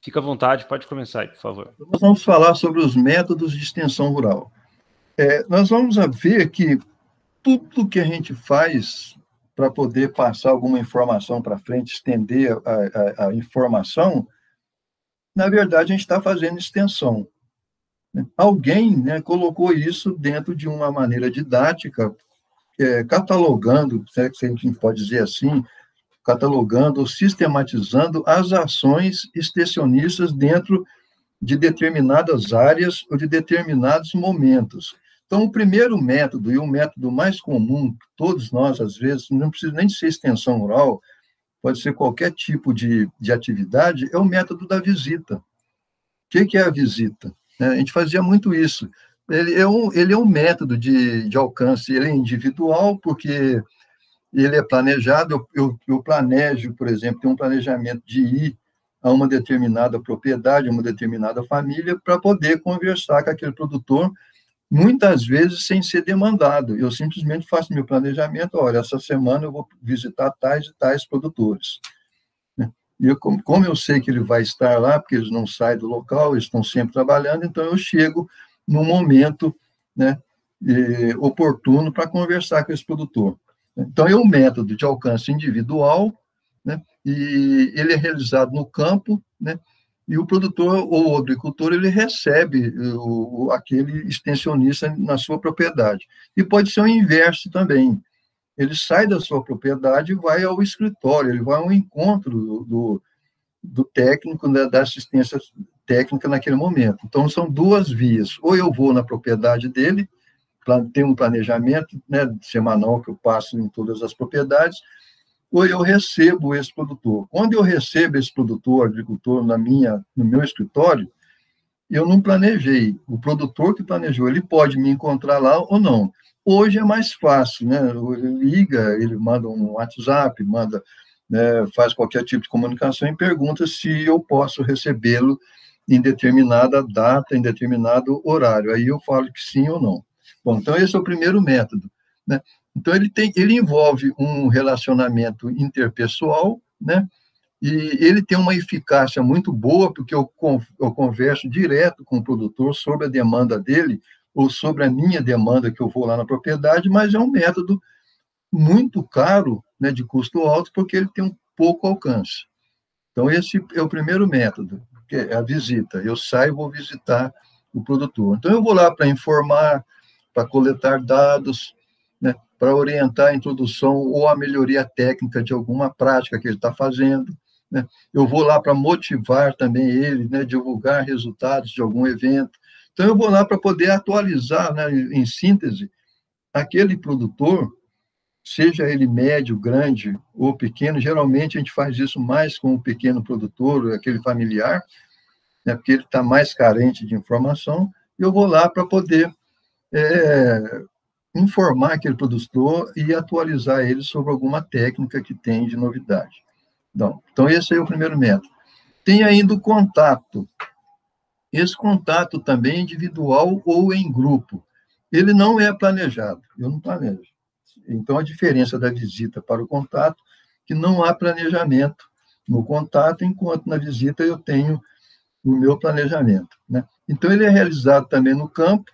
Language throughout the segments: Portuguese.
Fica à vontade, pode começar aí, por favor. Nós vamos falar sobre os métodos de extensão rural. Nós vamos ver que tudo que a gente faz para poder passar alguma informação para frente, estender a informação, na verdade, a gente está fazendo extensão. Alguém, né, colocou isso dentro de uma maneira didática, catalogando, se a gente pode dizer assim, catalogando ou sistematizando as ações extensionistas dentro de determinadas áreas ou de determinados momentos. Então, o primeiro método, e o método mais comum, que todos nós, às vezes, não precisa nem de ser extensão rural, pode ser qualquer tipo de atividade, é o método da visita. O que é a visita? A gente fazia muito isso. Ele é um método de alcance, ele é individual, porque ele é planejado. Eu planejo, por exemplo, tem um planejamento de ir a uma determinada propriedade, a uma determinada família, para poder conversar com aquele produtor, muitas vezes sem ser demandado. Eu simplesmente faço meu planejamento, olha, essa semana eu vou visitar tais e tais produtores. E como eu sei que ele vai estar lá, porque eles não saem do local, eles estão sempre trabalhando, então eu chego no momento, né, oportuno para conversar com esse produtor. Então, é um método de alcance individual, né, e ele é realizado no campo, né, e o produtor ou o agricultor ele recebe aquele extensionista na sua propriedade. E pode ser o inverso também. Ele sai da sua propriedade e vai ao escritório, ele vai ao encontro do técnico, né, da assistência técnica naquele momento. Então, são duas vias. Ou eu vou na propriedade dele, tem um planejamento, né, semanal que eu passo em todas as propriedades, ou eu recebo esse produtor. Quando eu recebo esse produtor, agricultor, no meu escritório, eu não planejei. O produtor que planejou, ele pode me encontrar lá ou não. Hoje é mais fácil, né? Ele liga, ele manda um WhatsApp, manda, né, faz qualquer tipo de comunicação e pergunta se eu posso recebê-lo em determinada data, em determinado horário. Aí eu falo que sim ou não. Bom, então esse é o primeiro método, né? Então ele envolve um relacionamento interpessoal, né? E ele tem uma eficácia muito boa, porque eu converso direto com o produtor sobre a demanda dele, ou sobre a minha demanda, que eu vou lá na propriedade, mas é um método muito caro, né, de custo alto, porque ele tem um pouco alcance. Então, esse é o primeiro método, que é a visita. Eu saio e vou visitar o produtor. Então, eu vou lá para informar, para coletar dados, né, para orientar a introdução ou a melhoria técnica de alguma prática que ele está fazendo, né? Eu vou lá para motivar também ele, né, divulgar resultados de algum evento. Então, eu vou lá para poder atualizar, né, em síntese, aquele produtor, seja ele médio, grande ou pequeno. Geralmente, a gente faz isso mais com o pequeno produtor, aquele familiar, né, porque ele está mais carente de informação. Eu vou lá para poder informar aquele produtor e atualizar ele sobre alguma técnica que tem de novidade. Então, esse é o primeiro método. Tem ainda o contato. Esse contato também é individual ou em grupo. Ele não é planejado, eu não planejo. Então, a diferença da visita para o contato, que não há planejamento no contato, enquanto na visita eu tenho o meu planejamento, né? Então, ele é realizado também no campo,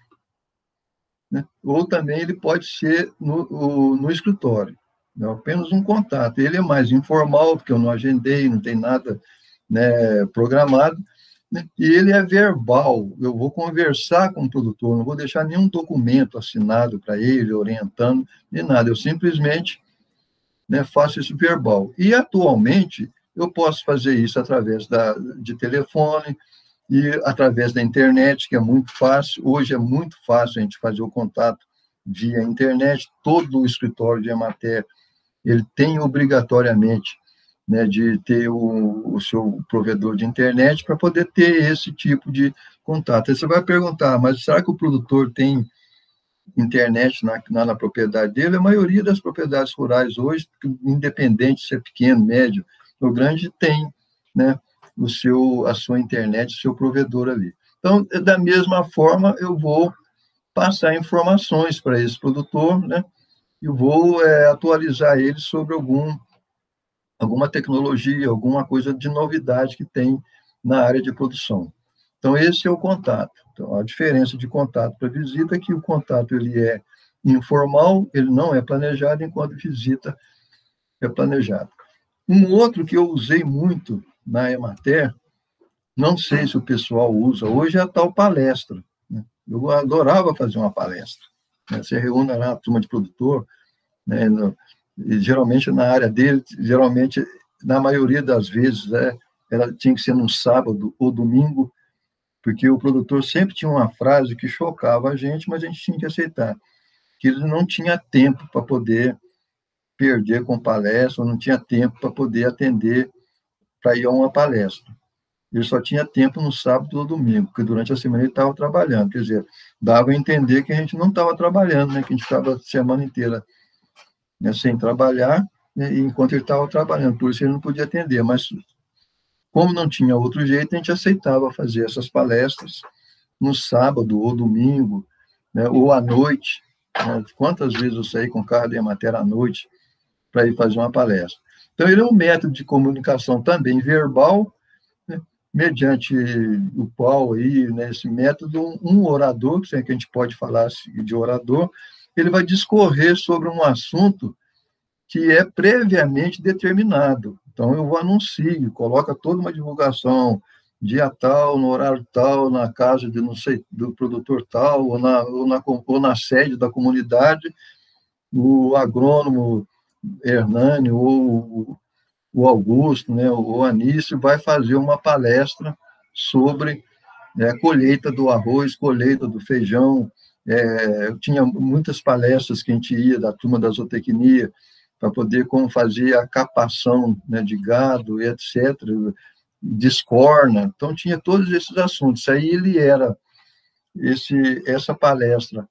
né? Ou também ele pode ser no escritório, né? Apenas um contato. Ele é mais informal, porque eu não agendei, não tem nada, né, programado, né? E ele é verbal. Eu vou conversar com o produtor, não vou deixar nenhum documento assinado para ele, orientando, nem nada. Eu simplesmente, né, faço isso verbal. E, atualmente, eu posso fazer isso através de telefone, e através da internet, que é muito fácil. Hoje é muito fácil a gente fazer o contato via internet. Todo o escritório de Emater, ele tem obrigatoriamente, né, de ter o seu provedor de internet para poder ter esse tipo de contato. Aí você vai perguntar, mas será que o produtor tem internet na propriedade dele? A maioria das propriedades rurais hoje, independente de ser pequeno, médio ou grande, tem, né, a sua internet, o seu provedor ali. Então, da mesma forma, eu vou passar informações para esse produtor, né? E vou atualizar ele sobre alguma tecnologia, alguma coisa de novidade que tem na área de produção. Então, esse é o contato. Então, a diferença de contato para visita é que o contato ele é informal, ele não é planejado, enquanto visita é planejado. Um outro que eu usei muito na Emater, não sei se o pessoal usa hoje, é a tal palestra, né? Eu adorava fazer uma palestra, né? Você reúne lá a turma de produtor, né? E geralmente na área dele, geralmente, na maioria das vezes, ela tinha que ser num sábado ou domingo, porque o produtor sempre tinha uma frase que chocava a gente, mas a gente tinha que aceitar, que ele não tinha tempo para poder perder com palestra, ou não tinha tempo para poder atender, para ir a uma palestra. Ele só tinha tempo no sábado ou domingo, porque durante a semana ele estava trabalhando. Quer dizer, dava a entender que a gente não estava trabalhando, né? Que a gente ficava a semana inteira, né, sem trabalhar, né, enquanto ele estava trabalhando. Por isso ele não podia atender. Mas, como não tinha outro jeito, a gente aceitava fazer essas palestras no sábado ou domingo, né, ou à noite. Né? Quantas vezes eu saí com o carro da Emater à noite para ir fazer uma palestra? Então, ele é um método de comunicação também verbal, né, mediante o qual, aí, nesse método, um orador, que a gente pode falar de orador, ele vai discorrer sobre um assunto que é previamente determinado. Então, eu anuncio, coloca toda uma divulgação, dia tal, no horário tal, na casa de, não sei, do produtor tal, ou na sede da comunidade, o agrônomo Hernani ou o Augusto, né, o Anísio, vai fazer uma palestra sobre colheita do arroz, colheita do feijão. Eu tinha muitas palestras que a gente ia da turma da zootecnia para poder como fazer a capação, né, de gado, etc., descorna. Então, tinha todos esses assuntos. Aí essa palestra,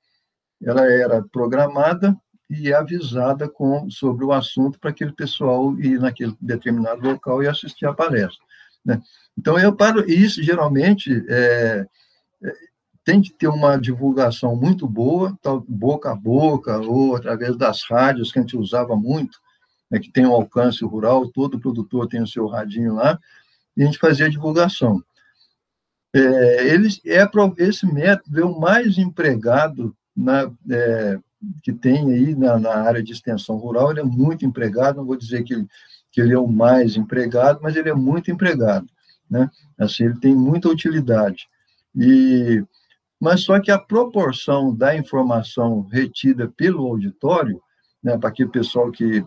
ela era programada e avisada sobre o assunto para aquele pessoal ir naquele determinado local e assistir à palestra, né? Então, isso geralmente tem que ter uma divulgação muito boa, boca a boca, ou através das rádios, que a gente usava muito, né, que tem um alcance rural, todo produtor tem o seu radinho lá, e a gente fazia a divulgação. Esse método é o mais empregado que tem aí na área de extensão rural. Ele é muito empregado, não vou dizer que ele é o mais empregado, mas ele é muito empregado, né? Assim, ele tem muita utilidade. Mas só que a proporção da informação retida pelo auditório, né, para aquele pessoal que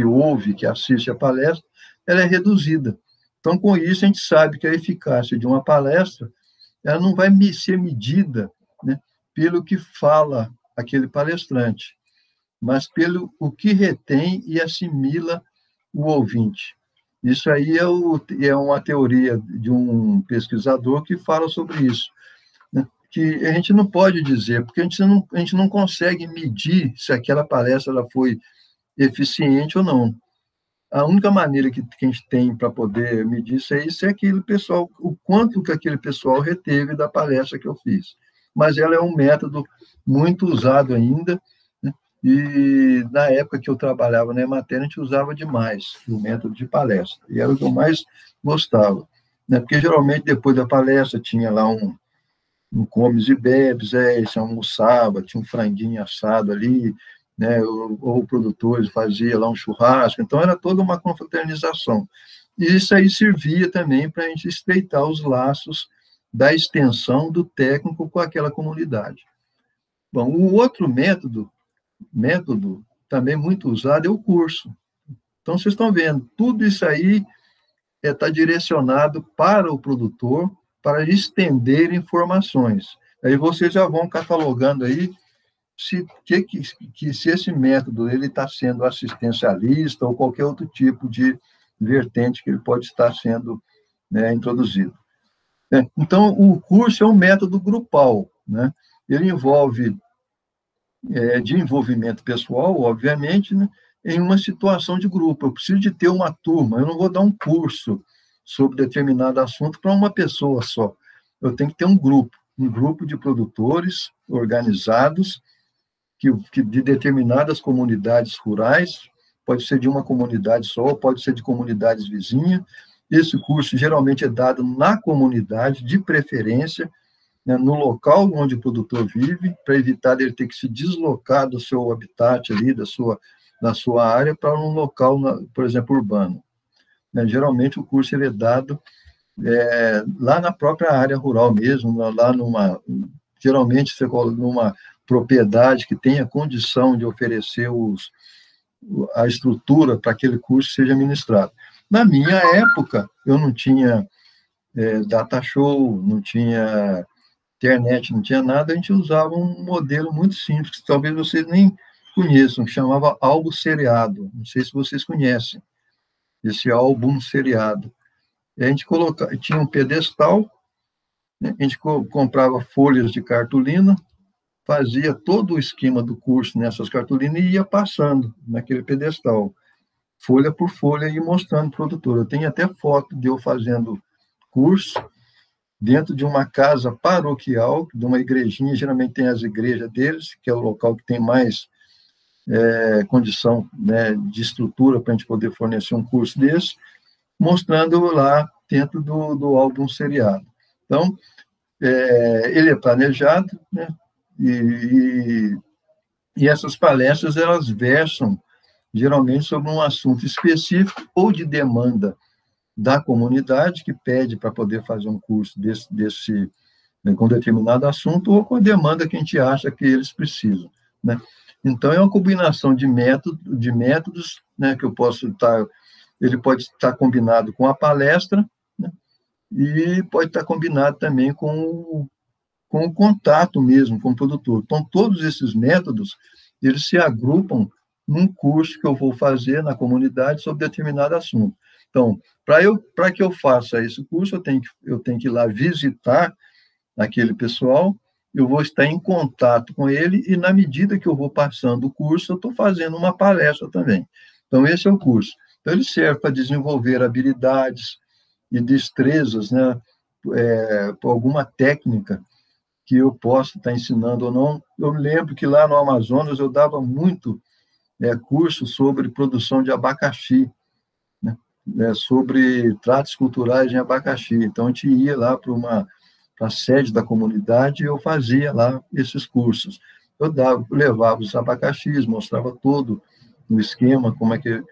ouve, que assiste a palestra, ela é reduzida. Então, com isso, a gente sabe que a eficácia de uma palestra, ela não vai ser medida, né, pelo que fala aquele palestrante, mas pelo o que retém e assimila o ouvinte. Isso aí é uma teoria de um pesquisador que fala sobre isso, né, que a gente não pode dizer, porque a gente não consegue medir se aquela palestra ela foi eficiente ou não. A única maneira que a gente tem para poder medir isso é aquele pessoal, o quanto que aquele pessoal reteve da palestra que eu fiz. Mas ela é um método muito usado ainda, né? E na época que eu trabalhava na Emater, a gente usava demais o método de palestra, e era o que eu mais gostava, né? Porque geralmente depois da palestra tinha lá um comes e bebes, se almoçava, tinha um franguinho assado ali, né, ou o produtor fazia lá um churrasco, então era toda uma confraternização. E isso aí servia também para a gente estreitar os laços da extensão do técnico com aquela comunidade. Bom, o outro método também muito usado é o curso. Então, vocês estão vendo, tudo isso aí está direcionado para o produtor, para estender informações. Aí vocês já vão catalogando aí se esse método ele está sendo assistencialista ou qualquer outro tipo de vertente que ele pode estar sendo, né, introduzido. Então, o curso é um método grupal, né? Ele envolve de envolvimento pessoal, obviamente, né, em uma situação de grupo. Eu preciso de ter uma turma, eu não vou dar um curso sobre determinado assunto para uma pessoa só. Eu tenho que ter um grupo de produtores organizados, que de determinadas comunidades rurais, pode ser de uma comunidade só, pode ser de comunidades vizinhas, Esse curso geralmente é dado na comunidade, de preferência, né, no local onde o produtor vive, para evitar ele ter que se deslocar do seu habitat ali, da sua área, para um local, por exemplo, urbano. Né, geralmente o curso ele é dado lá na própria área rural mesmo, geralmente você coloca numa propriedade que tenha condição de oferecer a estrutura para aquele curso seja ministrado. Na minha época, eu não tinha data show, não tinha internet, não tinha nada, a gente usava um modelo muito simples, que talvez vocês nem conheçam, que chamava álbum seriado. Não sei se vocês conhecem esse álbum seriado. A gente tinha um pedestal, né? A gente comprava folhas de cartolina, fazia todo o esquema do curso nessas cartolinas e ia passando naquele pedestal, folha por folha, e mostrando para o produtor. Eu tenho até foto de eu fazendo curso dentro de uma casa paroquial, de uma igrejinha, geralmente tem as igrejas deles, que é o local que tem mais condição, né, de estrutura para a gente poder fornecer um curso desse, mostrando lá dentro do álbum seriado. Então, ele é planejado, né, e essas palestras, elas versam, geralmente, sobre um assunto específico ou de demanda da comunidade, que pede para poder fazer um curso com determinado assunto, ou com a demanda que a gente acha que eles precisam, né? Então, é uma combinação de métodos, né, que ele pode estar combinado com a palestra, né, e pode estar combinado também com o contato mesmo com o produtor. Então, todos esses métodos, eles se agrupam num curso que eu vou fazer na comunidade sobre determinado assunto. Então, para que eu faça esse curso, eu tenho que ir lá visitar aquele pessoal, eu vou estar em contato com ele, e na medida que eu vou passando o curso, eu estou fazendo uma palestra também. Então, esse é o curso. Então, ele serve para desenvolver habilidades e destrezas, né, por alguma técnica que eu possa estar ensinando ou não. Eu lembro que lá no Amazonas eu dava muito curso sobre produção de abacaxi, né, sobre tratos culturais em abacaxi. Então, a gente ia lá para a sede da comunidade e eu fazia lá esses cursos. Eu levava os abacaxis, mostrava todo o esquema, como é que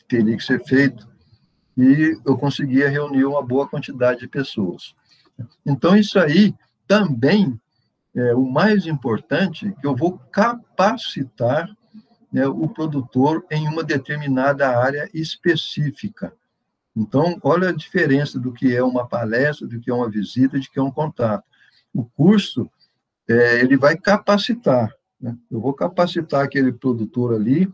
teria que ser feito, e eu conseguia reunir uma boa quantidade de pessoas. Então, isso aí também o mais importante, que eu vou capacitar, né, o produtor em uma determinada área específica. Então, olha a diferença do que é uma palestra, do que é uma visita, de que é um contato. O curso, ele vai capacitar, né? Eu vou capacitar aquele produtor ali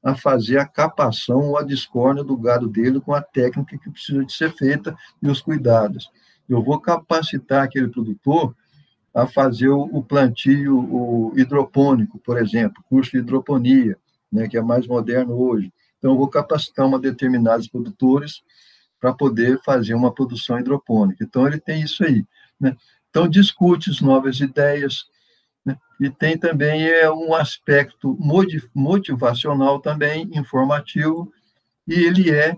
a fazer a capação ou a descórnia do gado dele com a técnica que precisa de ser feita e os cuidados. Eu vou capacitar aquele produtor a fazer o plantio hidropônico, por exemplo, curso de hidroponia, né, que é mais moderno hoje. Então, eu vou capacitar determinados produtores para poder fazer uma produção hidropônica. Então, ele tem isso aí, né? Então, discute as novas ideias, né? E tem também um aspecto motivacional também, informativo, e ele é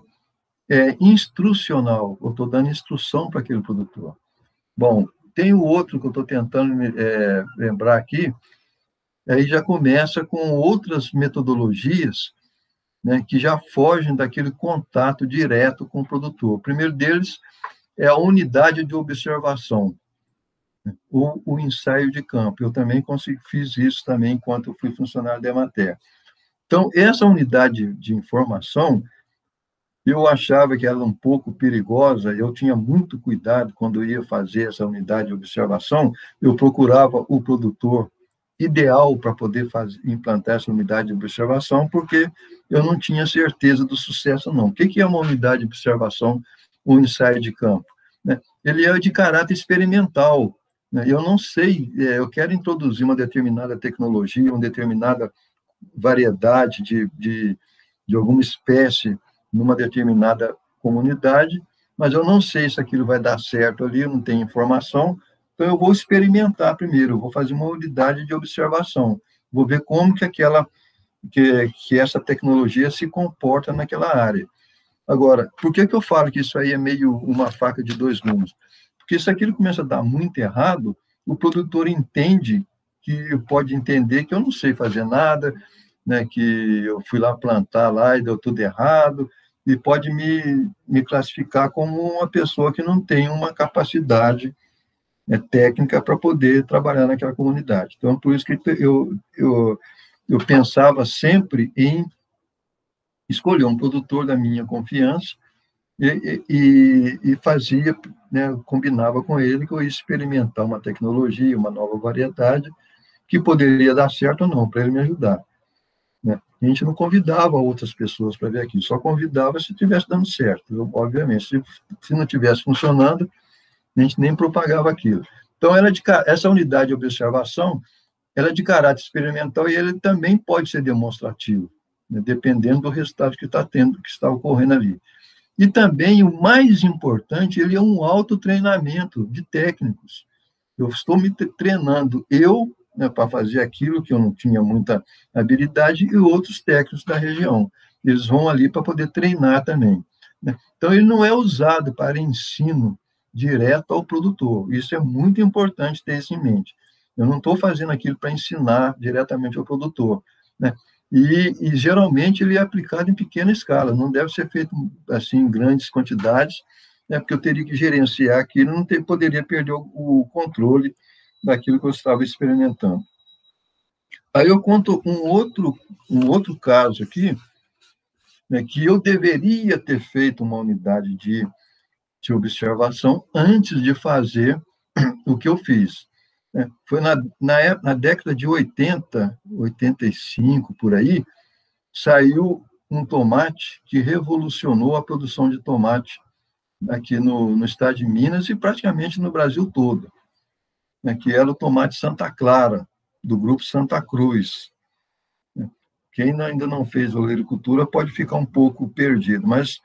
instrucional. Eu estou dando instrução para aquele produtor. Bom, tem o outro que eu estou tentando lembrar aqui, aí já começa com outras metodologias, né, que já fogem daquele contato direto com o produtor. O primeiro deles é a unidade de observação, né, ou o ensaio de campo. Eu também fiz isso também enquanto eu fui funcionário da Emater. Então, essa unidade de informação, eu achava que era um pouco perigosa, eu tinha muito cuidado quando eu ia fazer essa unidade de observação, eu procurava o produtor ideal para poder implantar essa unidade de observação, porque eu não tinha certeza do sucesso, não. O que é uma unidade de observação, um ensaio de campo? Né? Ele é de caráter experimental, né? Eu não sei, eu quero introduzir uma determinada tecnologia, uma determinada variedade de alguma espécie numa determinada comunidade, mas eu não sei se aquilo vai dar certo ali, eu não tenho informação, então eu vou experimentar primeiro, eu vou fazer uma unidade de observação, vou ver como que essa tecnologia se comporta naquela área. Agora, por que eu falo que isso aí é meio uma faca de dois gumes? Porque se aquilo começa a dar muito errado, o produtor entende que pode entender que eu não sei fazer nada, né, que eu fui lá plantar lá e deu tudo errado, e pode me classificar como uma pessoa que não tem uma capacidade, né, técnica para poder trabalhar naquela comunidade. Então, por isso que eu pensava sempre em escolher um produtor da minha confiança e fazia, né, combinava com ele que eu ia experimentar uma tecnologia, uma nova variedade, que poderia dar certo ou não, para ele me ajudar. Né? A gente não convidava outras pessoas para ver aqui, só convidava se estivesse dando certo. Eu, obviamente, se não estivesse funcionando, a gente nem propagava aquilo. Então, essa unidade de observação, ela é de caráter experimental e ele também pode ser demonstrativo, né, dependendo do resultado que está tendo, que está ocorrendo ali. E também, o mais importante, ele é um autotreinamento de técnicos. Eu estou me treinando, né, para fazer aquilo que eu não tinha muita habilidade, e outros técnicos da região. Eles vão ali para poder treinar também. Né? Então, ele não é usado para ensino direto ao produtor. Isso é muito importante ter isso em mente. Eu não estou fazendo aquilo para ensinar diretamente ao produtor. Né? E geralmente ele é aplicado em pequena escala, não deve ser feito assim em grandes quantidades, né, porque eu teria que gerenciar aquilo, poderia perder o controle daquilo que eu estava experimentando. Aí eu conto um outro caso aqui, né, que eu deveria ter feito uma unidade de observação antes de fazer o que eu fiz. Né? Foi na década de 80, 85, por aí, saiu um tomate que revolucionou a produção de tomate aqui no estado de Minas e praticamente no Brasil todo, né, que era o tomate Santa Clara, do grupo Santa Cruz. Quem ainda não fez olericultura pode ficar um pouco perdido, mas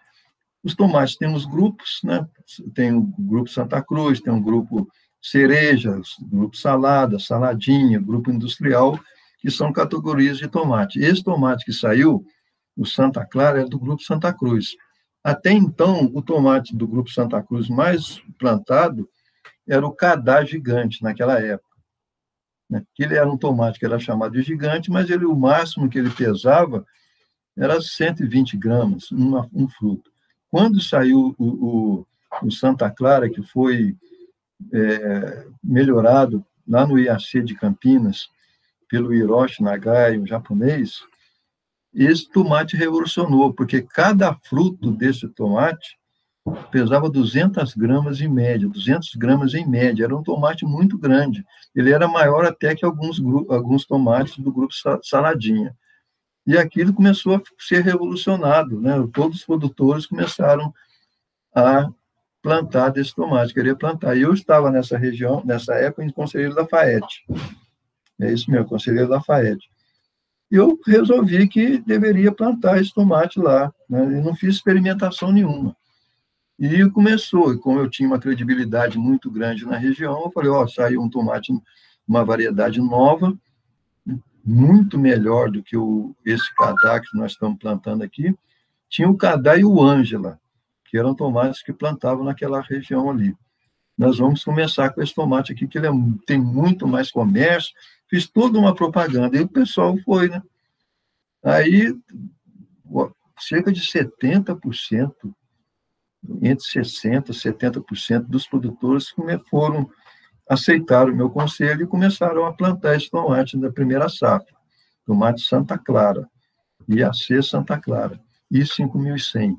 os tomates tem os grupos, né? Tem o grupo Santa Cruz, tem o grupo cereja, o grupo salada, saladinha, grupo industrial, que são categorias de tomate. Esse tomate que saiu, o Santa Clara, é do grupo Santa Cruz. Até então, o tomate do grupo Santa Cruz mais plantado era o Cadá gigante, naquela época. Né? Ele era um tomate que era chamado de gigante, mas o máximo que ele pesava era 120 gramas, um fruto. Quando saiu o Santa Clara, que foi melhorado lá no IAC de Campinas, pelo Hiroshi Nagai, um japonês, esse tomate revolucionou, porque cada fruto desse tomate pesava 200 gramas em média, 200 gramas em média. Era um tomate muito grande. Ele era maior até que alguns tomates do grupo Saladinha. E aquilo começou a ser revolucionado, né? Todos os produtores começaram a plantar desse tomate, queria plantar. E eu estava nessa região, nessa época, em Conselheiro Lafayette. É isso mesmo, Conselheiro Lafayette. E eu resolvi que deveria plantar esse tomate lá, né? E não fiz experimentação nenhuma. E começou, e como eu tinha uma credibilidade muito grande na região, eu falei, saiu um tomate, uma variedade nova, muito melhor do que esse Cadá que nós estamos plantando aqui. Tinha o Cadá e o Ângela, que eram tomates que plantavam naquela região ali. Nós vamos começar com esse tomate aqui, que ele tem muito mais comércio. Fiz toda uma propaganda, e o pessoal foi, né? Aí, cerca de 70%, entre 60% e 70% dos produtores aceitaram o meu conselho e começaram a plantar esse tomate da primeira safra, tomate Santa Clara, IAC Santa Clara, e 5.100,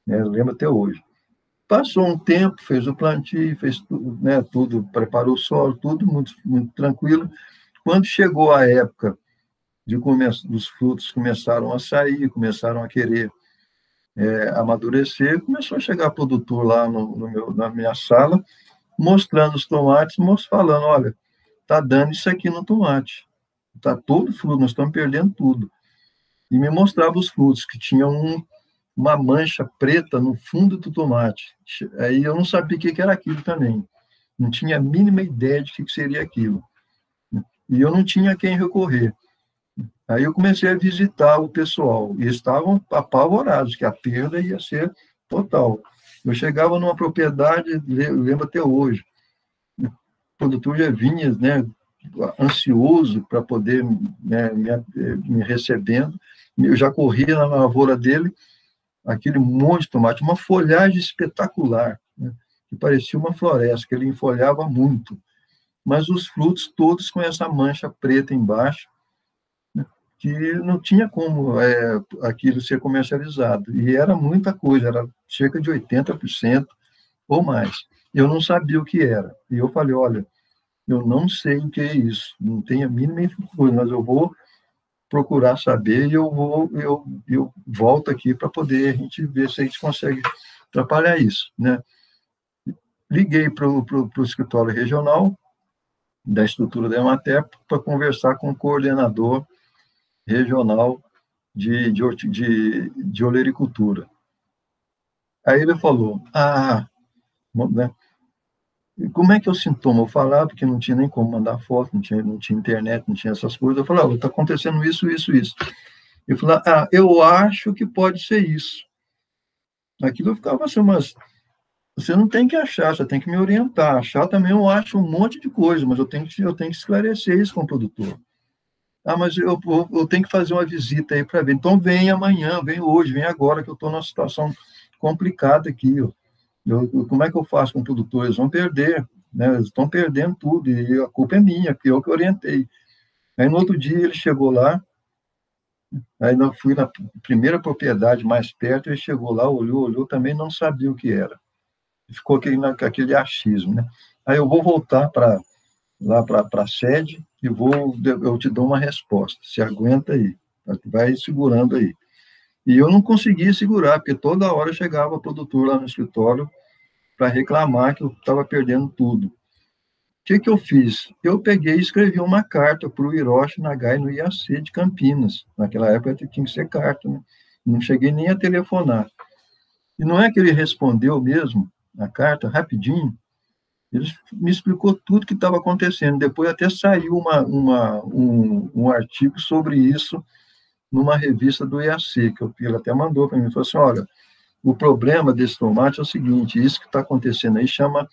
né, eu lembro até hoje. Passou um tempo, fez o plantio, fez tudo, né, tudo, preparou o solo, tudo muito, muito tranquilo. Quando chegou a época dos frutos começaram a sair, começaram a querer amadurecer, começou a chegar produtor lá na minha sala, mostrando os tomates, falando, olha, está dando isso aqui no tomate, está todo fruto, nós estamos perdendo tudo. E me mostrava os frutos, que tinham uma mancha preta no fundo do tomate. Aí eu não sabia o que era aquilo também, não tinha a mínima ideia de que seria aquilo. E eu não tinha a quem recorrer. Aí eu comecei a visitar o pessoal, e estavam apavorados, que a perda ia ser total. Eu chegava numa propriedade, eu lembro até hoje, o produtor já vinha, né, ansioso para poder, né, me recebendo, eu já corria na lavoura dele, aquele monte de tomate, uma folhagem espetacular, né, que parecia uma floresta, que ele enfolhava muito, mas os frutos todos com essa mancha preta embaixo, que não tinha como aquilo ser comercializado. E era muita coisa, era cerca de 80% ou mais. Eu não sabia o que era. E eu falei, olha, eu não sei o que é isso, não tenho a mínima coisa, mas eu vou procurar saber e eu volto aqui para poder a gente ver se a gente consegue atrapalhar isso, né? Liguei para o escritório regional da estrutura da Emater para conversar com o coordenador regional de olericultura. Aí ele falou, né, como é que é o sintoma? Eu falava, porque não tinha nem como mandar foto, não tinha internet, não tinha essas coisas. Eu falava, está acontecendo isso, isso, isso. Eu falei, eu acho que pode ser isso. Aquilo eu ficava assim, mas você não tem que achar, você tem que me orientar. Achar também eu acho um monte de coisa, mas eu tenho que esclarecer isso com o produtor. Mas eu tenho que fazer uma visita aí para ver. Então, vem amanhã, vem hoje, vem agora, que eu estou numa situação complicada aqui. Como é que eu faço com o produtor? Eles vão perder, né? Eles estão perdendo tudo, e a culpa é minha, porque eu que orientei. Aí, no outro dia, ele chegou lá, aí eu fui na primeira propriedade mais perto, ele chegou lá, olhou, também não sabia o que era. Ficou aquele achismo, né? Aí eu vou voltar lá para a sede e eu te dou uma resposta. Se aguenta aí, vai segurando aí. E eu não conseguia segurar, porque toda hora chegava o produtor lá no escritório para reclamar que eu estava perdendo tudo. O que eu fiz? Eu peguei e escrevi uma carta para o Hiroshi Nagai no IAC de Campinas. Naquela época tinha que ser carta, né? Não cheguei nem a telefonar. E não é que ele respondeu mesmo a carta rapidinho, ele me explicou tudo que estava acontecendo. Depois até saiu um artigo sobre isso numa revista do IAC, que ele até mandou para mim. Ele falou assim, olha, o problema desse tomate é o seguinte, isso que está acontecendo aí chama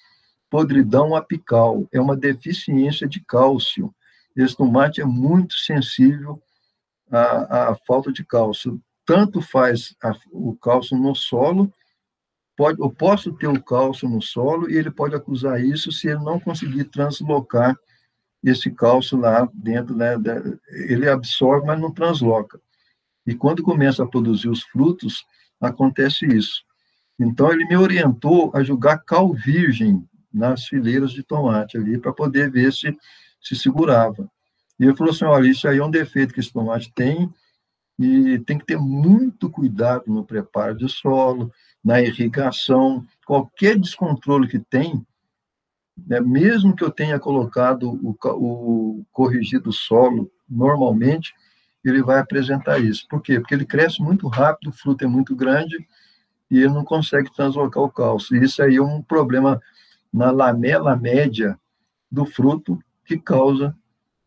podridão apical, é uma deficiência de cálcio. Esse tomate é muito sensível à falta de cálcio. Tanto faz o cálcio no solo, eu posso ter o cálcio no solo e ele pode acusar isso se ele não conseguir translocar esse cálcio lá dentro, né? Ele absorve, mas não transloca. E quando começa a produzir os frutos, acontece isso. Então, ele me orientou a jogar cal virgem nas fileiras de tomate ali, para poder ver se segurava. E ele falou assim, olha, isso aí é um defeito que esse tomate tem, e tem que ter muito cuidado no preparo de solo, na irrigação, qualquer descontrole que tem, né, mesmo que eu tenha colocado o corrigido solo normalmente, ele vai apresentar isso. Por quê? Porque ele cresce muito rápido, o fruto é muito grande, e ele não consegue translocar o cálcio. E isso aí é um problema na lamela média do fruto que causa,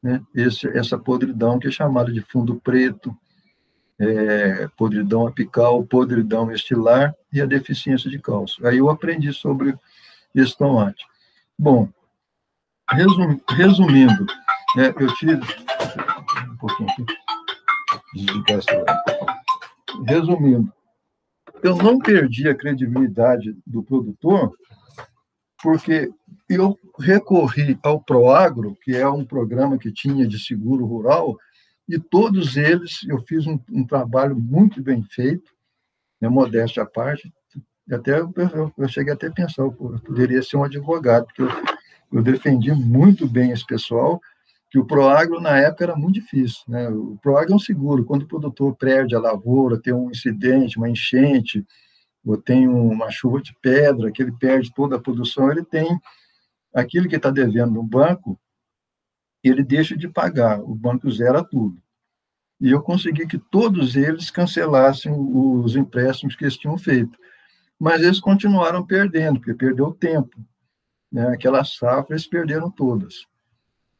né, essa podridão, que é chamada de fundo preto, podridão apical, podridão estilar e a deficiência de cálcio. Aí eu aprendi sobre esse tomate. Bom, resumindo, eu tive um pouquinho aqui, desligar esse lado. Resumindo, eu não perdi a credibilidade do produtor, porque eu recorri ao Proagro, que é um programa que tinha de seguro rural, e todos eles, eu fiz um trabalho muito bem feito, né, modéstia à parte, até eu cheguei até a pensar, eu poderia ser um advogado, porque eu defendi muito bem esse pessoal, que o Proagro, na época, era muito difícil, né? O Proagro é um seguro, quando o produtor perde a lavoura, tem um incidente, uma enchente, ou tem uma chuva de pedra, que ele perde toda a produção, ele tem aquilo que está devendo no banco, ele deixa de pagar, o banco zera tudo. E eu consegui que todos eles cancelassem os empréstimos que eles tinham feito. Mas eles continuaram perdendo, porque perdeu tempo, né? Aquela safra eles perderam todas.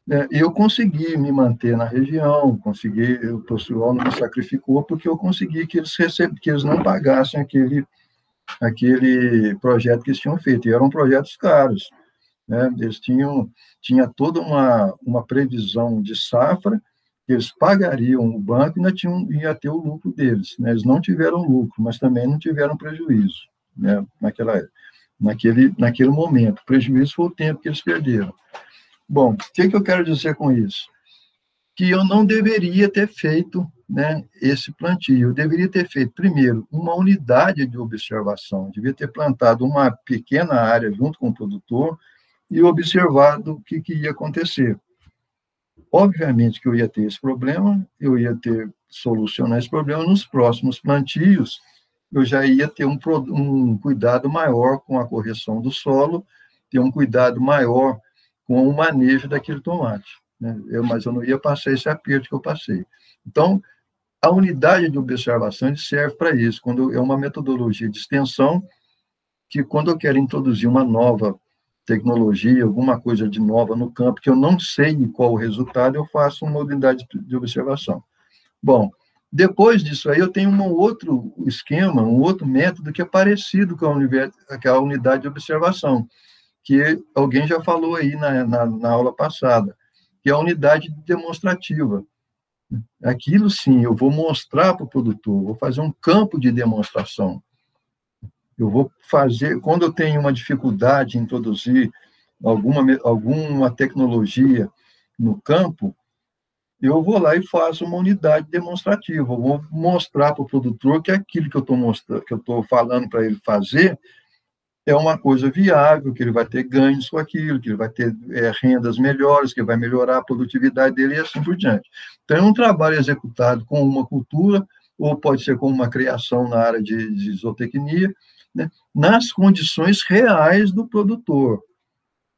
E eu consegui me manter na região, o pessoal não me sacrificou, porque eu consegui que eles não pagassem aquele projeto que eles tinham feito, e eram projetos caros, né? Eles tinha toda uma previsão de safra, que eles pagariam o banco e ainda ia ter o lucro deles, né? Eles não tiveram lucro, mas também não tiveram prejuízo, né? Naquele momento. O prejuízo foi o tempo que eles perderam. Bom, o que eu quero dizer com isso? Que eu não deveria ter feito, né, esse plantio. Eu deveria ter feito, primeiro, uma unidade de observação. Eu devia ter plantado uma pequena área junto com o produtor e observado o que ia acontecer. Obviamente que eu ia ter esse problema, eu ia ter solucionar esse problema nos próximos plantios. Eu já ia ter um cuidado maior com a correção do solo, ter um cuidado maior com o manejo daquele tomate, né? Mas eu não ia passar esse aperto que eu passei. Então, a unidade de observação serve para isso, quando é uma metodologia de extensão, que quando eu quero introduzir uma nova tecnologia, alguma coisa de nova no campo, que eu não sei qual o resultado, eu faço uma unidade de observação. Bom, depois disso aí, eu tenho um outro esquema, um outro método que é parecido com a unidade de observação, que alguém já falou aí na aula passada, que é a unidade demonstrativa. Aquilo sim, eu vou mostrar para o produtor, vou fazer um campo de demonstração. Eu vou fazer, quando eu tenho uma dificuldade em introduzir alguma tecnologia no campo, eu vou lá e faço uma unidade demonstrativa. Eu vou mostrar para o produtor que aquilo que eu estou falando para ele fazer é uma coisa viável, que ele vai ter ganhos com aquilo, que ele vai ter rendas melhores, que vai melhorar a produtividade dele e assim por diante. Então, é um trabalho executado com uma cultura, ou pode ser com uma criação na área de zootecnia, né, nas condições reais do produtor.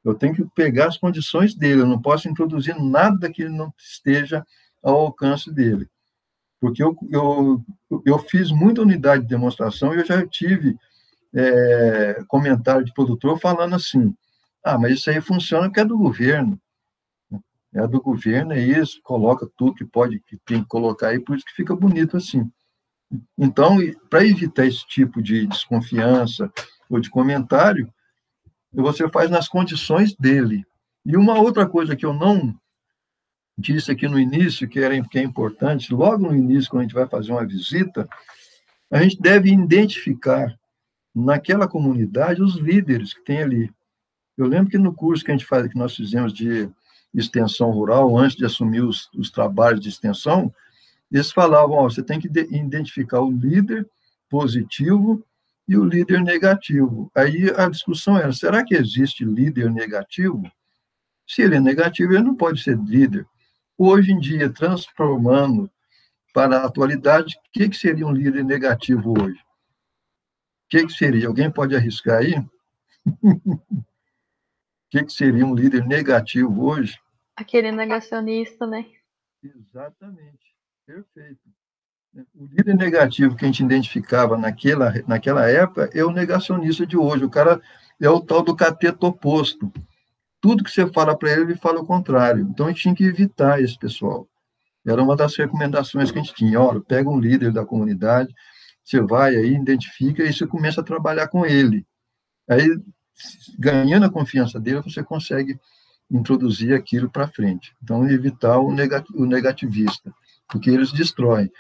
Eu tenho que pegar as condições dele, eu não posso introduzir nada que não esteja ao alcance dele. Porque eu fiz muita unidade de demonstração e eu já tive comentário de produtor falando assim, mas isso aí funciona porque é do governo. É do governo, é isso, coloca tudo que tem que colocar aí, por isso que fica bonito assim. Então, para evitar esse tipo de desconfiança ou de comentário, você faz nas condições dele. E uma outra coisa que eu não disse aqui no início, que é importante, logo no início, quando a gente vai fazer uma visita, a gente deve identificar naquela comunidade os líderes que tem ali. Eu lembro que no curso que nós fizemos de extensão rural, antes de assumir os trabalhos de extensão, eles falavam, você tem que identificar o líder positivo e o líder negativo. Aí a discussão era, será que existe líder negativo? Se ele é negativo, ele não pode ser líder. Hoje em dia, transformando para a atualidade, o que seria um líder negativo hoje? O que seria? Alguém pode arriscar aí? O que seria um líder negativo hoje? Aquele negacionista, né? Exatamente. Perfeito. O líder negativo que a gente identificava naquela época é o negacionista de hoje. O cara é o tal do cateto oposto. Tudo que você fala para ele, ele fala o contrário. Então, a gente tinha que evitar esse pessoal. Era uma das recomendações que a gente tinha. Olha, pega um líder da comunidade, você vai aí, identifica, e você começa a trabalhar com ele. Aí, ganhando a confiança dele, você consegue introduzir aquilo para frente. Então, evitar o negativista, porque eles destroem.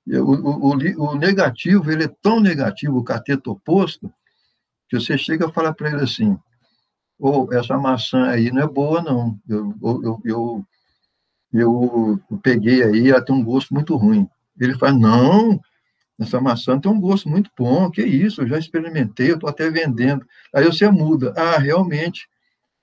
O negativo, ele é tão negativo, o cateto oposto, que você chega a falar para ele assim, essa maçã aí não é boa, não. Eu peguei aí, ela tem um gosto muito ruim. Ele fala, não, essa maçã tem um gosto muito bom, que isso, eu já experimentei, eu estou até vendendo. Aí você muda, realmente,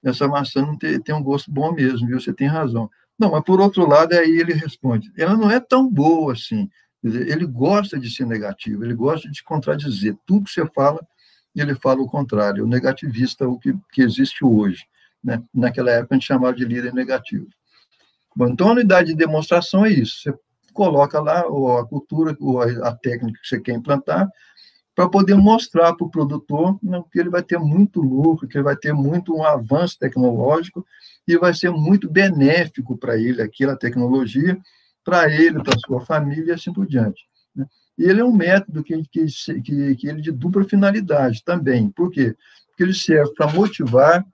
essa maçã não tem um gosto bom mesmo, viu? Você tem razão. Não, mas por outro lado, aí ele responde, ela não é tão boa assim. Quer dizer, ele gosta de ser negativo, ele gosta de contradizer. Tudo que você fala, ele fala o contrário. O negativista, o que existe hoje. Né? Naquela época, a gente chamava de líder negativo. Bom, então, a unidade de demonstração é isso. Você coloca lá a cultura, a técnica que você quer implantar, para poder mostrar para o produtor que ele vai ter muito lucro, que ele vai ter muito um avanço tecnológico e vai ser muito benéfico para ele, aquela tecnologia, para ele, para sua família e assim por diante. Né? E ele é um método que ele é de dupla finalidade também. Por quê? Porque ele serve para motivar,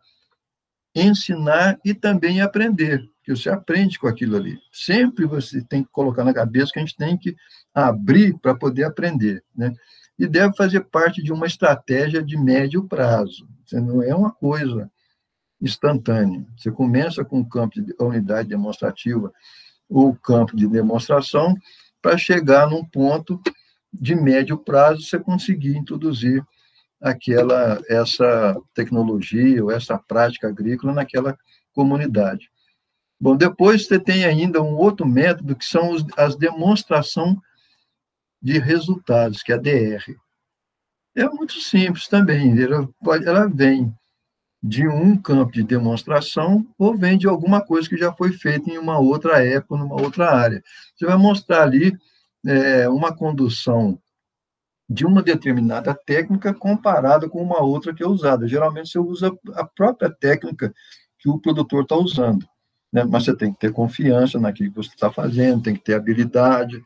ensinar e também aprender, que você aprende com aquilo ali. Sempre você tem que colocar na cabeça que a gente tem que abrir para poder aprender, né? E deve fazer parte de uma estratégia de médio prazo. Você não é uma coisa instantânea. Você começa com o campo de unidade demonstrativa ou campo de demonstração para chegar num ponto de médio prazo você conseguir introduzir essa tecnologia ou essa prática agrícola naquela comunidade. Bom, depois você tem ainda um outro método que são as demonstrações de resultados, que é a DR. É muito simples também, ela vem de um campo de demonstração ou vem de alguma coisa que já foi feita em uma outra época, numa outra área. Você vai mostrar ali uma condução de uma determinada técnica comparada com uma outra que é usada. Geralmente, você usa a própria técnica que o produtor está usando, né? Mas você tem que ter confiança naquilo que você está fazendo, tem que ter habilidade,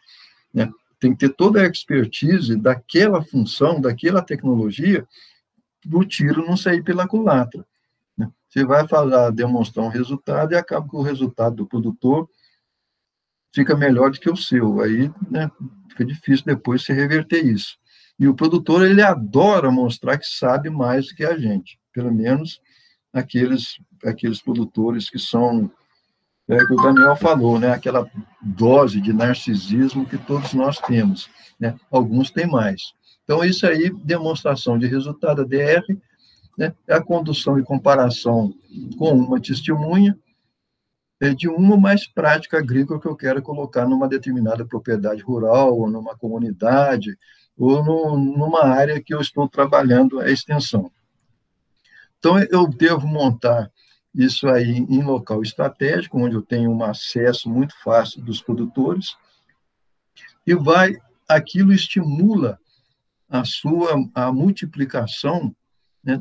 né? Tem que ter toda a expertise daquela função, daquela tecnologia, do tiro não sair pela culatra, né? Você vai demonstrar um resultado e acaba que o resultado do produtor fica melhor do que o seu. Aí, né, fica difícil depois se reverter isso. E o produtor, ele adora mostrar que sabe mais do que a gente, pelo menos aqueles produtores que são, que o Daniel falou, né, aquela dose de narcisismo que todos nós temos, né? Alguns têm mais. Então, isso aí, demonstração de resultado, a DR, né, é a condução e comparação com uma testemunha de uma mais prática agrícola que eu quero colocar numa determinada propriedade rural, ou numa comunidade, ou numa área que eu estou trabalhando a extensão. Então, eu devo montar isso aí em local estratégico, onde eu tenho um acesso muito fácil dos produtores, e aquilo estimula a multiplicação, né,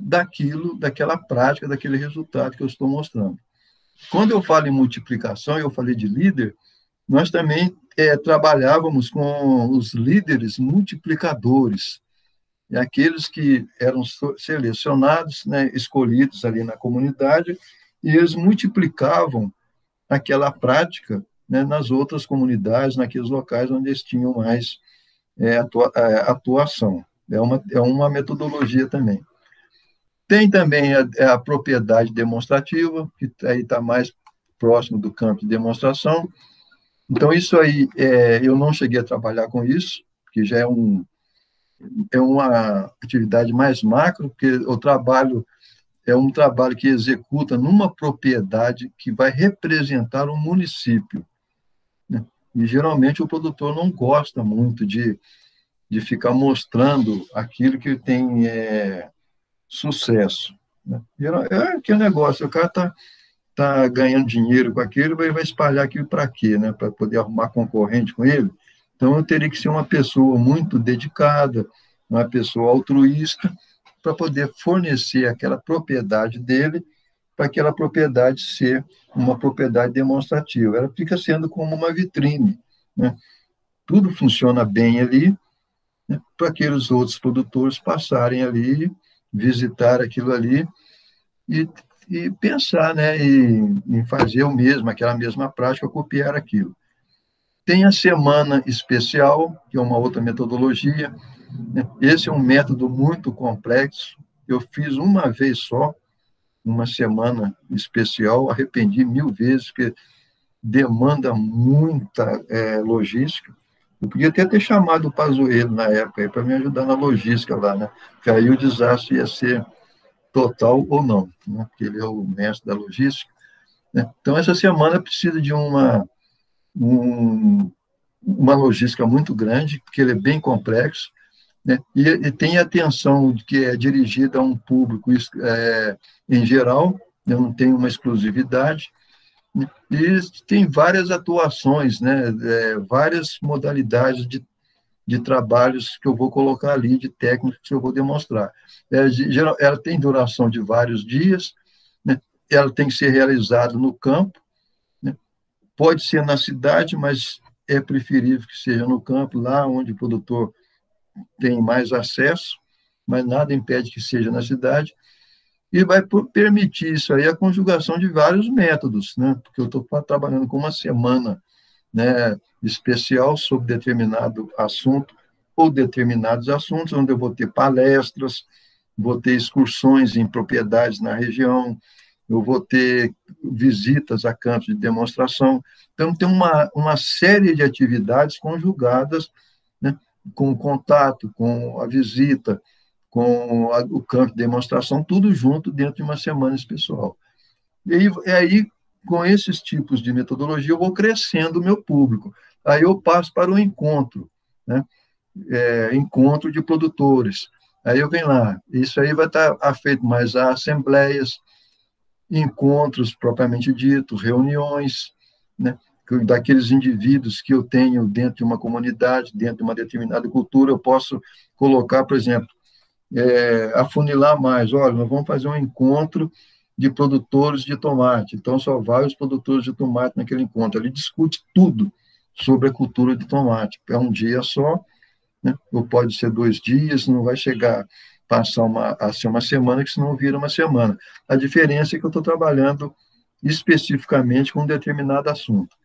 daquela prática, daquele resultado que eu estou mostrando. Quando eu falo em multiplicação, eu falei de líder, nós também trabalhávamos com os líderes multiplicadores, aqueles que eram selecionados, né, escolhidos ali na comunidade, e eles multiplicavam aquela prática, né, nas outras comunidades, naqueles locais onde eles tinham mais atuação. É uma metodologia também. Tem também a propriedade demonstrativa, que aí está mais próximo do campo de demonstração. Então, isso aí, eu não cheguei a trabalhar com isso, que já é uma atividade mais macro, porque o trabalho é um trabalho que executa numa propriedade que vai representar um município, né? E, geralmente, o produtor não gosta muito de ficar mostrando aquilo que tem sucesso, né? É aquele negócio, o cara está ganhando dinheiro com aquilo, vai espalhar aquilo para quê, né? Para poder arrumar concorrente com ele. Então, eu teria que ser uma pessoa muito dedicada, uma pessoa altruísta, para poder fornecer aquela propriedade dele, para aquela propriedade ser uma propriedade demonstrativa. Ela fica sendo como uma vitrine, né? Tudo funciona bem ali, né, para aqueles outros produtores passarem ali, visitar aquilo ali e pensar, né, em fazer o mesmo, aquela mesma prática, copiar aquilo. Tem a semana especial, que é uma outra metodologia, né? Esse é um método muito complexo. Eu fiz uma vez só, uma semana especial, arrependi 1000 vezes, porque demanda muita logística. Eu podia até ter chamado o Pazuello na época para me ajudar na logística lá, né? Porque aí o desastre ia ser total ou não, né? Porque ele é o mestre da logística, né? Então, essa semana precisa de uma logística muito grande, porque ele é bem complexo, né? E tem atenção que é dirigida a um público em geral, né? Não tem uma exclusividade, né? E tem várias atuações, né? Várias modalidades de trabalhos que eu vou colocar ali, de técnicas que eu vou demonstrar. Ela tem duração de vários dias, né? ela tem que ser realizada no campo, né? Pode ser na cidade, mas é preferível que seja no campo, lá onde o produtor tem mais acesso, mas nada impede que seja na cidade, e vai permitir isso aí a conjugação de vários métodos, né? Porque eu estou trabalhando com uma semana, né, especial sobre determinado assunto ou determinados assuntos, onde eu vou ter palestras, vou ter excursões em propriedades na região, eu vou ter visitas a campos de demonstração. Então, tem uma série de atividades conjugadas, né, com o contato, com a visita, com o campo de demonstração, tudo junto dentro de uma semana pessoal. E aí, com esses tipos de metodologia, eu vou crescendo o meu público. Aí eu passo para o encontro, né? Encontro de produtores. Aí eu venho lá, isso aí vai estar feito mais a assembleias, encontros propriamente dito, reuniões, né, daqueles indivíduos que eu tenho dentro de uma comunidade, dentro de uma determinada cultura, eu posso colocar, por exemplo, afunilar mais. Olha, nós vamos fazer um encontro de produtores de tomate, então só vai os produtores de tomate naquele encontro. Ele discute tudo sobre a cultura de tomate. É um dia só, né? Ou pode ser 2 dias, não vai chegar passar a ser uma semana, que senão vira uma semana. A diferença é que eu estou trabalhando especificamente com um determinado assunto.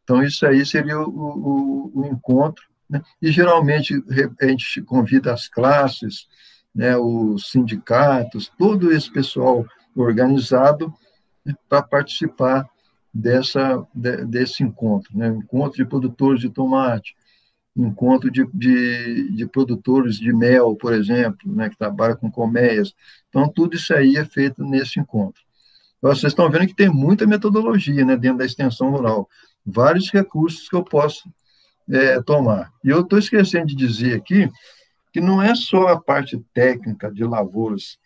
Então, isso aí seria o encontro, né? E, geralmente, a gente convida as classes, né, os sindicatos, todo esse pessoal organizado, né, para participar desse encontro, né? Encontro de produtores de tomate, encontro de produtores de mel, por exemplo, né, que trabalham com colmeias. Então, tudo isso aí é feito nesse encontro. Então, vocês estão vendo que tem muita metodologia, né, dentro da extensão rural, vários recursos que eu posso tomar. E eu estou esquecendo de dizer aqui que não é só a parte técnica de lavouras,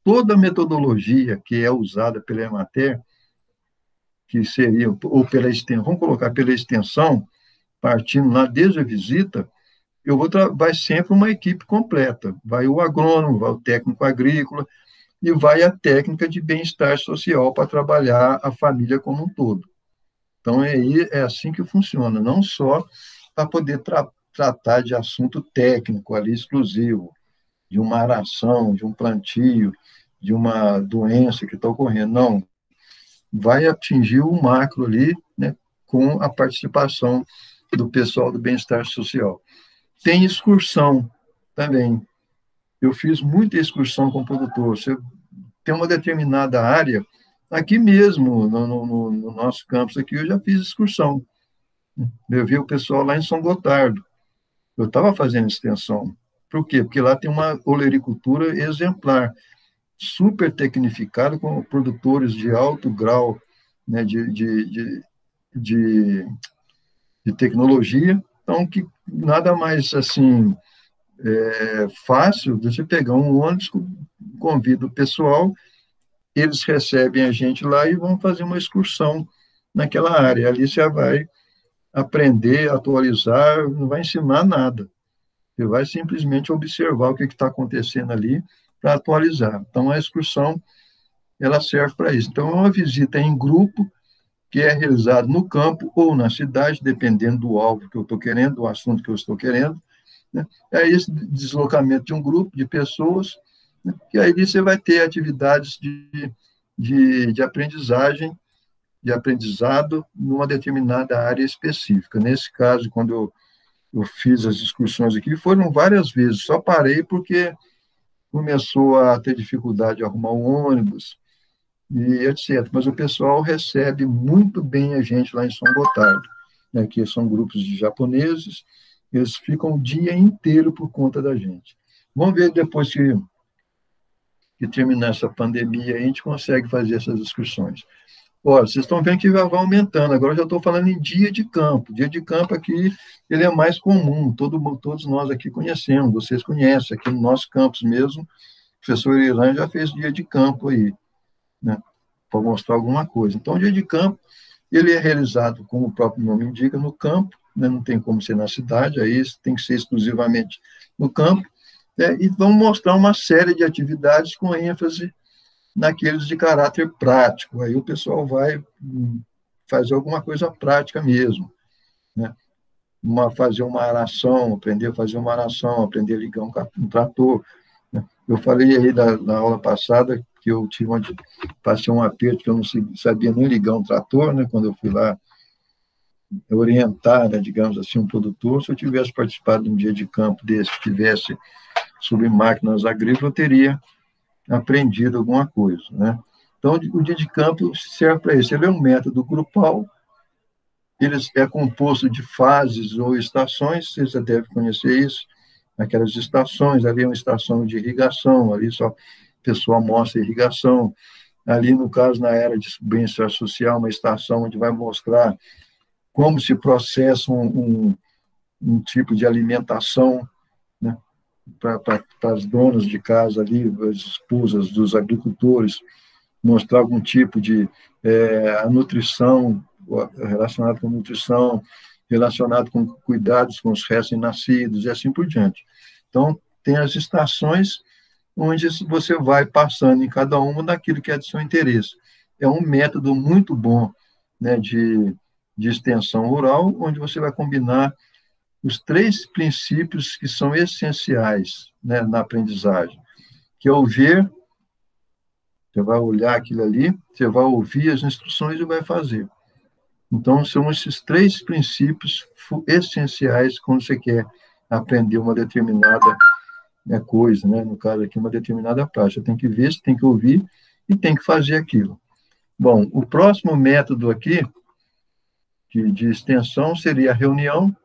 toda a metodologia que é usada pela Emater, que seria, ou pela extensão, vamos colocar pela extensão, partindo lá desde a visita, vai sempre uma equipe completa. Vai o agrônomo, vai o técnico agrícola e vai a técnica de bem-estar social para trabalhar a família como um todo. Então, é assim que funciona, não só para poder tratar de assunto técnico ali exclusivo, de uma aração, de um plantio, de uma doença que está ocorrendo. Não, vai atingir o macro ali, né, com a participação do pessoal do bem-estar social. Tem excursão também. Eu fiz muita excursão com o produtor. Você tem uma determinada área, aqui mesmo, no nosso campus aqui, eu já fiz excursão. Eu vi o pessoal lá em São Gotardo. Eu estava fazendo extensão. Por quê? Porque lá tem uma olericultura exemplar, super tecnificada, com produtores de alto grau, né, de tecnologia. Então, que nada mais assim fácil de você pegar um ônibus, convida o pessoal, eles recebem a gente lá e vão fazer uma excursão naquela área. Ali você vai aprender, atualizar, não vai ensinar nada. Você vai simplesmente observar o que está acontecendo ali para atualizar. Então, a excursão, ela serve para isso. Então, é uma visita em grupo, que é realizada no campo ou na cidade, dependendo do alvo que eu estou querendo, do assunto que eu estou querendo, né? É esse deslocamento de um grupo de pessoas, né? E aí você vai ter atividades de aprendizagem, de aprendizado numa determinada área específica. Nesse caso, quando eu fiz as excursões aqui, foram várias vezes, só parei porque começou a ter dificuldade de arrumar um ônibus, e etc. Mas o pessoal recebe muito bem a gente lá em São Gotardo, né, que são grupos de japoneses, eles ficam o dia inteiro por conta da gente. Vamos ver depois que terminar essa pandemia, a gente consegue fazer essas excursões. Olha, vocês estão vendo que já vai aumentando. Agora eu já estou falando em dia de campo. Dia de campo aqui, ele é mais comum. Todos nós aqui conhecemos, vocês conhecem. Aqui no nosso campus mesmo, o professor Irã já fez dia de campo aí, né, para mostrar alguma coisa. Então, o dia de campo, ele é realizado, como o próprio nome indica, no campo, né, não tem como ser na cidade, aí tem que ser exclusivamente no campo, né, e vamos mostrar uma série de atividades com ênfase naqueles de caráter prático. Aí o pessoal vai fazer alguma coisa prática mesmo, né? Fazer uma aração, aprender a fazer uma aração, aprender a ligar um trator, né? Eu falei aí na aula passada que eu passei um aperto que eu não sabia nem ligar um trator, né? Quando eu fui lá orientar, né, digamos assim, um produtor. Se eu tivesse participado de um dia de campo desse, que tivesse sobre máquinas agrícolas, eu teria aprendido alguma coisa, né? Então, o dia de campo serve para isso. Ele é um método grupal, ele é composto de fases ou estações, você já deve conhecer isso, aquelas estações, ali é uma estação de irrigação, ali só o pessoal mostra irrigação, ali, no caso, na área de bem-estar social, uma estação onde vai mostrar como se processa um tipo de alimentação, né, para as donas de casa ali, as esposas dos agricultores, mostrar algum tipo de a nutrição, relacionado com nutrição, relacionado com cuidados com os recém-nascidos e assim por diante. Então, tem as estações onde você vai passando em cada uma daquilo que é de seu interesse. É um método muito bom, né, de extensão rural, onde você vai combinar os 3 princípios que são essenciais, né, na aprendizagem, que é o ver, você vai olhar aquilo ali, você vai ouvir as instruções e vai fazer. Então, são esses 3 princípios essenciais quando você quer aprender uma determinada coisa, né? No caso aqui, uma determinada prática. Você tem que ver, você tem que ouvir e tem que fazer aquilo. Bom, o próximo método aqui, de extensão, seria a reunião.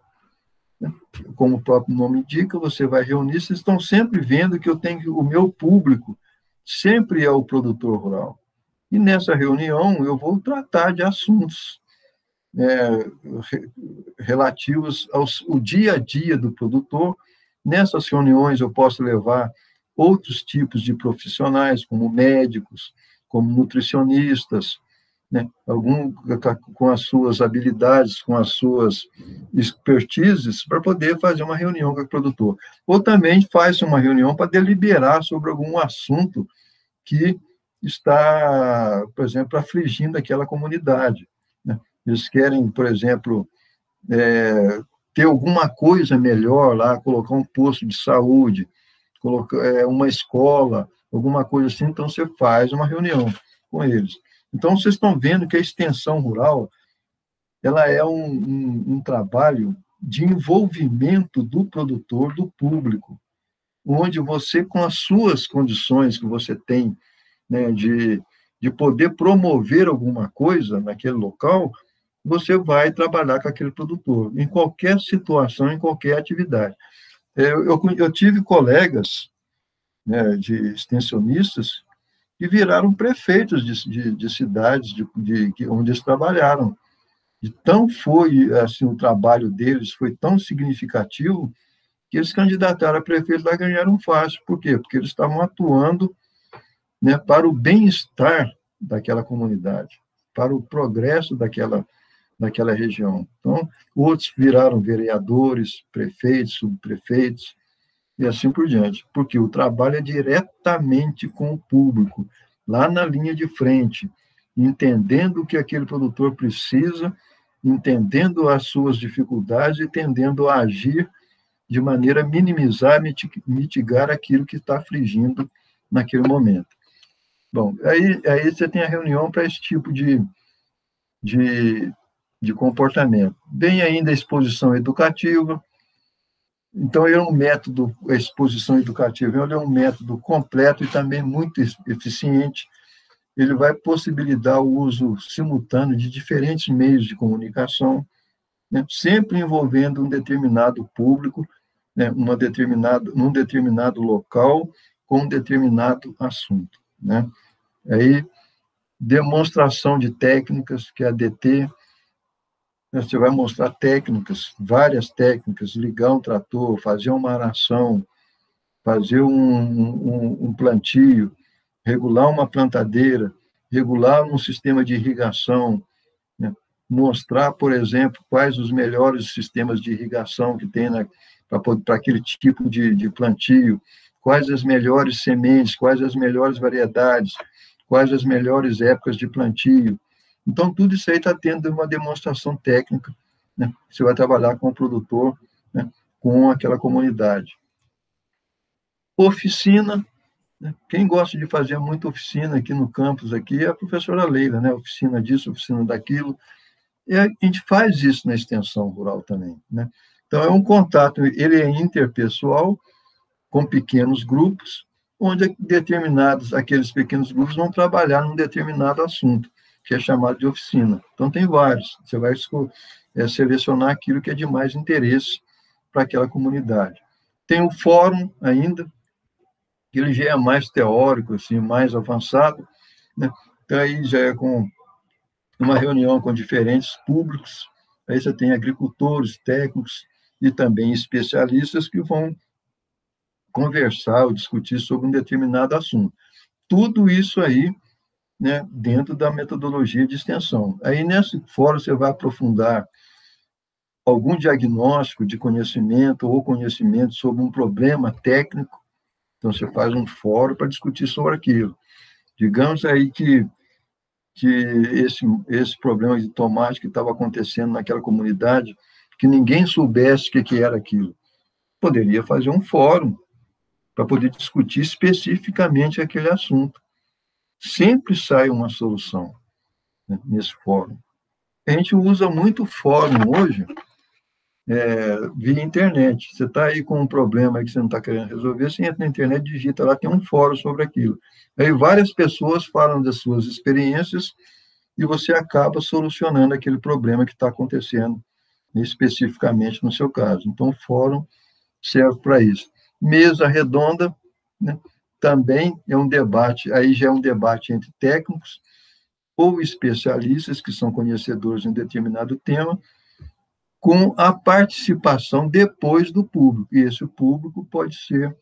Como o próprio nome indica, você vai reunir, vocês estão sempre vendo que o meu público sempre é o produtor rural. E nessa reunião eu vou tratar de assuntos relativos ao dia a dia do produtor. Nessas reuniões eu posso levar outros tipos de profissionais, como médicos, como nutricionistas, né? Algum com as suas habilidades, com as suas expertises, para poder fazer uma reunião com o produtor. Ou também faz uma reunião para deliberar sobre algum assunto que está, por exemplo, afligindo aquela comunidade, né? Eles querem, por exemplo, ter alguma coisa melhor lá, colocar um posto de saúde, colocar uma escola, alguma coisa assim, então você faz uma reunião com eles. Então, vocês estão vendo que a extensão rural ela é um trabalho de envolvimento do produtor, do público, onde você, com as suas condições que você tem, né, de poder promover alguma coisa naquele local, você vai trabalhar com aquele produtor, em qualquer situação, em qualquer atividade. Eu tive colegas, né, de extensionistas que viraram prefeitos de cidades onde eles trabalharam. Então, foi assim, o trabalho deles foi tão significativo que eles candidataram a prefeito lá e ganharam fácil. Por quê? Porque eles estavam atuando, né, para o bem-estar daquela comunidade, para o progresso daquela região. Então, outros viraram vereadores, prefeitos, subprefeitos, e assim por diante, porque o trabalho é diretamente com o público, lá na linha de frente, entendendo o que aquele produtor precisa, entendendo as suas dificuldades e tendendo a agir de maneira a minimizar, mitigar aquilo que está afligindo naquele momento. Bom, aí você tem a reunião para esse tipo de comportamento. Vem ainda a exposição educativa. Então, ele é um método, a exposição educativa, ele é um método completo e também muito eficiente. Ele vai possibilitar o uso simultâneo de diferentes meios de comunicação, né, sempre envolvendo um determinado público, né, num determinado local, com um determinado assunto, né? Aí, demonstração de técnicas, que é a DT. Você vai mostrar técnicas, várias técnicas, ligar um trator, fazer uma aração, fazer um plantio, regular uma plantadeira, regular um sistema de irrigação, né? Mostrar, por exemplo, quais os melhores sistemas de irrigação que tem para aquele tipo de plantio, quais as melhores sementes, quais as melhores variedades, quais as melhores épocas de plantio. Então, tudo isso aí está tendo uma demonstração técnica, né? Você vai trabalhar com o produtor, né? Com aquela comunidade. Oficina, né? Quem gosta de fazer muita oficina aqui no campus aqui é a professora Leila, né? Oficina disso, oficina daquilo. E a gente faz isso na extensão rural também, né? Então, é um contato, ele é interpessoal, com pequenos grupos, onde aqueles pequenos grupos vão trabalhar num determinado assunto, que é chamado de oficina. Então, tem vários. Você vai selecionar aquilo que é de mais interesse para aquela comunidade. Tem o fórum ainda, que ele já é mais teórico, assim, mais avançado, né? Então, aí já é com uma reunião com diferentes públicos, aí você tem agricultores, técnicos e também especialistas que vão conversar ou discutir sobre um determinado assunto. Tudo isso aí, né, dentro da metodologia de extensão. Aí, nesse fórum, você vai aprofundar algum diagnóstico de conhecimento ou conhecimento sobre um problema técnico. Então, você faz um fórum para discutir sobre aquilo. Digamos aí que esse problema de tomate que estava acontecendo naquela comunidade, que ninguém soubesse o que era aquilo. Poderia fazer um fórum para poder discutir especificamente aquele assunto. Sempre sai uma solução, né, nesse fórum. A gente usa muito fórum hoje, via internet. Você está aí com um problema que você não está querendo resolver, você entra na internet, digita lá, tem um fórum sobre aquilo. Aí várias pessoas falam das suas experiências e você acaba solucionando aquele problema que está acontecendo especificamente no seu caso. Então, o fórum serve para isso. Mesa redonda, né, também é um debate, aí já é um debate entre técnicos ou especialistas que são conhecedores de um determinado tema, com a participação depois do público, e esse público pode ser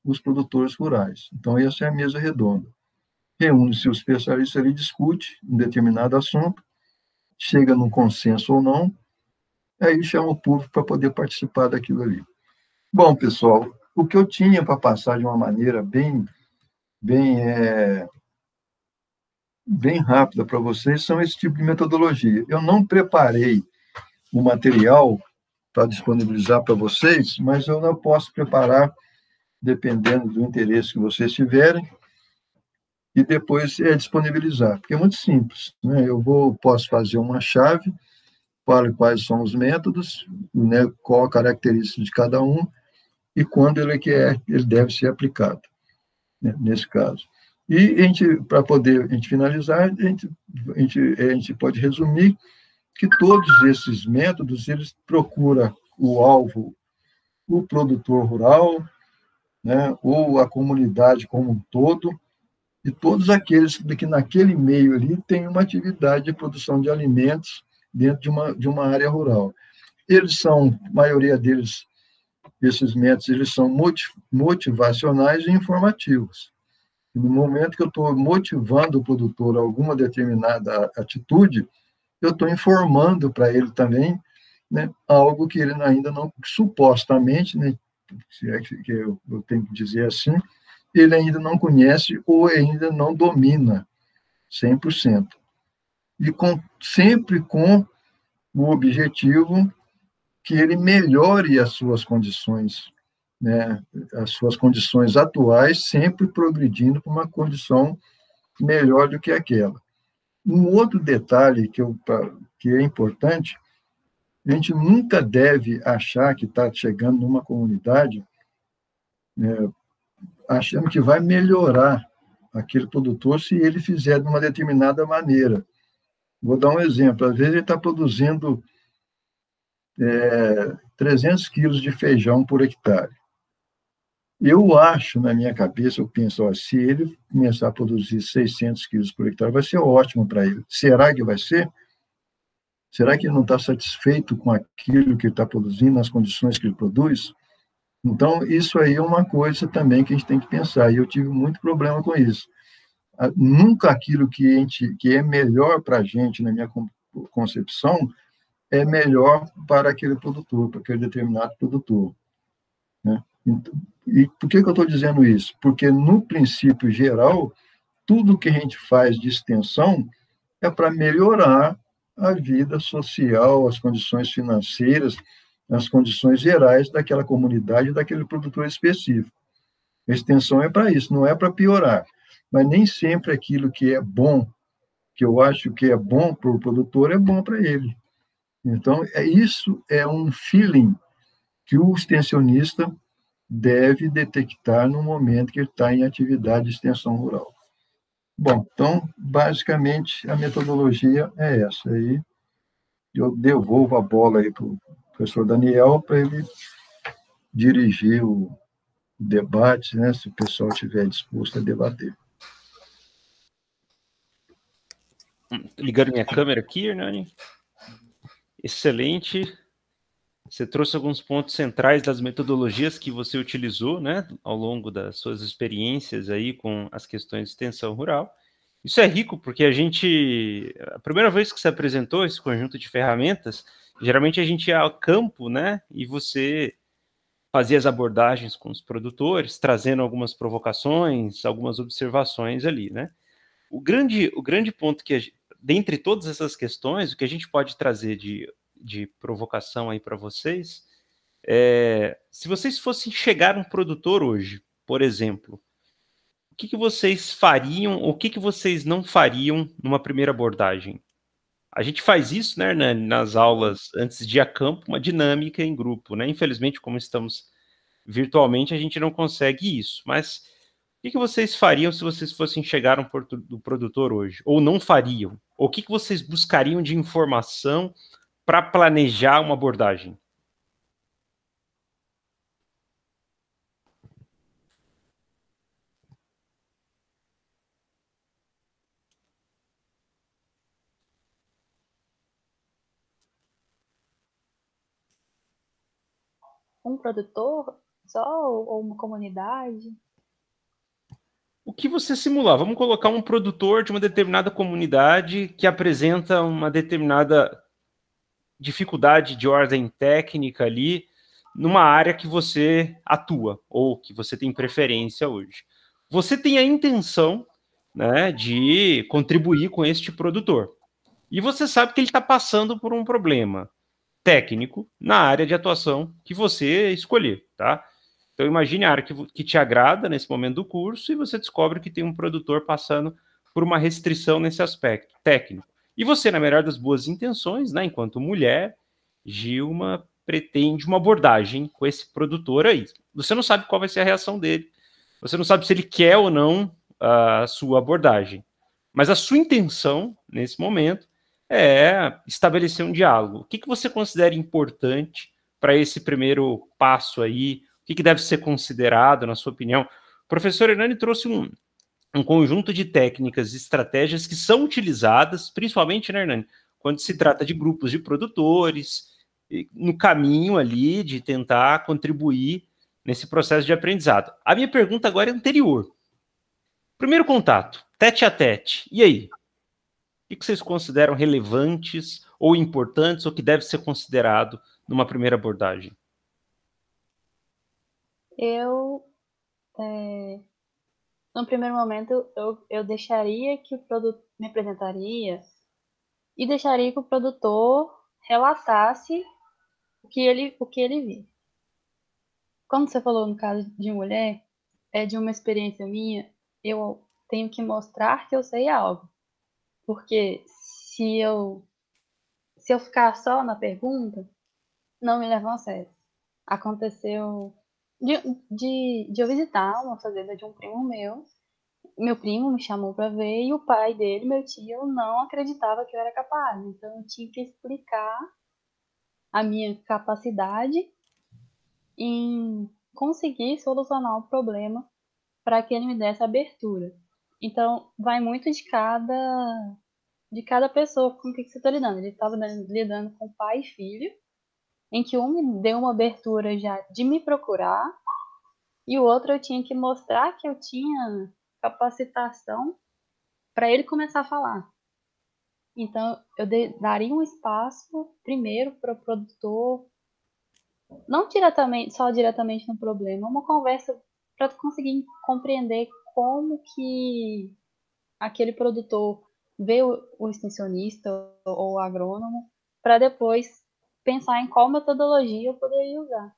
os produtores rurais. Então, essa é a mesa redonda. Reúne-se os especialistas ali, discute um determinado assunto, chega num consenso ou não, aí chama o público para poder participar daquilo ali. Bom, pessoal, o que eu tinha para passar de uma maneira bem rápida para vocês são esse tipo de metodologia. Eu não preparei o material para disponibilizar para vocês, mas eu não posso preparar dependendo do interesse que vocês tiverem e depois disponibilizar, porque é muito simples, né? Posso fazer uma chave para quais são os métodos, né, qual a característica de cada um e quando ele deve ser aplicado, né, nesse caso. E para poder finalizar, a gente pode resumir que todos esses métodos eles procuram o alvo, o produtor rural, né, ou a comunidade como um todo, e todos aqueles que naquele meio ali têm uma atividade de produção de alimentos dentro de uma área rural. A maioria deles, esses métodos, eles são motivacionais e informativos. E no momento que eu estou motivando o produtor a alguma determinada atitude, eu estou informando para ele também, né, algo que ele ainda não, supostamente, né, se é que eu tenho que dizer assim, ele ainda não conhece ou ainda não domina 100%. E sempre com o objetivo que ele melhore as suas condições, né, as suas condições atuais, sempre progredindo para uma condição melhor do que aquela. Um outro detalhe que é importante, a gente nunca deve achar que está chegando numa comunidade, né, achando que vai melhorar aquele produtor se ele fizer de uma determinada maneira. Vou dar um exemplo. Às vezes ele está produzindo 300 quilos de feijão por hectare. Eu acho, na minha cabeça, eu penso, se ele começar a produzir 600 quilos por hectare, vai ser ótimo para ele. Será que vai ser? Será que ele não está satisfeito com aquilo que ele está produzindo, nas condições que ele produz? Então, isso aí é uma coisa também que a gente tem que pensar, e eu tive muito problema com isso. Nunca aquilo que é melhor para a gente, na minha concepção, é melhor para aquele produtor, para aquele determinado produtor, né? E por que eu estou dizendo isso? Porque, no princípio geral, tudo que a gente faz de extensão é para melhorar a vida social, as condições financeiras, as condições gerais daquela comunidade, daquele produtor específico. A extensão é para isso, não é para piorar. Mas nem sempre aquilo que é bom, que eu acho que é bom para o produtor, é bom para ele. Então, isso é um feeling que o extensionista deve detectar no momento que ele está em atividade de extensão rural. Bom, então, basicamente, a metodologia é essa. Aí eu devolvo a bola aí para o professor Daniel para ele dirigir o debate, né, se o pessoal estiver disposto a debater. Ligando minha câmera aqui, Hernani. Excelente. Você trouxe alguns pontos centrais das metodologias que você utilizou, né, ao longo das suas experiências aí com as questões de extensão rural. Isso é rico porque a primeira vez que você apresentou esse conjunto de ferramentas, geralmente a gente ia ao campo, né, e você fazia as abordagens com os produtores, trazendo algumas provocações, algumas observações ali, né. O grande ponto dentre todas essas questões, o que a gente pode trazer de provocação aí para vocês, se vocês fossem chegar um produtor hoje, por exemplo, o que vocês fariam, ou o que vocês não fariam numa primeira abordagem? A gente faz isso, né, nas aulas antes de ir a campo, uma dinâmica em grupo, né? Infelizmente, como estamos virtualmente, a gente não consegue isso. Mas o que vocês fariam se vocês fossem chegar do produtor hoje? Ou não fariam? Ou o que vocês buscariam de informação para planejar uma abordagem? Um produtor só ou uma comunidade? O que você simular? Vamos colocar um produtor de uma determinada comunidade que apresenta uma determinada dificuldade de ordem técnica ali numa área que você atua ou que você tem preferência hoje. Você tem a intenção, né, de contribuir com este produtor. E você sabe que ele está passando por um problema técnico na área de atuação que você escolher, tá? Então imagine a área que te agrada nesse momento do curso e você descobre que tem um produtor passando por uma restrição nesse aspecto técnico. E você, na melhor das boas intenções, né, enquanto mulher, Gilma pretende uma abordagem com esse produtor aí. Você não sabe qual vai ser a reação dele. Você não sabe se ele quer ou não a sua abordagem. Mas a sua intenção, nesse momento, é estabelecer um diálogo. O que você considera importante para esse primeiro passo aí? O que deve ser considerado, na sua opinião? O professor Hernani trouxe um conjunto de técnicas e estratégias que são utilizadas, principalmente, né, Hernani, quando se trata de grupos de produtores, no caminho ali de tentar contribuir nesse processo de aprendizado. A minha pergunta agora é anterior. Primeiro contato, tete a tete. E aí? O que vocês consideram relevantes ou importantes ou que deve ser considerado numa primeira abordagem? Eu, no primeiro momento, eu deixaria que o produto me apresentaria e deixaria que o produtor relatasse o que ele viu. Como você falou no caso de mulher, é de uma experiência minha, eu tenho que mostrar que eu sei algo. Porque se eu ficar só na pergunta, não me levam a sério. Aconteceu de, de eu visitar uma fazenda de um primo meu primo me chamou para ver e o pai dele, meu tio, não acreditava que eu era capaz. Então eu tinha que explicar a minha capacidade em conseguir solucionar o problema para que ele me desse abertura. Então vai muito de cada pessoa com que você está lidando. Ele estava lidando com pai e filho, em que um me deu uma abertura já de me procurar e o outro eu tinha que mostrar que eu tinha capacitação para ele começar a falar. Então, daria um espaço primeiro para o produtor, não só diretamente no problema, uma conversa para conseguir compreender como que aquele produtor ver o extensionista ou o agrônomo para depois pensar em qual metodologia eu poderia usar.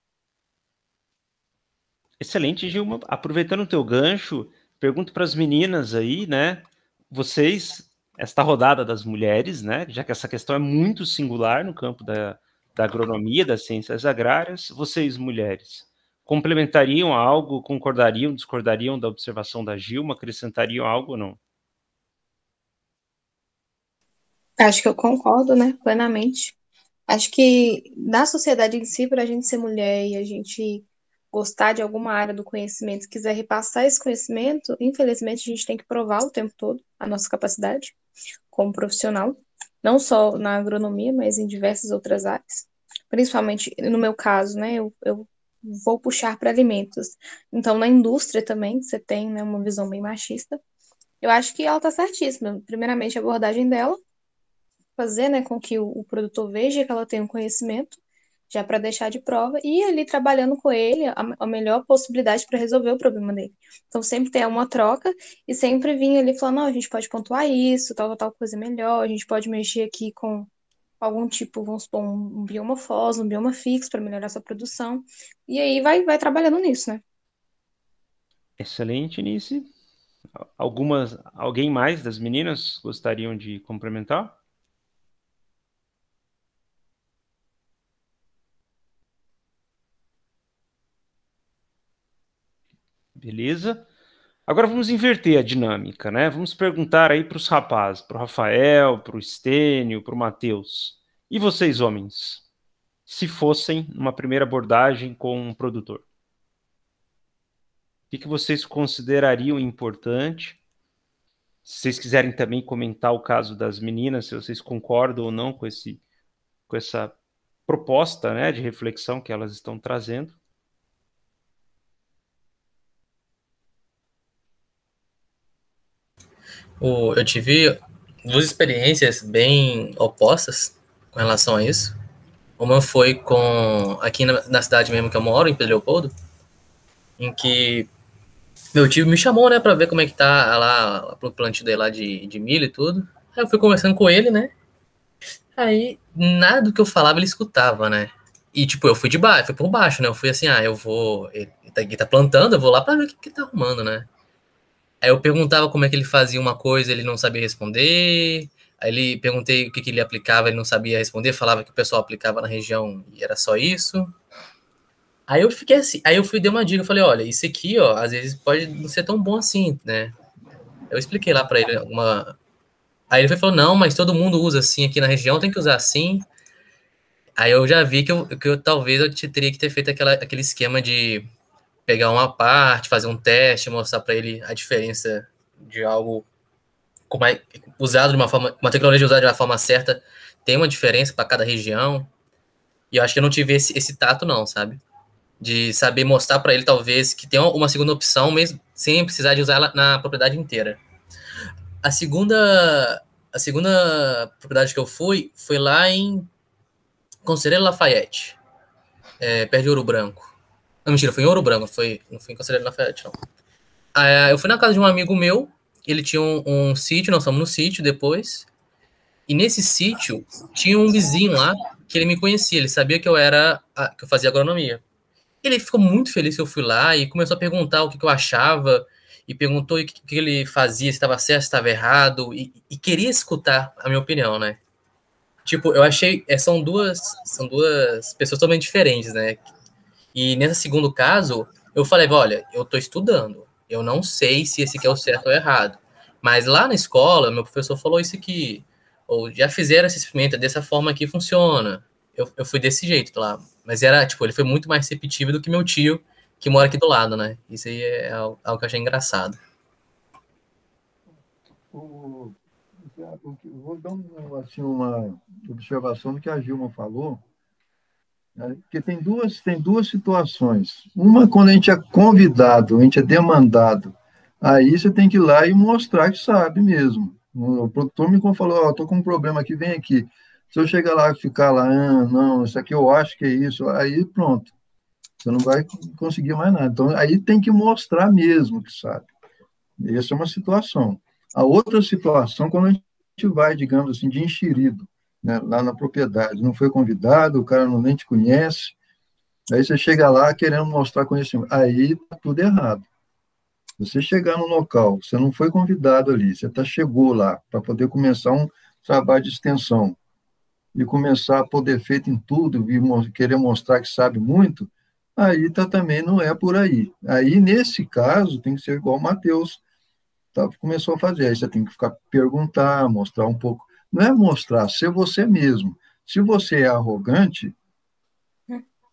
Excelente, Gilma. Aproveitando o teu gancho, pergunto para as meninas aí, né? Vocês, esta rodada das mulheres, né? Já que essa questão é muito singular no campo da agronomia, das ciências agrárias, vocês, mulheres, complementariam algo, concordariam, discordariam da observação da Gilma, acrescentariam algo ou não? Acho que eu concordo, né, plenamente. Acho que na sociedade em si, para a gente ser mulher e a gente gostar de alguma área do conhecimento, quiser repassar esse conhecimento, infelizmente a gente tem que provar o tempo todo a nossa capacidade como profissional, não só na agronomia, mas em diversas outras áreas. Principalmente no meu caso, né, eu vou puxar para alimentos. Então, na indústria também, você tem, né, uma visão bem machista. Eu acho que ela está certíssima. Primeiramente, a abordagem dela fazer, né, com que o produtor veja que ela tem um conhecimento, já para deixar de prova, e ali trabalhando com ele a melhor possibilidade para resolver o problema dele. Então, sempre ter uma troca e sempre vir ali falando, não, a gente pode pontuar isso, tal coisa é melhor, a gente pode mexer aqui com algum tipo, vamos supor, um bioma FOS, um bioma fixo para melhorar sua produção. E aí vai trabalhando nisso, né? Excelente, Nice. Alguém mais das meninas gostariam de complementar? Beleza. Agora vamos inverter a dinâmica, né? Vamos perguntar aí para os rapazes, para o Rafael, para o Estênio, para o Matheus. E vocês, homens, se fossem numa primeira abordagem com um produtor? O que vocês considerariam importante? Se vocês quiserem também comentar o caso das meninas, se vocês concordam ou não com essa proposta, né, de reflexão que elas estão trazendo. Eu tive duas experiências bem opostas com relação a isso. Uma foi aqui na cidade mesmo que eu moro, em Pedro Leopoldo, em que meu tio me chamou, né, pra ver como é que tá lá, pro plantio dele lá de milho e tudo. Aí eu fui conversando com ele, né, aí nada do que eu falava ele escutava, né. E, tipo, eu fui de baixo, fui por baixo, né, eu fui assim, eu vou, ele tá plantando, eu vou lá pra ver o que tá arrumando, né. Aí eu perguntava como é que ele fazia uma coisa, ele não sabia responder. Aí perguntei o que ele aplicava, ele não sabia responder, falava que o pessoal aplicava na região e era só isso. Aí eu fiquei assim, aí eu fui dar uma dica, eu falei, olha, isso aqui, ó, às vezes pode não ser tão bom assim, né? Eu expliquei lá para ele uma. Aí ele falou, não, mas todo mundo usa assim aqui na região, tem que usar assim. Aí eu já vi que eu talvez eu teria que ter feito aquele esquema de pegar uma parte, fazer um teste, mostrar para ele a diferença de algo usado de uma forma, uma tecnologia usada de uma forma certa tem uma diferença para cada região. E eu acho que eu não tive esse tato, não, sabe? De saber mostrar para ele, talvez, que tem uma segunda opção, mesmo sem precisar de usar ela na propriedade inteira. A segunda propriedade que eu fui foi lá em Conselheiro Lafayette, perto de Ouro Branco. Não, mentira, foi em Ouro Branco, não foi em Conselheiro Lafayette, não. Eu fui na casa de um amigo meu, ele tinha um sítio, nós fomos no sítio depois, e nesse sítio tinha um vizinho lá que ele me conhecia, ele sabia que que eu fazia agronomia. Ele ficou muito feliz que eu fui lá e começou a perguntar o que eu achava, e perguntou o que ele fazia, se estava certo, se estava errado, e queria escutar a minha opinião, né? Tipo, eu achei, são duas pessoas totalmente diferentes, né? E nesse segundo caso, eu falei, olha, eu tô estudando, eu não sei se esse aqui é o certo ou errado. Mas lá na escola, meu professor falou isso aqui, ou já fizeram esse experimento, dessa forma aqui funciona. Eu fui desse jeito lá. Mas era, tipo, ele foi muito mais receptivo do que meu tio, que mora aqui do lado, né? Isso aí é algo que eu achei engraçado. Vou dar assim, uma observação do que a Gilma falou, né? Porque tem duas situações. Uma, quando a gente é convidado, a gente é demandado, aí você tem que ir lá e mostrar que sabe mesmo. O produtor me falou, estou com um problema aqui, vem aqui. Se eu chegar lá e ficar lá, não, isso aqui eu acho que é isso, aí pronto, você não vai conseguir mais nada. Então, aí tem que mostrar mesmo que sabe. Essa é uma situação. A outra situação, quando a gente vai, digamos assim, de enxerido, né, lá na propriedade, não foi convidado, o cara nem te conhece, aí você chega lá querendo mostrar conhecimento, aí está tudo errado. Você chegar no local, você não foi convidado ali, você chegou lá para poder começar um trabalho de extensão e começar a pôr defeito em tudo e querer mostrar que sabe muito, aí também não é por aí. Aí, nesse caso, tem que ser igual o Matheus começou a fazer. Aí você tem que perguntar, mostrar um pouco. Não é mostrar, ser você mesmo. Se você é arrogante,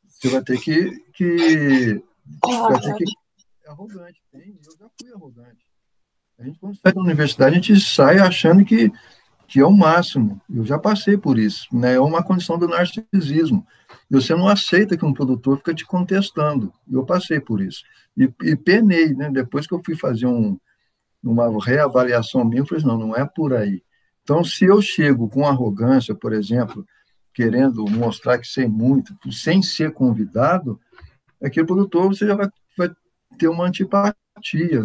você vai ter que ser arrogante. Eu já fui arrogante. A gente, quando sai da universidade, a gente sai achando que é o máximo. Eu já passei por isso, né? É uma condição do narcisismo. Você não aceita que um produtor fica te contestando. Eu passei por isso. E penei, né? Depois que eu fui fazer uma reavaliação minha, eu falei, não é por aí. Então, se eu chego com arrogância, por exemplo, querendo mostrar que sei muito, sem ser convidado, aquele produtor você já vai ter uma antipatia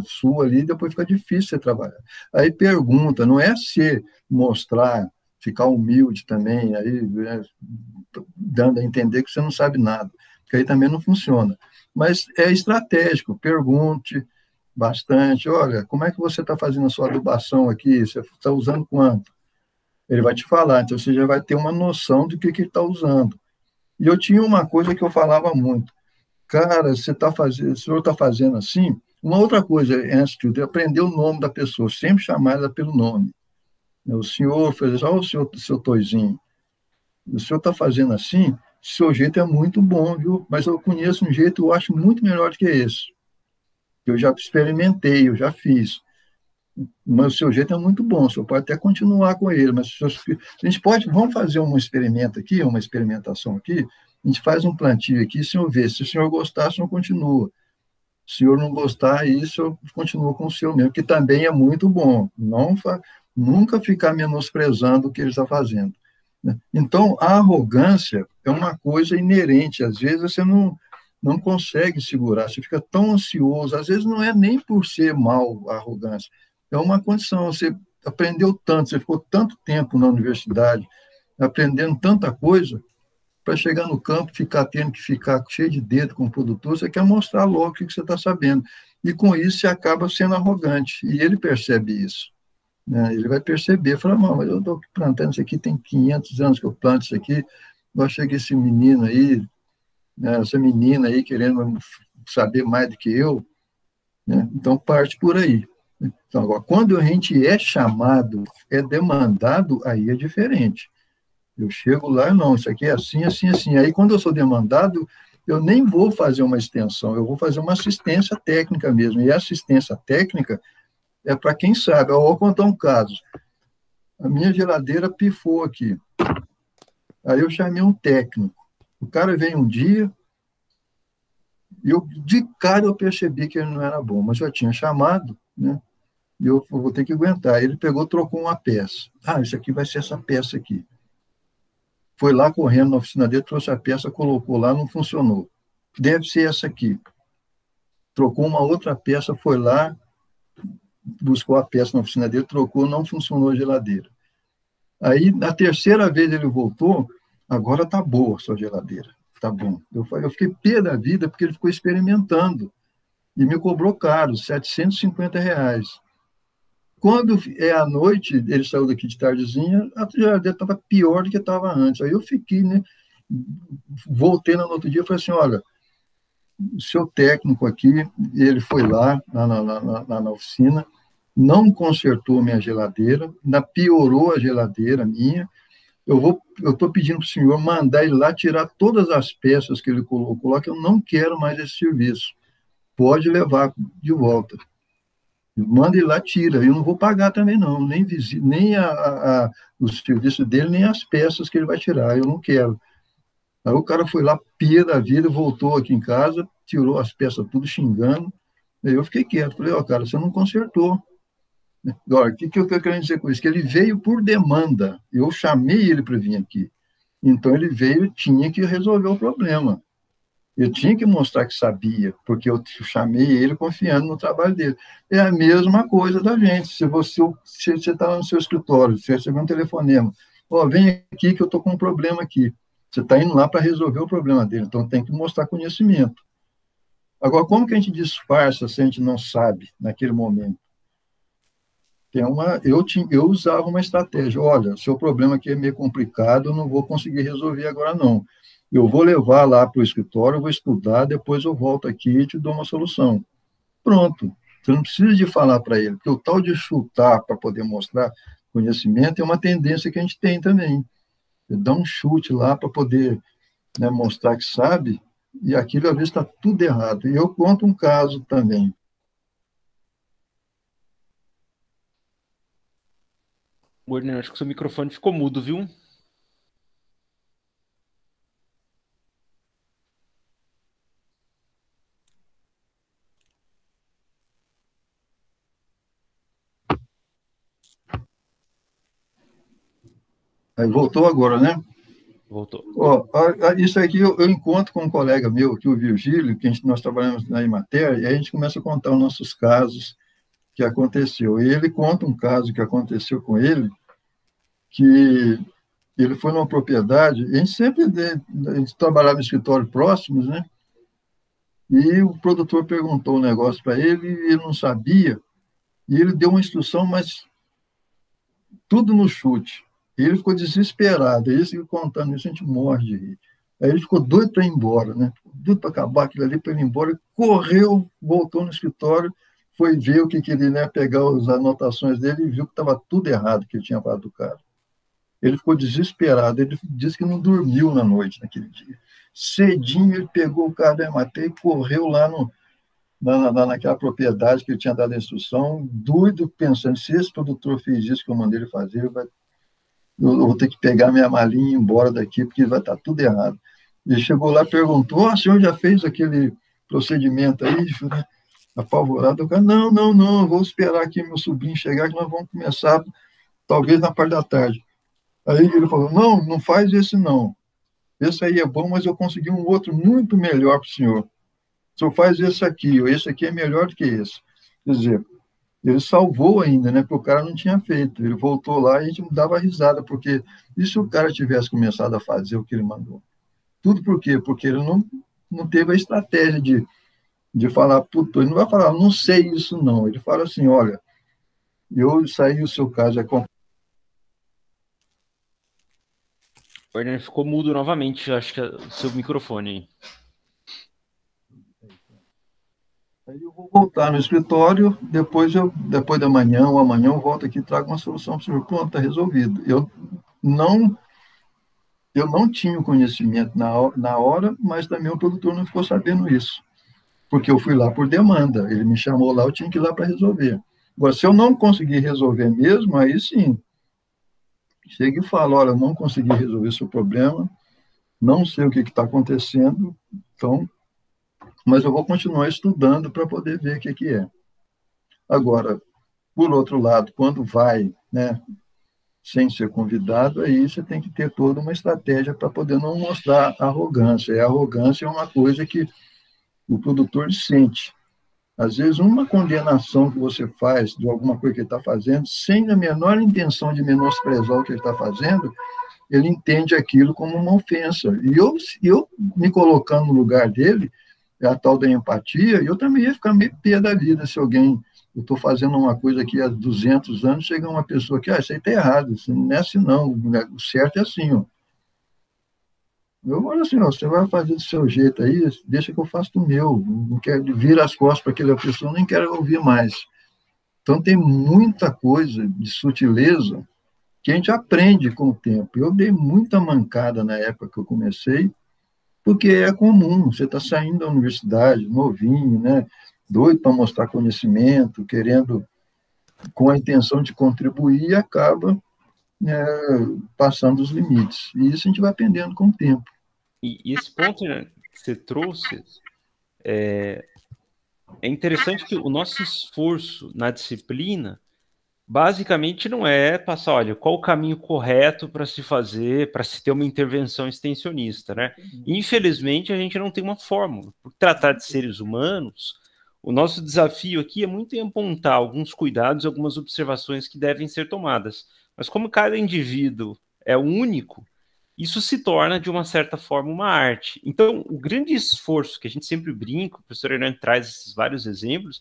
sua ali, depois fica difícil você trabalhar. Aí pergunta, não é se mostrar, ficar humilde também, aí né, dando a entender que você não sabe nada, porque aí também não funciona. Mas é estratégico, pergunte bastante, olha, como é que você está fazendo a sua adubação aqui? Você está usando quanto? Ele vai te falar, então você já vai ter uma noção do que ele está usando. E eu tinha uma coisa que eu falava muito, cara, o senhor está fazendo assim? Uma outra coisa, antes de tudo, é aprender o nome da pessoa, sempre chamar ela pelo nome. O senhor fez, olha o seu Toizinho, o senhor está fazendo assim, seu jeito é muito bom, viu? Mas eu conheço um jeito, eu acho muito melhor do que esse. Eu já experimentei, eu já fiz. Mas o seu jeito é muito bom, o senhor pode até continuar com ele, mas a gente vamos fazer um experimento aqui, uma experimentação aqui, a gente faz um plantio aqui, o senhor vê, se o senhor gostar, o senhor continua. Se o senhor não gostar, aí o senhor continua com o seu mesmo, que também é muito bom. Nunca ficar menosprezando o que ele está fazendo. Então, a arrogância é uma coisa inerente. Às vezes você não consegue segurar, você fica tão ansioso. Às vezes não é nem por ser mal a arrogância, é uma condição. Você aprendeu tanto, você ficou tanto tempo na universidade, aprendendo tanta coisa, para chegar no campo, tendo que ficar cheio de dedo com o produtor, você quer mostrar logo o que você está sabendo. E com isso você acaba sendo arrogante. E ele percebe isso. Né? Ele vai perceber, fala, não, mas eu estou plantando isso aqui, tem 500 anos que eu planto isso aqui, eu achei que esse menino aí, né, essa menina aí querendo saber mais do que eu, né? Então parte por aí. Então, agora, quando a gente é chamado, é demandado, aí é diferente. Eu chego lá, não, isso aqui é assim, assim, assim. Aí, quando eu sou demandado, eu nem vou fazer uma extensão, eu vou fazer uma assistência técnica mesmo. E a assistência técnica é para quem sabe. Eu vou contar um caso. A minha geladeira pifou aqui. Aí eu chamei um técnico. O cara veio um dia, e de cara eu percebi que ele não era bom, mas eu tinha chamado, né? E eu vou ter que aguentar. Ele pegou, trocou uma peça. Ah, isso aqui vai ser essa peça aqui. Foi lá correndo na oficina dele, trouxe a peça, colocou lá, não funcionou. Deve ser essa aqui. Trocou uma outra peça, foi lá, buscou a peça na oficina dele, trocou, não funcionou a geladeira. Aí, na terceira vez ele voltou, agora está boa a sua geladeira, tá bom. Eu fiquei pé da vida porque ele ficou experimentando e me cobrou caro, R$750. Quando é à noite, ele saiu daqui de tardezinha, a geladeira estava pior do que estava antes. Aí eu fiquei, né? Voltei no outro dia e falei assim, olha, o seu técnico aqui, ele foi lá na oficina, não consertou minha geladeira, ainda piorou a geladeira minha. Eu estou pedindo para o senhor mandar ele lá tirar todas as peças que ele colocou lá, que eu não quero mais esse serviço. Pode levar de volta. Manda ele lá, tira. Eu não vou pagar também, não. Nem o serviço dele, nem as peças que ele vai tirar. Eu não quero. Aí o cara foi lá, pia da vida, voltou aqui em casa, tirou as peças tudo xingando. Aí eu fiquei quieto. Falei, cara, você não consertou. Agora, o que eu estou querendo dizer com isso? Que ele veio por demanda. Eu chamei ele para vir aqui. Então, ele veio, tinha que resolver o problema. Eu tinha que mostrar que sabia, porque eu chamei ele confiando no trabalho dele. É a mesma coisa da gente. Se você está no seu escritório, você recebeu um telefonema, vem aqui que eu estou com um problema aqui. Você está indo lá para resolver o problema dele, então tem que mostrar conhecimento. Agora, como que a gente disfarça se a gente não sabe naquele momento? Eu usava uma estratégia. Olha, seu problema aqui é meio complicado, eu não vou conseguir resolver agora, não. Eu vou levar lá para o escritório, vou estudar, depois eu volto aqui e te dou uma solução. Pronto. Você não precisa de falar para ele, porque o tal de chutar para poder mostrar conhecimento é uma tendência que a gente tem também. Você dá um chute lá para poder, né, mostrar que sabe, e aquilo às vezes está tudo errado. E eu conto um caso também. Gordon, acho que o seu microfone ficou mudo, viu? Aí voltou agora, né? Voltou. Isso aqui eu encontro com um colega meu, aqui, o Virgílio, que nós trabalhamos na Emater, e aí a gente começa a contar os nossos casos que aconteceu. E ele conta um caso que aconteceu com ele, que ele foi numa propriedade, a gente trabalhava em escritório próximos, né? E o produtor perguntou um negócio para ele, e ele não sabia, e ele deu uma instrução, mas tudo no chute. E ele ficou desesperado. Aí, ele contando isso, a gente morre de rir. Aí ele ficou doido para ir embora, né? Doido para acabar aquilo ali, para ir embora. Correu, voltou no escritório, foi ver o que ele, né, pegar as anotações dele e viu que estava tudo errado que ele tinha falado do cara. Ele ficou desesperado. Ele disse que não dormiu na noite naquele dia. Cedinho, ele pegou o cara da Emater e correu lá naquela propriedade que ele tinha dado a instrução, doido, pensando, se esse produtor fez isso que eu mandei ele fazer, eu vou ter que pegar minha malinha e ir embora daqui, porque vai estar tudo errado. Ele chegou lá e perguntou, o senhor já fez aquele procedimento aí? Né? Apavorado, o cara, não, vou esperar aqui meu sobrinho chegar, que nós vamos começar, talvez na parte da tarde. Aí ele falou, não faz esse não. Esse aí é bom, mas eu consegui um outro muito melhor para o senhor. O senhor faz esse aqui é melhor do que esse. Quer dizer, ele salvou ainda, né? Porque o cara não tinha feito. Ele voltou lá e a gente dava risada, porque e se o cara tivesse começado a fazer o que ele mandou? Tudo por quê? Porque ele não teve a estratégia de falar, puto, ele não vai falar, não sei isso não. Ele fala assim, olha, eu saí o seu caso é complicado. Gordon, ficou mudo novamente, acho que é o seu microfone. Aí eu vou voltar no escritório, depois da manhã ou amanhã eu volto aqui e trago uma solução para o senhor. Pronto, está resolvido. Eu não tinha o conhecimento na hora, mas também o produtor não ficou sabendo isso, porque eu fui lá por demanda. Ele me chamou lá, eu tinha que ir lá para resolver. Agora, se eu não conseguir resolver mesmo, aí sim, chega e fala, olha, eu não consegui resolver seu problema, não sei o que está acontecendo, então, mas eu vou continuar estudando para poder ver o que é. Agora, por outro lado, quando vai, né, sem ser convidado, aí você tem que ter toda uma estratégia para poder não mostrar arrogância. E a arrogância é uma coisa que o produtor sente. Às vezes, uma condenação que você faz de alguma coisa que ele está fazendo, sem a menor intenção de menosprezar o que ele está fazendo, ele entende aquilo como uma ofensa. E eu me colocando no lugar dele, é a tal da empatia, eu também ia ficar meio pé da vida se alguém... Eu estou fazendo uma coisa aqui há 200 anos, chega uma pessoa que, isso aí está errado, isso não é assim não, o certo é assim, ó. Eu falo assim, você vai fazer do seu jeito aí, deixa que eu faço do meu, não quero vir as costas para aquela pessoa, nem quero ouvir mais. Então tem muita coisa de sutileza que a gente aprende com o tempo. Eu dei muita mancada na época que eu comecei, porque é comum, você está saindo da universidade, novinho, né? Doido para mostrar conhecimento, querendo, com a intenção de contribuir, e acaba passando os limites. E isso a gente vai aprendendo com o tempo. E esse ponto, né, que você trouxe, é interessante que o nosso esforço na disciplina basicamente não é passar, olha, qual o caminho correto para se fazer, para se ter uma intervenção extensionista, né? Infelizmente, a gente não tem uma fórmula. Por tratar de seres humanos, o nosso desafio aqui é muito em apontar alguns cuidados, algumas observações que devem ser tomadas. Mas como cada indivíduo é único, isso se torna, de uma certa forma, uma arte. Então, o grande esforço que a gente sempre brinca, o professor Hernani traz esses vários exemplos,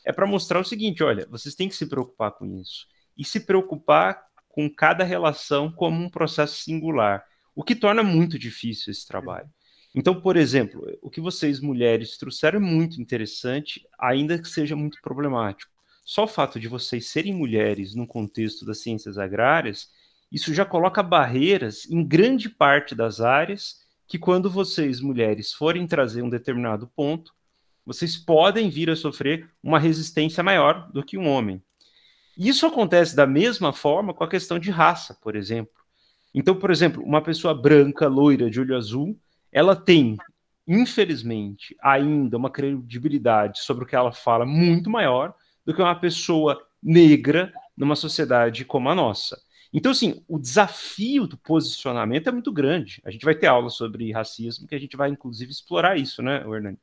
é para mostrar o seguinte: olha, vocês têm que se preocupar com isso. E se preocupar com cada relação como um processo singular, o que torna muito difícil esse trabalho. Então, por exemplo, o que vocês, mulheres, trouxeram é muito interessante, ainda que seja muito problemático. Só o fato de vocês serem mulheres no contexto das ciências agrárias, isso já coloca barreiras em grande parte das áreas que, quando vocês, mulheres, forem trazer um determinado ponto, vocês podem vir a sofrer uma resistência maior do que um homem. Isso acontece da mesma forma com a questão de raça, por exemplo. Então, por exemplo, uma pessoa branca, loira, de olho azul, ela tem, infelizmente, ainda uma credibilidade sobre o que ela fala muito maior do que uma pessoa negra numa sociedade como a nossa. Então, assim, o desafio do posicionamento é muito grande. A gente vai ter aula sobre racismo, que a gente vai, inclusive, explorar isso, né, Hernani?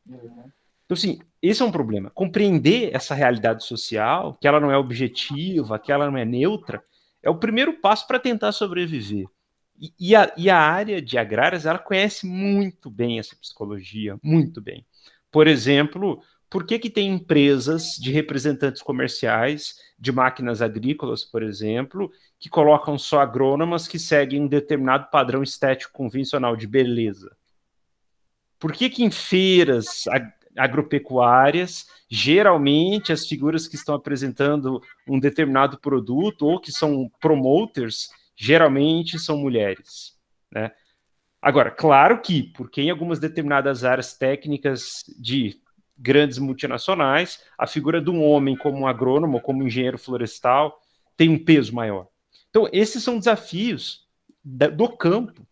Então, assim, esse é um problema. Compreender essa realidade social, que ela não é objetiva, que ela não é neutra, é o primeiro passo para tentar sobreviver. E a área de agrárias, ela conhece muito bem essa psicologia, muito bem. Por exemplo, por que tem empresas de representantes comerciais de máquinas agrícolas, por exemplo, que colocam só agrônomas que seguem um determinado padrão estético convencional de beleza? Por que em feiras agropecuárias, geralmente as figuras que estão apresentando um determinado produto ou que são promoters, geralmente são mulheres, né? Agora, claro que, porque em algumas determinadas áreas técnicas de grandes multinacionais, a figura de um homem como um agrônomo, como um engenheiro florestal, tem um peso maior. Então, esses são desafios do campo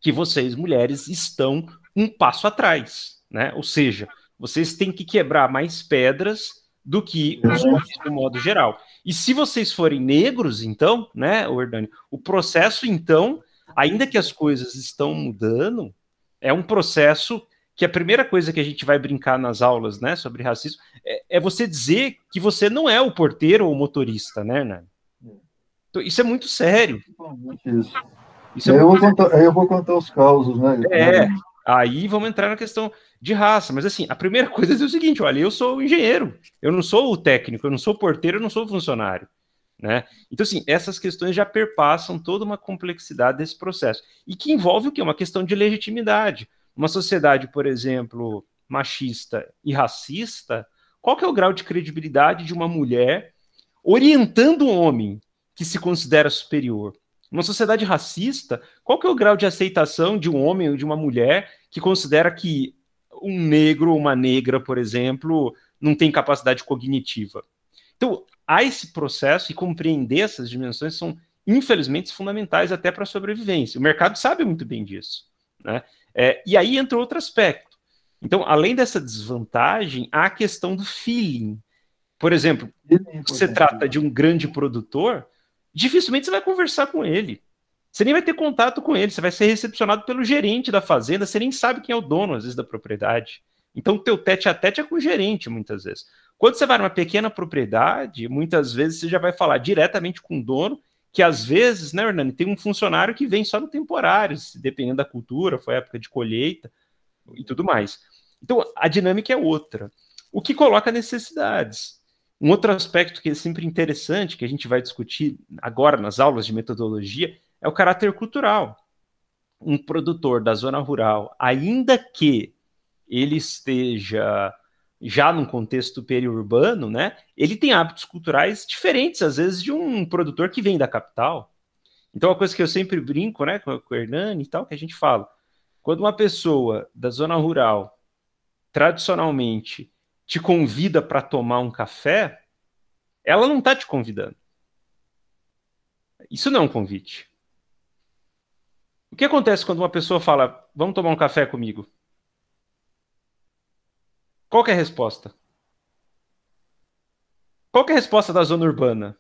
que vocês, mulheres, estão um passo atrás, né? Ou seja, vocês têm que quebrar mais pedras do que os homens de modo geral. E se vocês forem negros, então, né, Hernani, o processo, então, ainda que as coisas estão mudando, é um processo que a primeira coisa que a gente vai brincar nas aulas, né, sobre racismo, é você dizer que você não é o porteiro ou o motorista, né, Hernani? Então, isso é muito sério. Isso. Isso é eu vou contar os causos, né? Aí vamos entrar na questão de raça. Mas assim, a primeira coisa é o seguinte: olha, eu sou o engenheiro, eu não sou o técnico, eu não sou o porteiro, eu não sou o funcionário, né? Então, assim, essas questões já perpassam toda uma complexidade desse processo. E que envolve o quê? Uma questão de legitimidade. Uma sociedade, por exemplo, machista e racista, qual que é o grau de credibilidade de uma mulher orientando um homem que se considera superior? Uma sociedade racista, qual que é o grau de aceitação de um homem ou de uma mulher que considera que um negro ou uma negra, por exemplo, não tem capacidade cognitiva? Então, há esse processo e compreender essas dimensões são, infelizmente, fundamentais até para a sobrevivência. O mercado sabe muito bem disso, né? E aí entra outro aspecto. Então, além dessa desvantagem, há a questão do feeling. Por exemplo, se você trata de um grande produtor, dificilmente você vai conversar com ele. Você nem vai ter contato com ele, você vai ser recepcionado pelo gerente da fazenda, você nem sabe quem é o dono, às vezes, da propriedade. Então, o teu tete-a-tete é com o gerente, muitas vezes. Quando você vai numa pequena propriedade, muitas vezes você já vai falar diretamente com o dono, que às vezes, né, Hernani, tem um funcionário que vem só no temporário, dependendo da cultura, foi época de colheita e tudo mais. Então, a dinâmica é outra. O que coloca necessidades. Um outro aspecto que é sempre interessante, que a gente vai discutir agora nas aulas de metodologia, é o caráter cultural. Um produtor da zona rural, ainda que ele esteja já num contexto periurbano, né, ele tem hábitos culturais diferentes, às vezes, de um produtor que vem da capital. Então, uma coisa que eu sempre brinco, né, com o Hernani e tal, que a gente fala, quando uma pessoa da zona rural, tradicionalmente, te convida para tomar um café, ela não está te convidando. Isso não é um convite. O que acontece quando uma pessoa fala, vamos tomar um café comigo? Qual que é a resposta? Qual que é a resposta da zona urbana?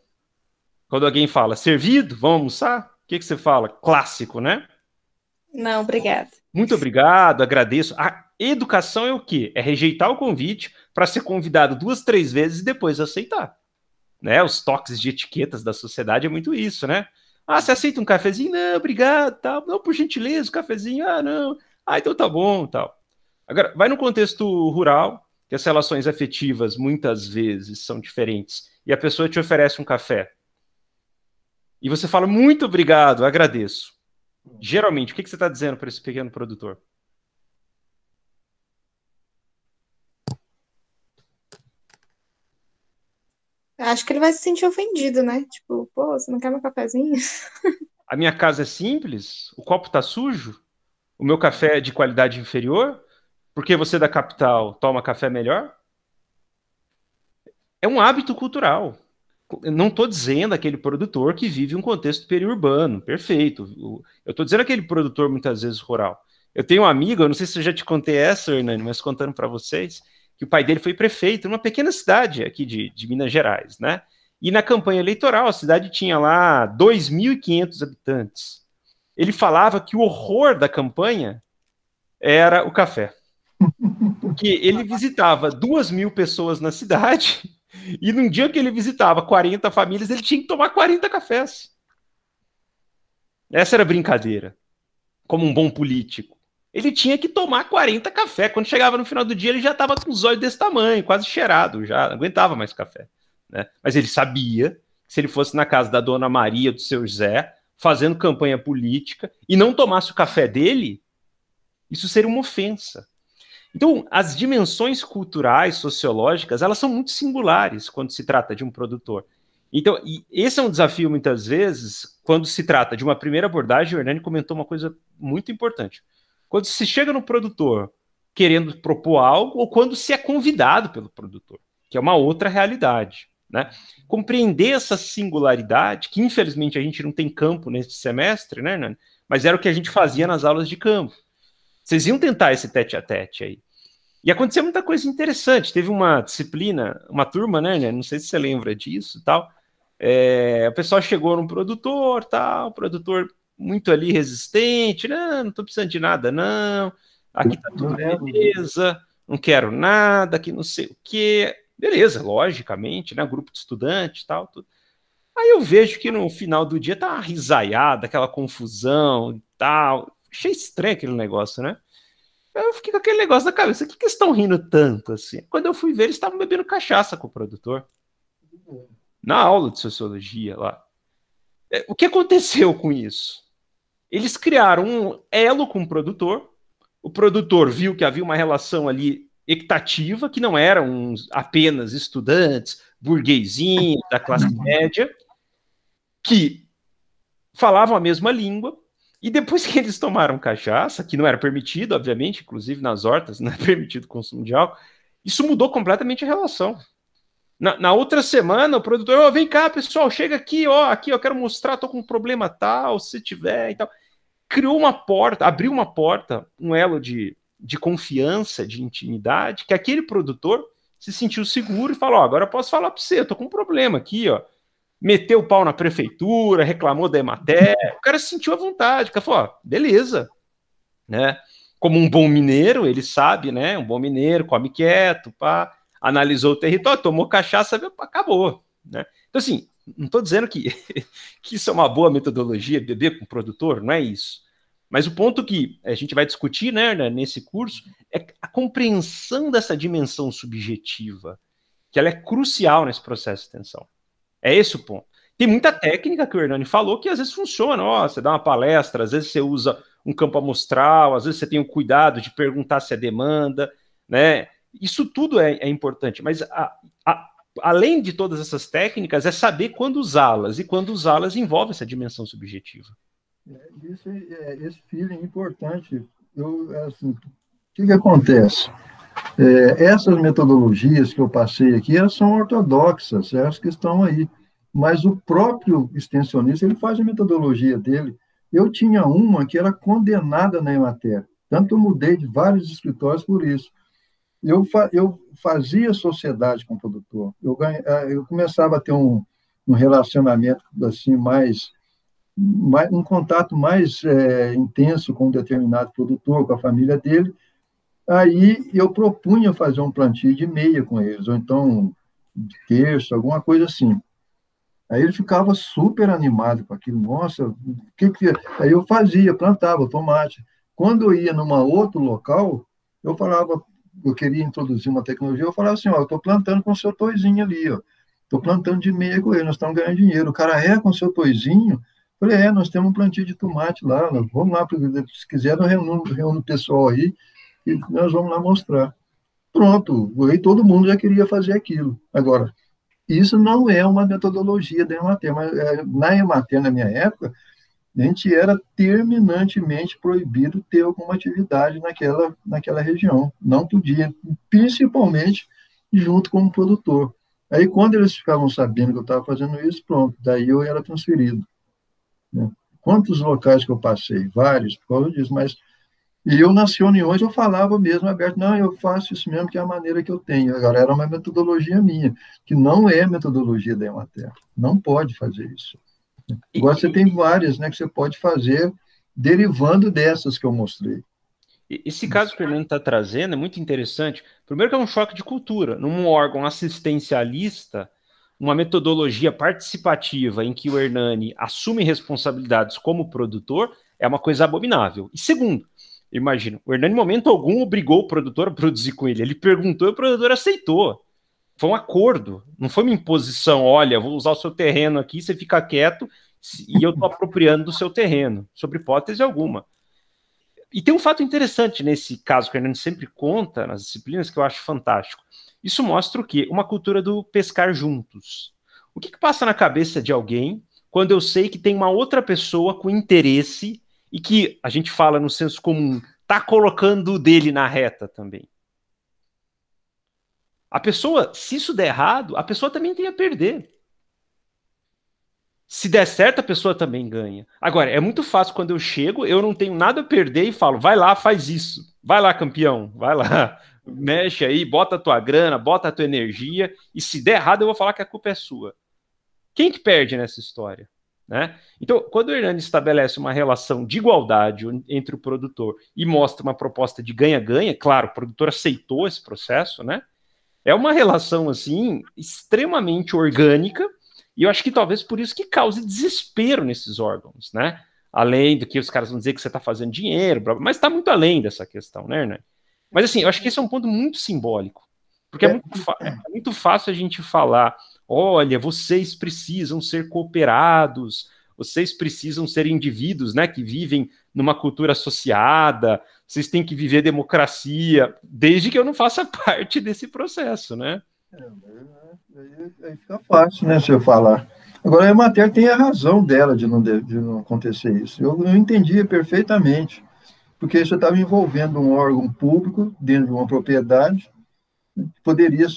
Quando alguém fala, servido, vamos almoçar? O que você fala? Clássico, né? Não, obrigada. Muito obrigado, agradeço. A educação é o quê? É rejeitar o convite para ser convidado 2, 3 vezes e depois aceitar. Né? Os toques de etiquetas da sociedade é muito isso, né? Ah, você aceita um cafezinho? Não, obrigado, tal. Não, por gentileza, um cafezinho. Ah, não. Ah, então tá bom, tal. Agora, vai no contexto rural, que as relações afetivas muitas vezes são diferentes, e a pessoa te oferece um café. E você fala, muito obrigado, agradeço. Geralmente, o que você está dizendo para esse pequeno produtor? Acho que ele vai se sentir ofendido, né? Tipo, pô, você não quer meu cafezinho? A minha casa é simples, o copo está sujo, o meu café é de qualidade inferior, porque você da capital toma café melhor? É um hábito cultural. Eu não estou dizendo aquele produtor que vive um contexto periurbano, perfeito. Eu estou dizendo aquele produtor muitas vezes rural. Eu tenho um amigo, eu não sei se eu já te contei essa, Hernani, mas contando para vocês, que o pai dele foi prefeito numa pequena cidade aqui de Minas Gerais, né? E na campanha eleitoral, a cidade tinha lá 2.500 habitantes. Ele falava que o horror da campanha era o café. Porque ele visitava 2.000 pessoas na cidade e num dia que ele visitava 40 famílias, ele tinha que tomar 40 cafés. Essa era a brincadeira. Como um bom político. Ele tinha que tomar 40 cafés. Quando chegava no final do dia, ele já estava com os olhos desse tamanho, quase cheirado, já não aguentava mais café. Né? Mas ele sabia que se ele fosse na casa da dona Maria ou do seu José, fazendo campanha política, e não tomasse o café dele, isso seria uma ofensa. Então, as dimensões culturais, sociológicas, elas são muito singulares quando se trata de um produtor. Então, e esse é um desafio, muitas vezes, quando se trata de uma primeira abordagem. O Hernani comentou uma coisa muito importante. Quando se chega no produtor querendo propor algo, ou quando se é convidado pelo produtor, que é uma outra realidade. Né? Compreender essa singularidade, que infelizmente a gente não tem campo nesse semestre, né, Hernani? Mas era o que a gente fazia nas aulas de campo. Vocês iam tentar esse tete-a-tete aí. E aconteceu muita coisa interessante. Teve uma disciplina, uma turma, né? Não sei se você lembra disso e tal. O pessoal chegou num produtor, tal, produtor muito ali resistente. Não estou precisando de nada, não. Aqui tá tudo beleza, não quero nada, aqui não sei o quê. Beleza, logicamente, né? Grupo de estudantes, tal, tudo. Aí eu vejo que no final do dia tá uma risaiada, aquela confusão e tal. Achei estranho aquele negócio, né? Eu fiquei com aquele negócio na cabeça. Por que eles estão rindo tanto assim? Quando eu fui ver, eles estavam bebendo cachaça com o produtor. Na aula de sociologia lá. O que aconteceu com isso? Eles criaram um elo com o produtor viu que havia uma relação ali equitativa, que não eram apenas estudantes, burguesinhos, da classe média, que falavam a mesma língua, e depois que eles tomaram cachaça, que não era permitido, obviamente, inclusive nas hortas, não é permitido o consumo de álcool, isso mudou completamente a relação. Na outra semana, o produtor, vem cá, pessoal, chega aqui, aqui, eu quero mostrar, tô com um problema tal, se tiver e tal. Criou uma porta, abriu uma porta, um elo de confiança, de intimidade, que aquele produtor se sentiu seguro e falou, agora eu posso falar para você, eu tô com um problema aqui, ó. Meteu o pau na prefeitura, reclamou da Emater, o cara se sentiu à vontade, o cara falou, beleza, né? Como um bom mineiro, ele sabe, né? Um bom mineiro, come quieto, pá, analisou o território, tomou cachaça, acabou, né? Então, assim, não estou dizendo que isso é uma boa metodologia, beber com o produtor, não é isso. Mas o ponto que a gente vai discutir, né, nesse curso, é a compreensão dessa dimensão subjetiva, que ela é crucial nesse processo de extensão. É esse o ponto. Tem muita técnica que o Hernani falou que às vezes funciona. Você dá uma palestra, às vezes você usa um campo amostral, às vezes você tem o cuidado de perguntar se é demanda, né? Isso tudo é importante, mas além de todas essas técnicas, é saber quando usá-las, e quando usá-las envolve essa dimensão subjetiva. Esse feeling é importante. Assim, o que acontece? Essas metodologias que eu passei aqui, elas são ortodoxas, elas que estão aí. Mas o próprio extensionista, ele faz a metodologia dele. Eu tinha uma que era condenada na Emater, tanto que eu mudei de vários escritórios por isso. Eu fazia sociedade com o produtor. Eu começava a ter um um relacionamento assim um contato mais intenso com um determinado produtor, com a família dele. Aí eu propunha fazer um plantio de meia com eles, ou então de terça, alguma coisa assim. Aí ele ficava super animado com aquilo. Nossa, Aí eu fazia, plantava tomate. Quando eu ia num outro local, eu falava, eu queria introduzir uma tecnologia, eu falava assim, ó, eu estou plantando com o seu toizinho ali, ó. Estou plantando de meia com ele, nós estamos ganhando dinheiro. O cara com o seu toizinho? Eu falei, nós temos um plantio de tomate lá, vamos lá, se quiser, eu reúno o pessoal aí e nós vamos lá mostrar. Pronto, aí todo mundo já queria fazer aquilo. Agora, isso não é uma metodologia da Emater, mas na Emater, na minha época, a gente era terminantemente proibido ter alguma atividade naquela região. Não podia, principalmente junto com o produtor. Aí, quando eles ficavam sabendo que eu estava fazendo isso, pronto, daí eu era transferido. Né? Quantos locais que eu passei? Vários, por causa disso, mas... E eu, nas reuniões, eu falava mesmo aberto, não, eu faço isso mesmo, que é a maneira que eu tenho. Agora, era uma metodologia minha, que não é metodologia da Emater. Não pode fazer isso. Agora, você tem várias, né, que você pode fazer derivando dessas que eu mostrei. Esse caso que o Fernando está trazendo é muito interessante. Primeiro que é um choque de cultura. Num órgão assistencialista, uma metodologia participativa em que o Hernani assume responsabilidades como produtor é uma coisa abominável. E segundo, imagina, o Hernani, em momento algum, obrigou o produtor a produzir com ele. Ele perguntou e o produtor aceitou. Foi um acordo, não foi uma imposição. Olha, vou usar o seu terreno aqui, você fica quieto e eu estou apropriando do seu terreno, sob hipótese alguma. E tem um fato interessante nesse caso que o Hernani sempre conta nas disciplinas que eu acho fantástico. Isso mostra o quê? Uma cultura do pescar juntos. O que passa na cabeça de alguém quando eu sei que tem uma outra pessoa com interesse e que, a gente fala no senso comum, está colocando o dele na reta também? A pessoa, se isso der errado, a pessoa também tem a perder. Se der certo, a pessoa também ganha. Agora, é muito fácil quando eu chego, eu não tenho nada a perder e falo, vai lá, faz isso. Vai lá, campeão, vai lá. Mexe aí, bota a tua grana, bota a tua energia, e se der errado, eu vou falar que a culpa é sua. Quem que perde nessa história? Né? Então, quando o Hernani estabelece uma relação de igualdade entre o produtor e mostra uma proposta de ganha-ganha, claro, o produtor aceitou esse processo, né? É uma relação, assim, extremamente orgânica, e eu acho que talvez por isso que cause desespero nesses órgãos, né? Além do que os caras vão dizer que você está fazendo dinheiro, mas está muito além dessa questão, né, Hernani? Mas, assim, eu acho que esse é um ponto muito simbólico, porque é muito fácil a gente falar, olha, vocês precisam ser cooperados, vocês precisam ser indivíduos, né, que vivem numa cultura associada, vocês têm que viver democracia, desde que eu não faça parte desse processo, né? Aí fica fácil, né, se eu falar. Agora, a Emater tem a razão dela de não acontecer isso. Eu entendia perfeitamente, porque você estava envolvendo um órgão público dentro de uma propriedade, poderia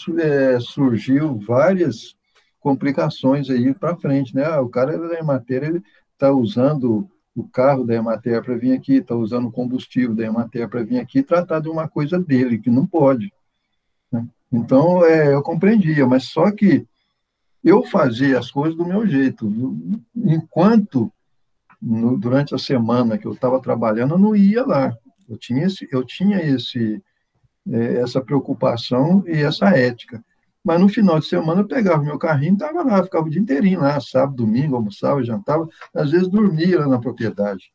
surgir várias complicações aí para frente, né? O cara da Emater, ele está usando o carro da Emater para vir aqui, está usando o combustível da Emater para vir aqui e tratar de uma coisa dele, que não pode. Né? Então, eu compreendia, mas só que eu fazia as coisas do meu jeito. Enquanto, durante a semana que eu estava trabalhando, eu não ia lá. Eu tinha essa preocupação e essa ética. Mas no final de semana eu pegava meu carrinho e estava lá, ficava o dia inteirinho lá, sábado, domingo, almoçava, jantava, às vezes dormia lá na propriedade.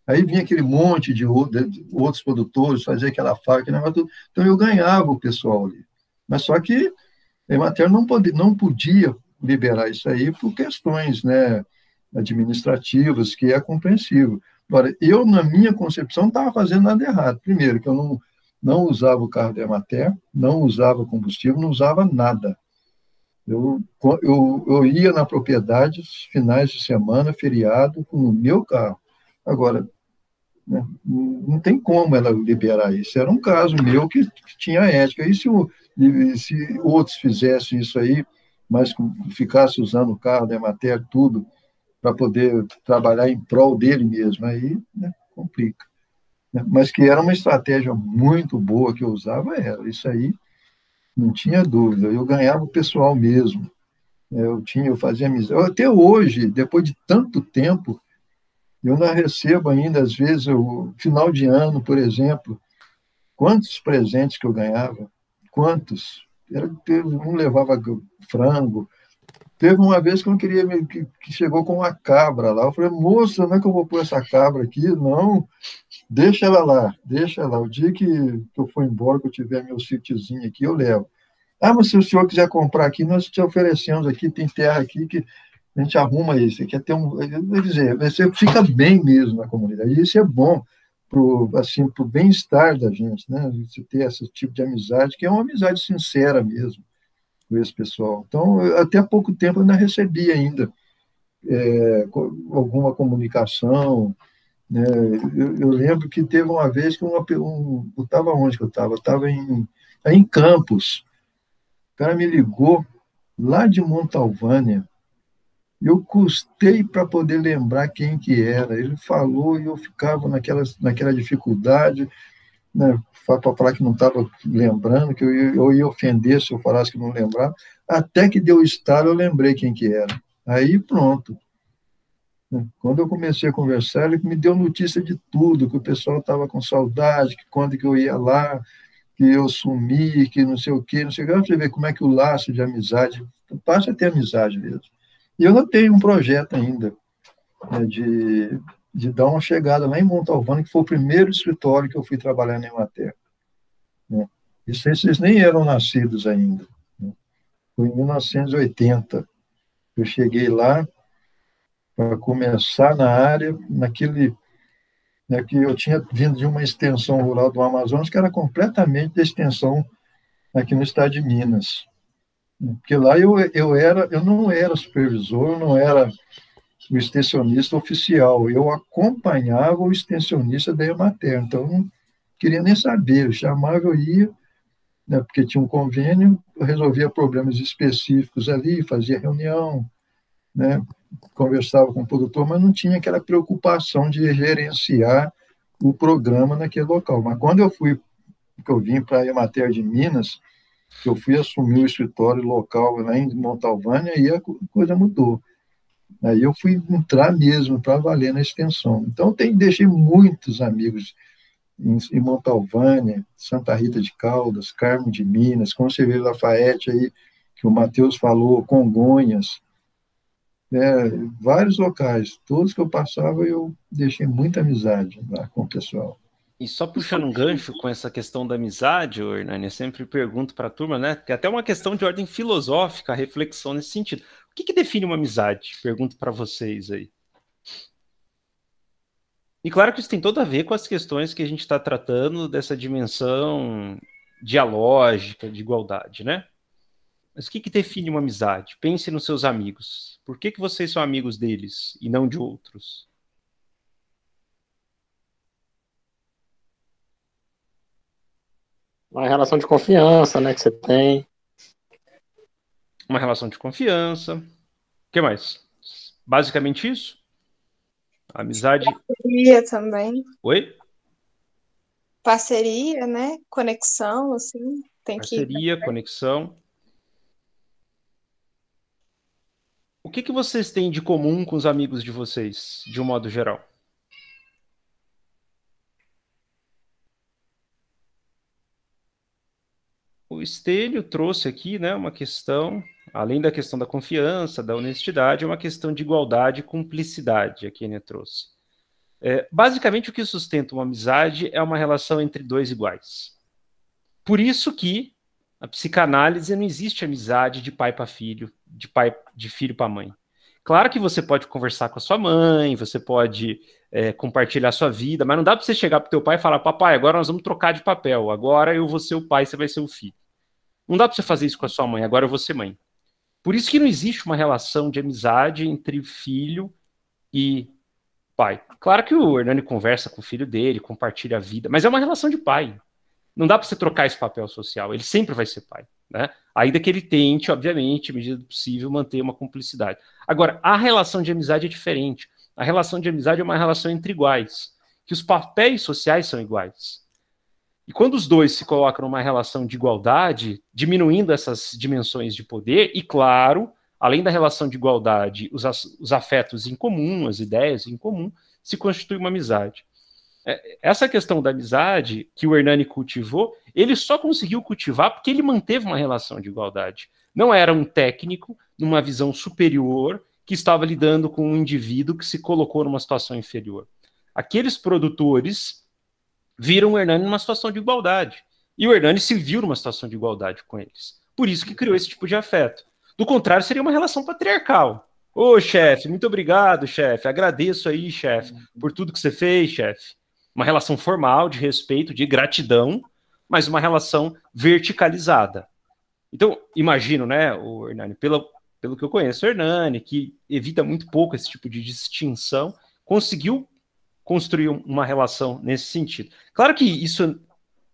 Aí vinha aquele monte de outros produtores, fazia aquela faca, então eu ganhava o pessoal ali. Mas só que a Emater não podia liberar isso aí por questões, né, administrativas, que é compreensível. Agora, eu, na minha concepção, não estava fazendo nada errado. Primeiro, que eu não usava o carro da Emater, não usava combustível, não usava nada. Eu ia na propriedade, finais de semana, feriado, com o meu carro. Agora, né, não tem como ela liberar isso. Era um caso meu que tinha ética. E se outros fizessem isso aí, mas ficasse usando o carro da Emater, tudo, para poder trabalhar em prol dele mesmo, aí, né, complica. Mas que era uma estratégia muito boa que eu usava, era isso aí, não tinha dúvida, eu ganhava o pessoal mesmo. Eu fazia amizade. Até hoje, depois de tanto tempo, eu não recebo ainda, às vezes, o final de ano, por exemplo, quantos presentes que eu ganhava, quantos. Um levava frango. Teve uma vez que eu não queria, que chegou com uma cabra lá. Eu falei, moça, não é que eu vou pôr essa cabra aqui? Não, deixa ela lá, deixa ela. O dia que eu for embora, que eu tiver meu sítiozinho aqui, eu levo. Ah, mas se o senhor quiser comprar aqui, nós te oferecemos aqui, tem terra aqui que a gente arruma isso. Você quer ter quer dizer, você fica bem mesmo na comunidade. E isso é bom assim, pro bem-estar da gente, né? Você ter esse tipo de amizade, que é uma amizade sincera mesmo com esse pessoal. Então, até há pouco tempo eu ainda recebi ainda alguma comunicação, né? Eu lembro que teve uma vez que eu estava onde que eu estava? Eu estava em Campos. O cara me ligou lá de Montalvânia. Eu custei para poder lembrar quem que era. Ele falou e eu ficava naquela dificuldade, né, para falar que não estava lembrando, que eu ia ofender se eu falasse que não lembrava. Até que deu estalo, eu lembrei quem que era. Aí pronto. Quando eu comecei a conversar, ele me deu notícia de tudo, que o pessoal estava com saudade, que quando que eu ia lá, que eu sumi, que não sei o quê, não sei o quê. Você vê como é que o laço de amizade passa a ter amizade mesmo. E eu não tenho um projeto ainda, né, de dar uma chegada lá em Montalvânia, que foi o primeiro escritório que eu fui trabalhar na Emater. Né? Isso vocês nem eram nascidos ainda. Né? Foi em 1980. Eu cheguei lá para começar na área, naquele, né, que eu tinha vindo de uma extensão rural do Amazonas, que era completamente da extensão aqui no estado de Minas. Porque lá eu não era supervisor, eu não era o extensionista oficial, eu acompanhava o extensionista da Emater, então eu não queria nem saber, eu chamava, eu ia, né, porque tinha um convênio, eu resolvia problemas específicos ali, fazia reunião, né, conversava com o produtor, mas não tinha aquela preocupação de gerenciar o programa naquele local. Mas quando que eu vim para a Emater de Minas, que eu fui assumir o escritório local lá em Montalvânia, aí a coisa mudou. Aí eu fui entrar mesmo para valer na extensão. Então, deixei muitos amigos em Montalvânia, Santa Rita de Caldas, Carmo de Minas, Conselheiro Lafayette, aí, que o Matheus falou, Congonhas, né, vários locais. Todos que eu passava, eu deixei muita amizade lá com o pessoal. E só puxando um gancho com essa questão da amizade, Hernani, eu sempre pergunto para a turma, né? Que é até uma questão de ordem filosófica, a reflexão nesse sentido. O que define uma amizade? Pergunto para vocês aí. E claro que isso tem tudo a ver com as questões que a gente está tratando dessa dimensão dialógica, de igualdade, né? Mas o que define uma amizade? Pense nos seus amigos. Por que vocês são amigos deles e não de outros? Uma relação de confiança, né, que você tem. Uma relação de confiança. O que mais? Basicamente isso? Amizade. Parceria também. Oi? Parceria, né? Conexão, assim. Parceria, conexão. O que vocês têm de comum com os amigos de vocês, de um modo geral? O Estênio trouxe aqui, né, uma questão, além da questão da confiança, da honestidade, uma questão de igualdade e cumplicidade, a Kênia trouxe. Basicamente, o que sustenta uma amizade é uma relação entre dois iguais. Por isso que na psicanálise não existe amizade de pai para filho, de filho para mãe. Claro que você pode conversar com a sua mãe, você pode compartilhar a sua vida, mas não dá para você chegar para o teu pai e falar, papai, agora nós vamos trocar de papel, agora eu vou ser o pai, você vai ser o filho. Não dá para você fazer isso com a sua mãe, agora eu vou ser mãe. Por isso que não existe uma relação de amizade entre filho e pai. Claro que o Hernani conversa com o filho dele, compartilha a vida, mas é uma relação de pai. Não dá para você trocar esse papel social, ele sempre vai ser pai, né? Ainda que ele tente, obviamente, à medida do possível, manter uma cumplicidade. Agora, a relação de amizade é diferente. A relação de amizade é uma relação entre iguais, que os papéis sociais são iguais. E quando os dois se colocam numa relação de igualdade, diminuindo essas dimensões de poder, e claro, além da relação de igualdade, os afetos em comum, as ideias em comum, se constitui uma amizade. Essa questão da amizade que o Hernani cultivou, ele só conseguiu cultivar porque ele manteve uma relação de igualdade. Não era um técnico numa visão superior que estava lidando com um indivíduo que se colocou numa situação inferior. Aqueles produtores viram o Hernani numa situação de igualdade. E o Hernani se viu numa situação de igualdade com eles. Por isso que criou esse tipo de afeto. Do contrário, seria uma relação patriarcal. Ô, chefe, muito obrigado, chefe. Agradeço aí, chefe, por tudo que você fez, chefe. Uma relação formal, de respeito, de gratidão, mas uma relação verticalizada. Então, imagino, né, o Hernani, pelo que eu conheço, o Hernani, que evita muito pouco esse tipo de distinção, conseguiu construir uma relação nesse sentido. Claro que isso,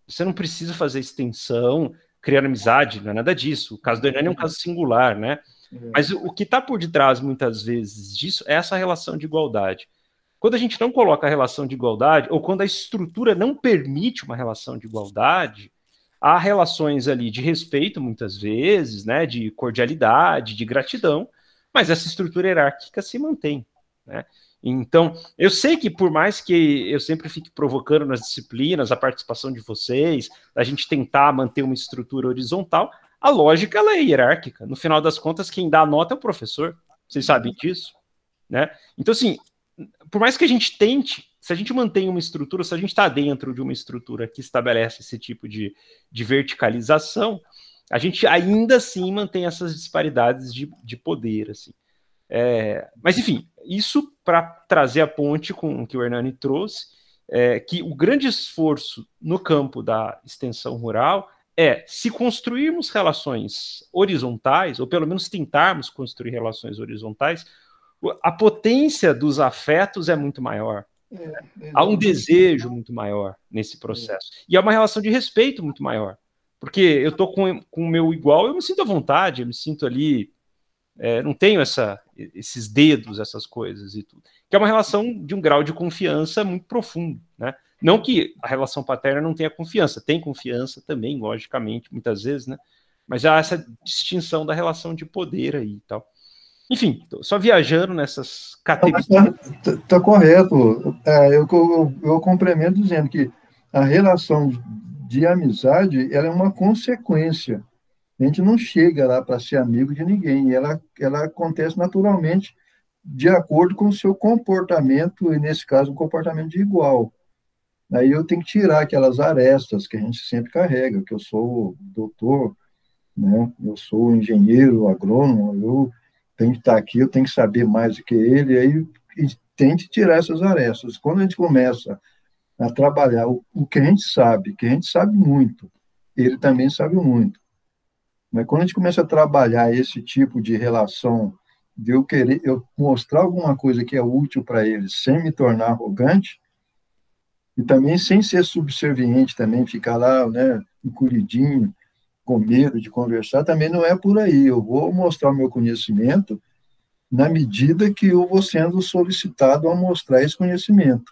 você não precisa fazer extensão, criar amizade, não é nada disso. O caso do Hernani é um caso singular, né? Mas o que está por detrás, muitas vezes, disso é essa relação de igualdade. Quando a gente não coloca a relação de igualdade, ou quando a estrutura não permite uma relação de igualdade, há relações ali de respeito, muitas vezes, né, de cordialidade, de gratidão, mas essa estrutura hierárquica se mantém, né? Então, eu sei que por mais que eu sempre fique provocando nas disciplinas a participação de vocês, a gente tentar manter uma estrutura horizontal, a lógica ela é hierárquica. No final das contas, quem dá a nota é o professor. Vocês sabem disso, né? Então, assim, por mais que a gente tente, se a gente mantém uma estrutura, se a gente está dentro de uma estrutura que estabelece esse tipo de verticalização, a gente ainda assim mantém essas disparidades de poder, assim. Mas, enfim, isso para trazer a ponte com o que o Hernani trouxe, que o grande esforço no campo da extensão rural se construirmos relações horizontais, ou pelo menos tentarmos construir relações horizontais, a potência dos afetos é muito maior. Há um desejo muito maior nesse processo. E há uma relação de respeito muito maior. Porque eu estou com o meu igual, eu me sinto à vontade, eu me sinto ali, não tenho esses dedos, essas coisas e tudo. Que é uma relação de um grau de confiança muito profundo, né? Não que a relação paterna não tenha confiança, tem confiança também, logicamente, muitas vezes, né? Mas há essa distinção da relação de poder aí e tal. Enfim, só viajando nessas categorias. Está correto. Eu complemento dizendo que a relação de amizade ela é uma consequência. A gente não chega lá para ser amigo de ninguém. Ela acontece naturalmente de acordo com o seu comportamento, e nesse caso, um comportamento de igual. Aí eu tenho que tirar aquelas arestas que a gente sempre carrega, que eu sou doutor, né? Eu sou engenheiro, agrônomo, eu tenho que estar aqui, eu tenho que saber mais do que ele, aí tem que tirar essas arestas. Quando a gente começa a trabalhar o que a gente sabe muito, ele também sabe muito. Mas quando a gente começa a trabalhar esse tipo de relação, de eu mostrar alguma coisa que é útil para ele, sem me tornar arrogante, e também sem ser subserviente, também ficar lá, né, encolhidinho, com medo de conversar, também não é por aí. Eu vou mostrar o meu conhecimento na medida que eu vou sendo solicitado a mostrar esse conhecimento.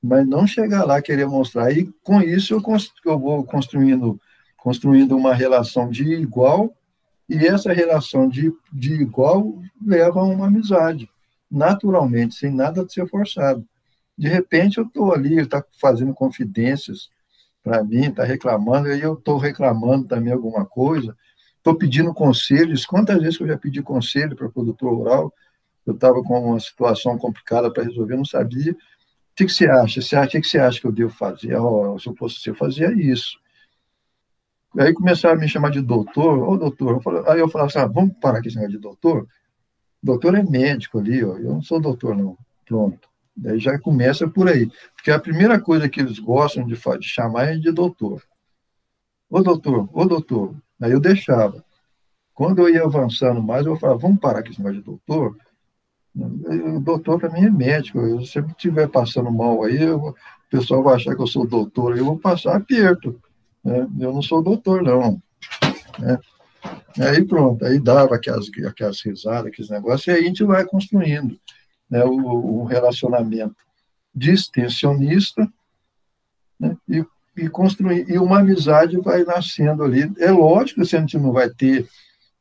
Mas não chegar lá querer mostrar. E com isso eu vou construindo uma relação de igual, e essa relação de igual leva a uma amizade, naturalmente, sem nada de ser forçado. De repente eu estou ali, ele está fazendo confidências para mim, está reclamando, e eu estou reclamando também alguma coisa, estou pedindo conselhos. Quantas vezes que eu já pedi conselho para o produtor rural, eu estava com uma situação complicada para resolver, não sabia. O que você acha? O que você acha que eu devo fazer? Se eu fosse você, eu fazia isso. Aí começaram a me chamar de doutor. Doutor. Aí eu falava assim, vamos parar aqui esse negócio de doutor? Doutor é médico ali, ó. Eu não sou doutor, não. Pronto. Daí já começa por aí. Porque a primeira coisa que eles gostam de chamar é de doutor. Ô doutor. Aí eu deixava. Quando eu ia avançando mais, eu falava, vamos parar com esse negócio de doutor? O doutor, para mim, é médico. Eu sempre estiver passando mal aí, o pessoal vai achar que eu sou doutor, eu vou passar aperto. Né? Eu não sou doutor, não. Né? Aí pronto, aí dava aquelas risadas, aqueles negócios, e aí a gente vai construindo, né, o relacionamento de extensionista, né, e construir, e uma amizade vai nascendo ali. É lógico que a gente não vai ter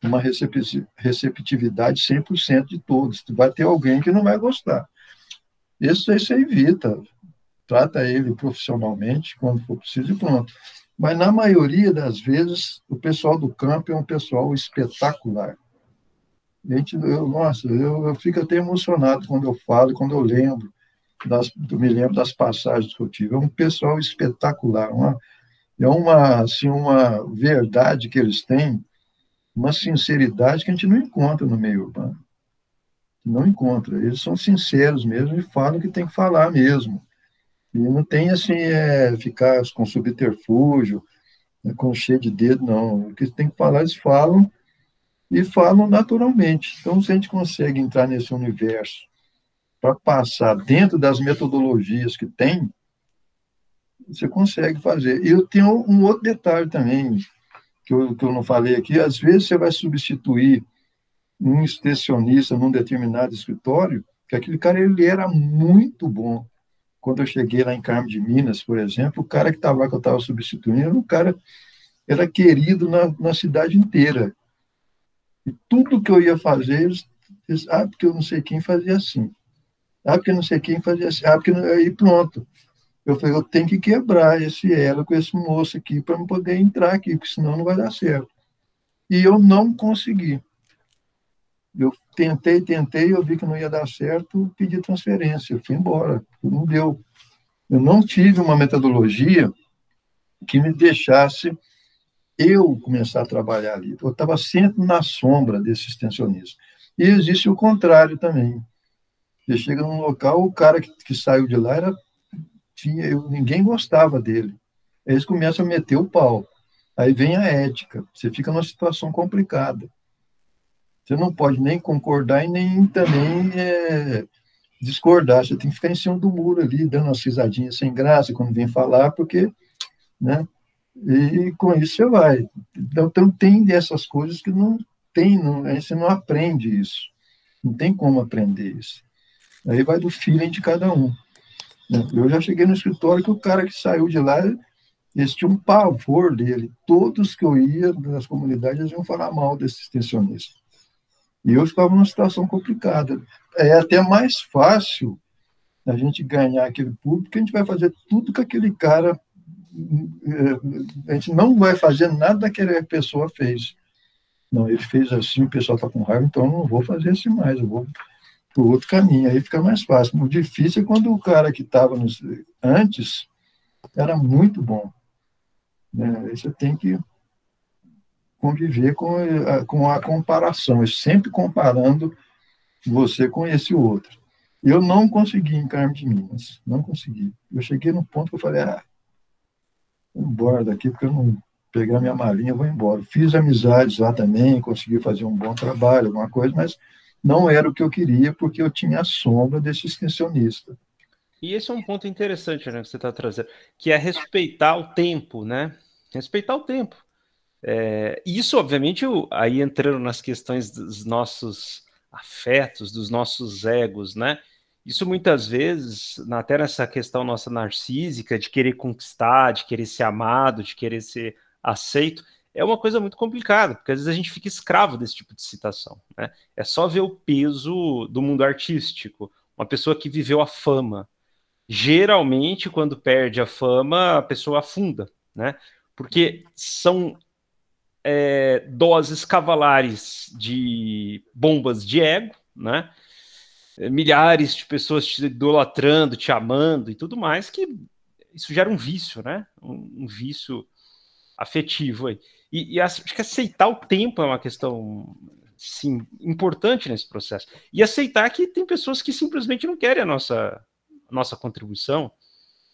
uma receptividade 100% de todos. Vai ter alguém que não vai gostar. Isso aí você evita, trata ele profissionalmente, quando for preciso, e pronto. Mas, na maioria das vezes, o pessoal do campo é um pessoal espetacular. Nossa, eu fico até emocionado quando eu falo, quando eu lembro, me lembro das passagens que eu tive. É um pessoal espetacular, assim, uma verdade que eles têm, uma sinceridade que a gente não encontra no meio urbano. Não encontra. Eles são sinceros mesmo e falam o que tem que falar mesmo. E não tem, assim, ficar com subterfúgio, com cheio de dedo, não. O que tem que falar, eles falam e falam naturalmente. Então, se a gente consegue entrar nesse universo para passar dentro das metodologias que tem, você consegue fazer. E eu tenho um outro detalhe também, que eu não falei aqui. Às vezes você vai substituir um extensionista num determinado escritório, que aquele cara ele era muito bom. Quando eu cheguei lá em Carmo de Minas, por exemplo, o cara que estava lá, que eu estava substituindo, o cara era querido na cidade inteira. E tudo que eu ia fazer, eles porque eu não sei quem fazia assim. Porque não sei quem fazia assim. Porque não... Aí pronto. Eu falei, eu tenho que quebrar esse elo com esse moço aqui para não poder entrar aqui, porque senão não vai dar certo. E eu não consegui. Eu tentei, eu vi que não ia dar certo, pedi transferência, eu fui embora, não deu. Eu não tive uma metodologia que me deixasse eu começar a trabalhar ali. Eu estava sempre na sombra desse extensionista. E existe o contrário também. Você chega num local, o cara que saiu de lá ninguém gostava dele. Aí eles começam a meter o pau. Aí vem a ética. Você fica numa situação complicada. Você não pode nem concordar e nem também discordar. Você tem que ficar em cima do muro ali, dando umas risadinhas sem graça quando vem falar, porque, né? E com isso você vai. Então tem dessas coisas que não tem, você não aprende isso. Não tem como aprender isso. Aí vai do feeling de cada um. Eu já cheguei no escritório que o cara que saiu de lá, eles tinham um pavor dele. Todos que eu ia nas comunidades, eles iam falar mal desse extensionista. E eu ficava numa situação complicada. É até mais fácil a gente ganhar aquele público, porque a gente vai fazer tudo que aquele cara... A gente não vai fazer nada daquela que a pessoa fez. Não, ele fez assim, o pessoal está com raiva, então eu não vou fazer assim mais, eu vou para o outro caminho. Aí fica mais fácil. O difícil é quando o cara que estava antes era muito bom. Aí você tem que conviver com a comparação, sempre comparando você com esse outro. Eu não consegui em Carmo de Minas, não consegui. Eu cheguei no ponto que eu falei, vou embora daqui, porque eu não pegar minha malinha, eu vou embora. Fiz amizades lá também, consegui fazer um bom trabalho, alguma coisa, mas não era o que eu queria, porque eu tinha a sombra desse extensionista. E esse é um ponto interessante, né, que você está trazendo, que é respeitar o tempo, né? Respeitar o tempo. Isso, obviamente, aí entrando nas questões dos nossos afetos, dos nossos egos, né? Isso muitas vezes, até nessa questão nossa narcísica, de querer conquistar, de querer ser amado, de querer ser aceito, é uma coisa muito complicada, porque às vezes a gente fica escravo desse tipo de citação, né? É só ver o peso do mundo artístico. Uma pessoa que viveu a fama. Geralmente, quando perde a fama, a pessoa afunda, né? Porque são doses cavalares de bombas de ego, né? Milhares de pessoas te idolatrando, te amando e tudo mais, que isso gera um vício, né? Um vício afetivo aí. E acho que aceitar o tempo é uma questão, sim, importante nesse processo. E aceitar que tem pessoas que simplesmente não querem a nossa contribuição.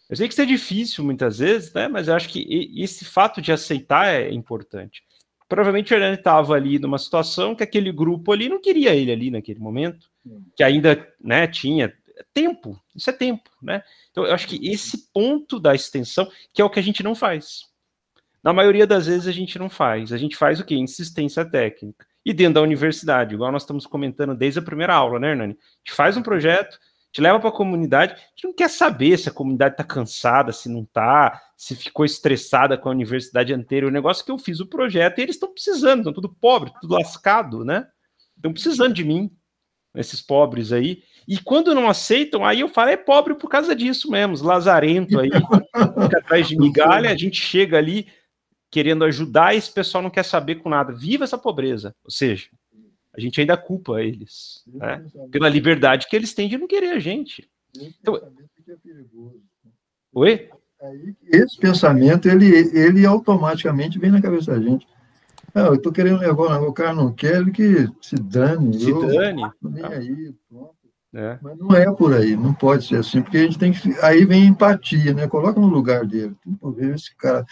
Eu sei que isso é difícil muitas vezes, né? Mas eu acho que esse fato de aceitar é importante. Provavelmente o Hernani estava ali numa situação que aquele grupo ali não queria ele ali naquele momento, que ainda, né, tinha tempo, isso é tempo, né? Então eu acho que esse ponto da extensão, que é o que a gente não faz. Na maioria das vezes a gente não faz. A gente faz o quê? Insistência técnica. E dentro da universidade, igual nós estamos comentando desde a primeira aula, né, Hernani? A gente faz um projeto, a te leva para a comunidade, a gente não quer saber se a comunidade está cansada, se não está, se ficou estressada com a universidade anterior. O negócio é que eu fiz o projeto e eles estão precisando, estão tudo pobre, tudo lascado, né? Estão precisando de mim, esses pobres aí. E quando não aceitam, aí eu falo, é pobre por causa disso mesmo, os lazarento aí, fica atrás de migalha, a gente chega ali querendo ajudar e esse pessoal não quer saber com nada. Viva essa pobreza. Ou seja, a gente ainda culpa eles, né? Pela liberdade que eles têm de não querer a gente. Então, oi? Esse pensamento, ele automaticamente vem na cabeça da gente. Eu estou querendo levar, o cara não quer, ele que se dane. Se dane. Nem aí, pronto. É. Mas não é por aí, não pode ser assim, porque a gente tem que. Aí vem empatia, né? Coloca no lugar dele. Esse cara.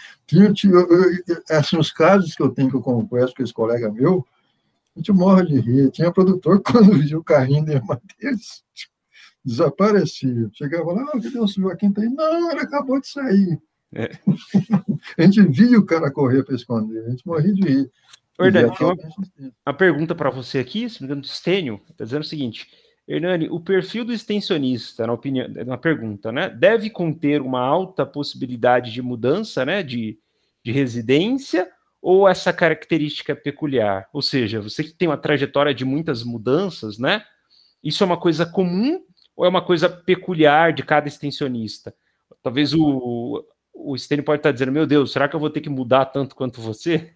Assim, os casos que eu tenho que eu converso com esse colega meu, a gente morre de rir. Tinha produtor, quando viu o carrinho dele, Matheus, desaparecia. Chegava lá, cadê o Joaquim? Tá aí? Não, ele acabou de sair. É. A gente via o cara correr para esconder, a gente morria de rir. Hernani, tem uma pergunta para você aqui, se não me engano, do Stênio, está dizendo o seguinte: Hernani, o perfil do extensionista, na opinião, na pergunta, né, deve conter uma alta possibilidade de mudança, né, de residência, ou essa característica é peculiar? Ou seja, você que tem uma trajetória de muitas mudanças, né, isso é uma coisa comum ou é uma coisa peculiar de cada extensionista? Talvez o Stênio pode estar dizendo, meu Deus, será que eu vou ter que mudar tanto quanto você?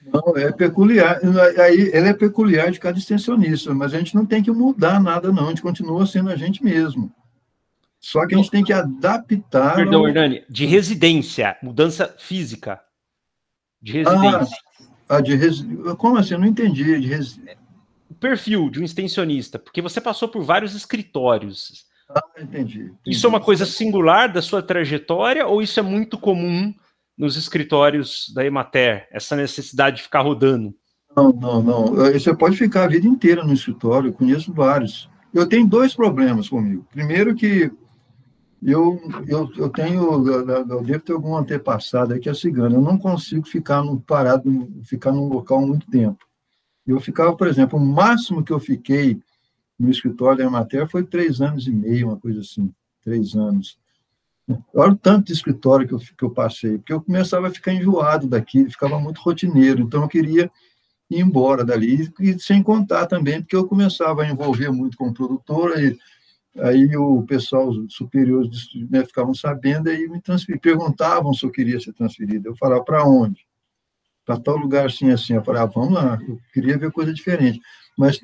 Não, é peculiar. Aí ele é peculiar de cada extensionista, mas a gente não tem que mudar nada, não. A gente continua sendo a gente mesmo. Só que a gente tem que adaptar... Perdão, Hernani, de residência, mudança física. De residência. Como assim? Eu não entendi. O perfil de um extensionista, porque você passou por vários escritórios. Entendi. Isso é uma coisa singular da sua trajetória ou isso é muito comum nos escritórios da Emater, essa necessidade de ficar rodando? Não. Você pode ficar a vida inteira no escritório, eu conheço vários. Eu tenho dois problemas comigo. Primeiro que eu devo ter algum antepassado aí que é cigano. Eu não consigo ficar ficar num local muito tempo. Eu ficava, por exemplo, o máximo que eu fiquei no escritório da Emater foi 3 anos e meio, uma coisa assim, 3 anos. Olha o tanto de escritório que eu passei, porque eu começava a ficar enjoado daqui, ficava muito rotineiro, então eu queria ir embora dali, e sem contar também, porque eu começava a envolver muito com o produtor, aí o pessoal superior, né, ficavam sabendo, aí me perguntavam se eu queria ser transferido. Eu falava, para onde? Para tal lugar assim, assim. Eu falava, vamos lá, eu queria ver coisa diferente. Mas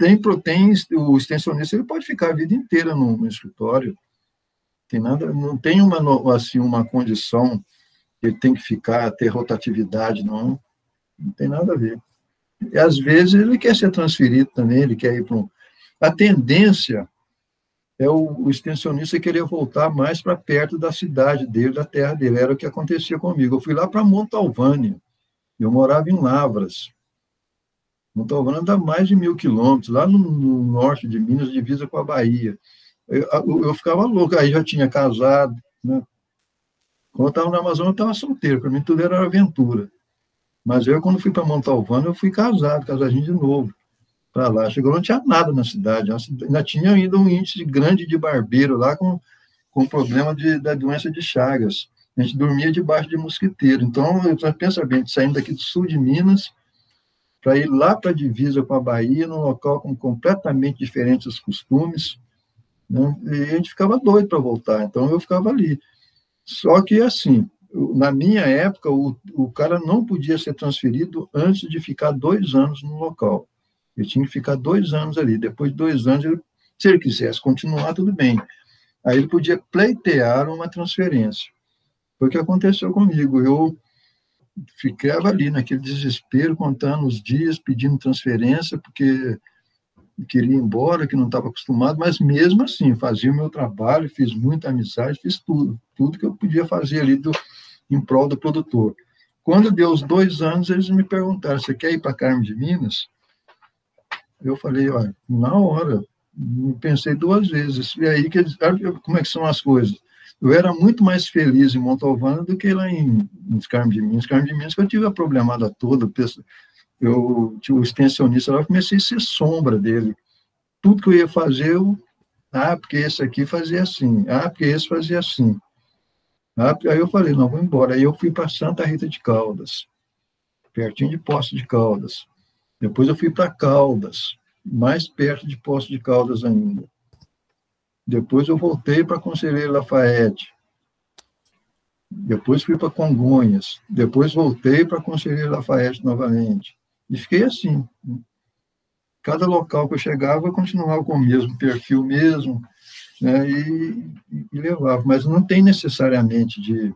o extensionista, ele pode ficar a vida inteira no escritório, não tem uma condição que ele tem que ter rotatividade, não tem nada a ver. E, às vezes, ele quer ser transferido também, ele quer ir para A tendência é o extensionista querer voltar mais para perto da cidade dele, da terra dele. Era o que acontecia comigo. Eu fui lá para Montalvânia, eu morava em Lavras. Montalvânia dá mais de 1.000 quilômetros, lá no norte de Minas, divisa com a Bahia. Eu ficava louco, aí já tinha casado, né? Quando eu estava na Amazônia, eu estava solteiro, para mim tudo era aventura. Mas eu, quando fui para Montalvânia, eu fui casadinho de novo, para lá. Chegou, não tinha nada na cidade, ainda tinha ainda um índice grande de barbeiro lá com problema da doença de Chagas. A gente dormia debaixo de mosquiteiro. Então, pensa bem, saindo daqui do sul de Minas, para ir lá para a divisa com a Bahia, num local com completamente diferentes os costumes, né? E a gente ficava doido para voltar, então eu ficava ali. Só que, assim, na minha época, o cara não podia ser transferido antes de ficar 2 anos no local. Ele tinha que ficar 2 anos ali. Depois de 2 anos, se ele quisesse continuar, tudo bem. Aí ele podia pleitear uma transferência. Foi o que aconteceu comigo. Eu ficava ali naquele desespero, contando os dias, pedindo transferência, porque queria ir embora, que não estava acostumado, mas mesmo assim, fazia o meu trabalho, fiz muita amizade, fiz tudo que eu podia fazer ali em prol do produtor. Quando deu os 2 anos, eles me perguntaram, você quer ir para Carmo de Minas? Eu falei, olha, na hora, pensei 2 vezes. E aí, como é que são as coisas? Eu era muito mais feliz em Montalvânia do que lá em Carmo de Minas. Carmo de Minas, que eu tive a problemada toda, o extensionista lá, eu comecei a ser sombra dele. Tudo que eu ia fazer, Ah, porque esse aqui fazia assim. Ah, porque esse fazia assim. Ah, aí eu falei, não, vou embora. Aí eu fui para Santa Rita de Caldas, pertinho de Poços de Caldas. Depois eu fui para Caldas, mais perto de Poços de Caldas ainda. Depois eu voltei para Conselheiro Lafayette. Depois fui para Congonhas. Depois voltei para Conselheiro Lafayette novamente. E fiquei assim. Cada local que eu chegava, eu continuava com o mesmo perfil mesmo, né, e levava. Mas não tem necessariamente de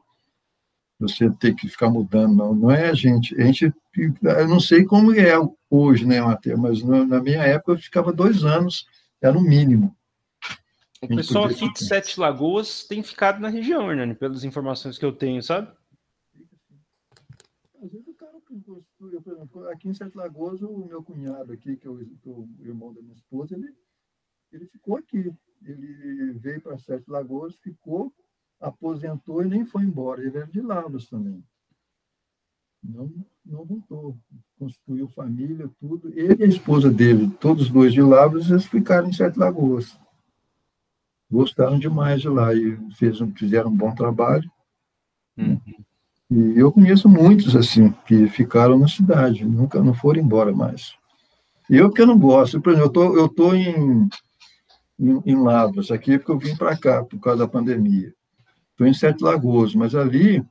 você ter que ficar mudando, não. Não é a gente. Eu não sei como é hoje, né, Matheus, mas na minha época eu ficava 2 anos, era o mínimo. O pessoal aqui de Sete Lagoas tem ficado na região, Hernani, pelas informações que eu tenho, sabe? Às vezes o cara, por exemplo, aqui em Sete Lagoas, o meu cunhado aqui, que é o irmão da minha esposa, ele ficou aqui. Ele veio para Sete Lagoas, ficou, aposentou e nem foi embora. Ele era de Lavras também. Não voltou. Constituiu família, tudo. Ele e a esposa dele, todos os dois de Lavras, eles ficaram em Sete Lagoas. Gostaram demais de lá e fizeram um bom trabalho. E eu conheço muitos assim que ficaram na cidade, nunca não foram embora mais. Eu porque eu não gosto, por exemplo, eu tô em Lavras aqui porque eu vim para cá por causa da pandemia. Estou em Sete Lagoas, mas ali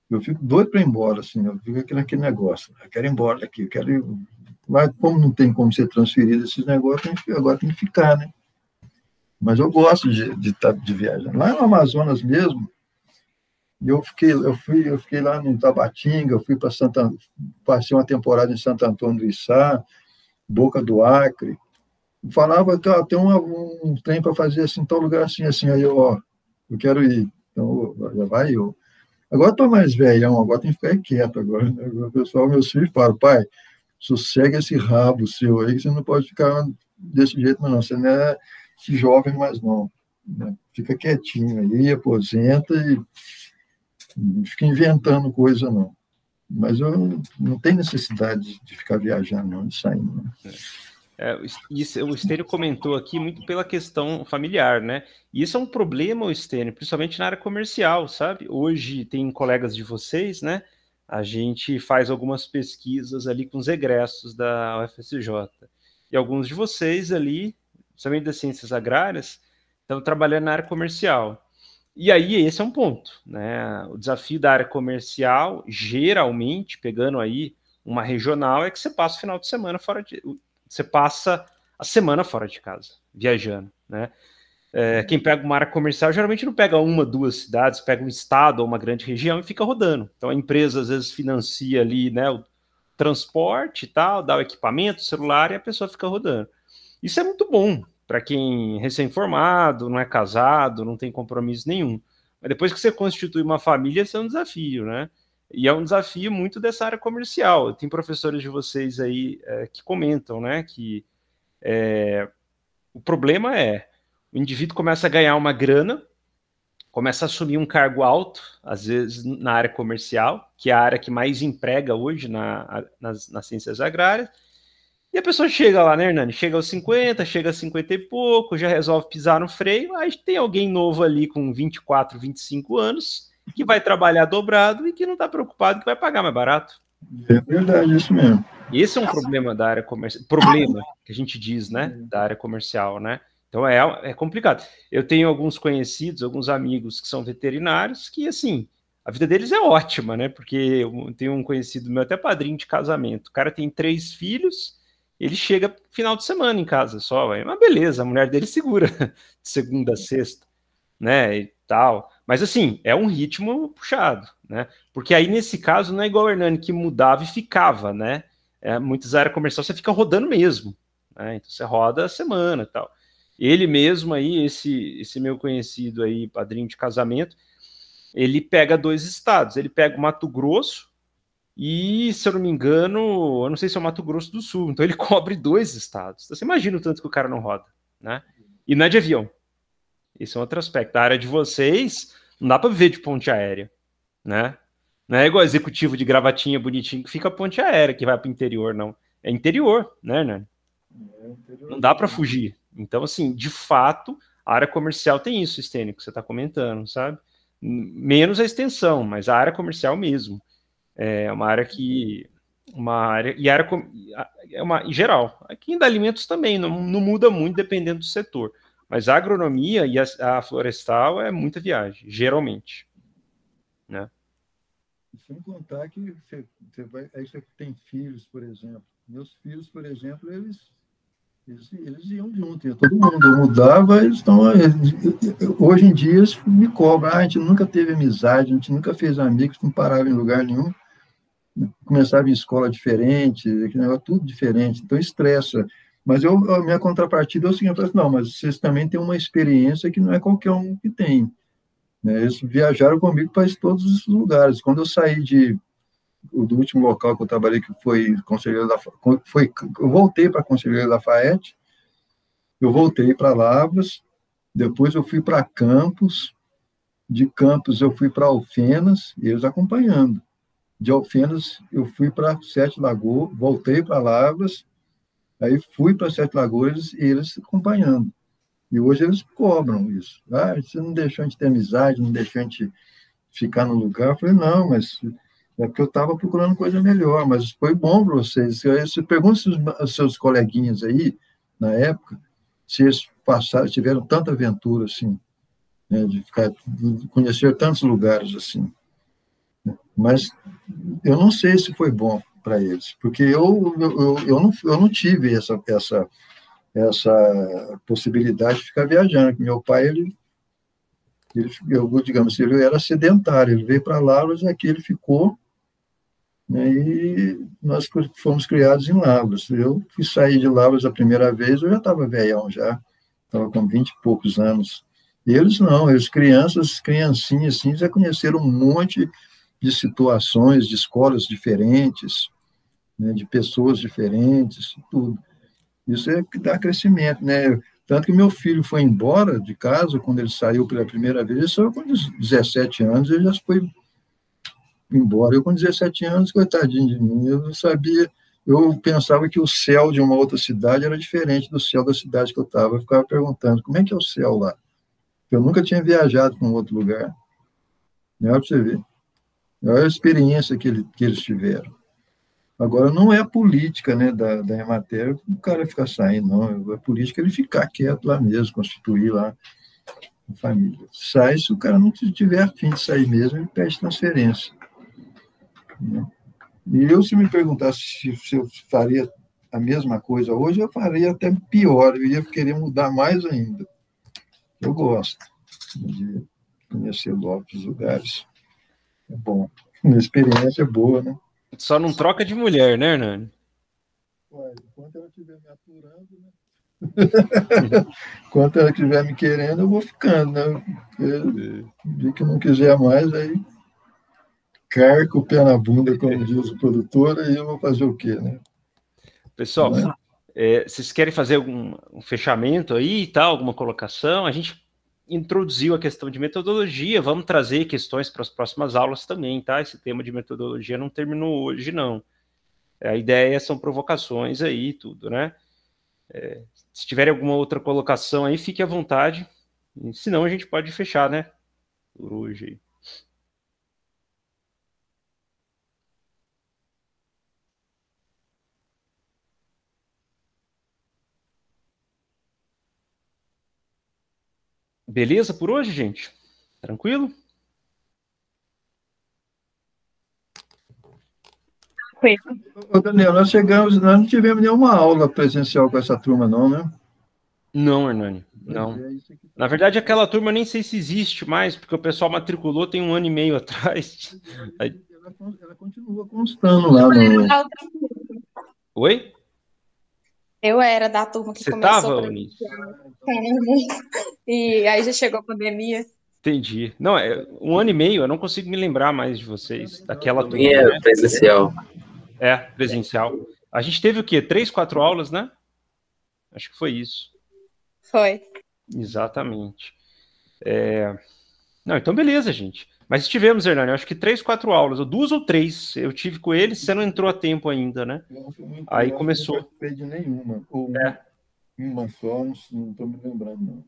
eu fico doido para ir embora, assim, eu fico aqui naquele negócio. Eu quero ir embora daqui, eu quero ir. Mas como não tem como ser transferido esses negócios, agora tem que ficar, né? Mas eu gosto de viajar. Lá no Amazonas mesmo, eu fiquei lá em Tabatinga, eu fui para passei uma temporada em Santo Antônio do Içá, Boca do Acre. Falava que tem um trem para fazer assim, tal lugar assim, aí eu quero ir. Então, já vai eu. Agora estou mais velhão, agora tem que ficar quieto agora. Né? O pessoal, meus filhos falam, pai, sossega esse rabo seu aí, que você não pode ficar desse jeito, não. Você não é jovem mais não. Né? Fica quietinho aí, aposenta e não fica inventando coisa, não. Mas eu não tenho necessidade de ficar viajando, não, de sair, não. O Estênio comentou aqui muito pela questão familiar, né? E isso é um problema, Estênio, principalmente na área comercial, sabe? Hoje tem colegas de vocês, né? A gente faz algumas pesquisas ali com os egressos da UFSJ. E alguns de vocês ali, principalmente das ciências agrárias, estão trabalhando na área comercial. E aí esse é um ponto, né? O desafio da área comercial, geralmente, pegando aí uma regional, é que você passa o final de semana fora de... Você passa a semana fora de casa, viajando, né? Quem pega uma área comercial geralmente não pega 1, 2 cidades, pega um estado ou uma grande região e fica rodando. Então a empresa às vezes financia ali, né, o transporte e tal, dá o equipamento, o celular e a pessoa fica rodando. Isso é muito bom para quem é recém-formado, não é casado, não tem compromisso nenhum. Mas depois que você constitui uma família, isso é um desafio, né? E é um desafio muito dessa área comercial. Tem professores de vocês aí que comentam, né, que o problema o indivíduo começa a ganhar uma grana, começa a assumir um cargo alto, às vezes na área comercial, que é a área que mais emprega hoje nas ciências agrárias, e a pessoa chega lá, né, Hernani? Chega aos 50, chega a 50 e pouco, já resolve pisar no freio, aí tem alguém novo ali com 24, 25 anos, que vai trabalhar dobrado e que não está preocupado que vai pagar mais barato. É verdade, isso mesmo. Esse é um problema da área comercial, problema que a gente diz, né, da área comercial, né? Então é complicado. Eu tenho alguns conhecidos, alguns amigos que são veterinários que, assim, a vida deles é ótima, né? Porque eu tenho um conhecido meu, até padrinho de casamento. O cara tem 3 filhos, ele chega final de semana em casa só, é uma beleza, a mulher dele segura de segunda a sexta, né, e tal. Mas assim, é um ritmo puxado, né? Porque aí nesse caso não é igual o Hernani que mudava e ficava, né? Muitas áreas comerciais você fica rodando mesmo, né? Então você roda a semana e tal. Ele mesmo aí, esse meu conhecido aí, padrinho de casamento, ele pega 2 estados. Ele pega o Mato Grosso e, se eu não me engano, eu não sei se é o Mato Grosso do Sul. Então ele cobre 2 estados. Então, você imagina o tanto que o cara não roda, né? E não é de avião. Esse é outro aspecto. A área de vocês não dá para viver de ponte aérea, né? Não é igual executivo de gravatinha bonitinho que fica ponte aérea, que vai para o interior, não. É interior, né? Não dá para fugir, Então, assim, de fato, a área comercial tem isso, Stênio, que você está comentando, sabe? Menos a extensão, mas a área comercial mesmo. É uma área que... em geral. Aqui em alimentos também, não muda muito dependendo do setor. Mas a agronomia e a florestal é muita viagem, geralmente. Né? Sem contar que aí você tem filhos, por exemplo. Meus filhos, por exemplo, eles iam junto, ia todo mundo. Eu mudava, hoje em dia eles me cobram. A gente nunca teve amizade, a gente nunca fez amigos, não parava em lugar nenhum. Começava em escola diferente, tudo diferente, então estressa. Mas a minha contrapartida é o seguinte, eu falei assim, não, mas vocês também têm uma experiência que não é qualquer um que tem. Né? Eles viajaram comigo para todos os lugares. Quando eu saí do último local que eu trabalhei, que foi Conselheiro eu voltei para Conselheiro Lafayette, eu voltei para Lavras, depois eu fui para Campos, de Campos eu fui para Alfenas, e eles acompanhando. De Alfenas eu fui para Sete Lagoas, voltei para Lavras, aí fui para Sete Lagoas e eles acompanhando. E hoje eles cobram isso. Você não deixou a gente ter amizade, não deixou a gente ficar no lugar. Eu falei, não, mas é porque eu estava procurando coisa melhor, mas foi bom para vocês. Você pergunta aos seus coleguinhas aí, na época, se eles tiveram tanta aventura assim, né, de conhecer tantos lugares assim. Mas eu não sei se foi bom para eles, porque eu não tive essa possibilidade de ficar viajando. Meu pai, digamos, ele era sedentário, ele veio para Lavras, aqui ele ficou, né, e nós fomos criados em Lavras. Eu fui sair de Lavras a primeira vez, eu já estava velhão já, estava com 20 e poucos anos. E eles não, criancinhas, assim, já conheceram um monte de situações, de escolas diferentes, né, de pessoas diferentes, tudo. Isso é que dá crescimento, né? Tanto que meu filho foi embora de casa, quando ele saiu pela primeira vez, ele saiu com 17 anos, ele já foi embora. Eu, com 17 anos, coitadinho de mim, eu não sabia, eu pensava que o céu de uma outra cidade era diferente do céu da cidade que eu estava. Eu ficava perguntando, como é que é o céu lá? Eu nunca tinha viajado para um outro lugar. Não é para você ver. Olha a experiência que eles tiveram. Agora, não é a política, né, da Emater o cara ficar saindo, não. É a política ele ficar quieto lá mesmo, constituir lá a família. Sai, se o cara não tiver afim de sair mesmo, ele pede transferência. Né? E se me perguntasse se eu faria a mesma coisa hoje, eu faria até pior, eu ia querer mudar mais ainda. Eu gosto de conhecer outros lugares. É bom. Uma experiência boa, né? Só não troca de mulher, né, Hernani? Enquanto ela estiver me aturando, né? Enquanto ela estiver me querendo, eu vou ficando, né? De que não quiser mais, aí carca o pé na bunda, como diz o produtor, e eu vou fazer o quê, né? Pessoal, vocês querem fazer um fechamento aí e tal, alguma colocação? A gente introduziu a questão de metodologia, vamos trazer questões para as próximas aulas também, tá? Esse tema de metodologia não terminou hoje, não. A ideia são provocações aí, tudo, né? Se tiverem alguma outra colocação aí, fique à vontade. Senão a gente pode fechar, né? Por hoje aí. Beleza por hoje, gente? Tranquilo? Ô, Daniel, nós não tivemos nenhuma aula presencial com essa turma, não, né? Não, Hernani, não. Na verdade, aquela turma eu nem sei se existe mais, porque o pessoal matriculou tem 1 ano e meio atrás. Ela continua constando lá no... Oi? Eu era da turma que Você começou estava, Eunice? E aí já chegou a pandemia. Entendi. Não, 1 ano e meio, eu não consigo me lembrar mais de vocês, daquela turma. E é presencial. Presencial. A gente teve o quê? 3, 4 aulas, né? Acho que foi isso. Foi. Exatamente. Não, então beleza, gente. Mas tivemos, Hernani, acho que 3, 4 aulas, ou 2 ou 3. Eu tive com ele, você não entrou a tempo ainda, né? Aí começou. Eu não participei de nenhuma. Uma só, não estou me lembrando, não.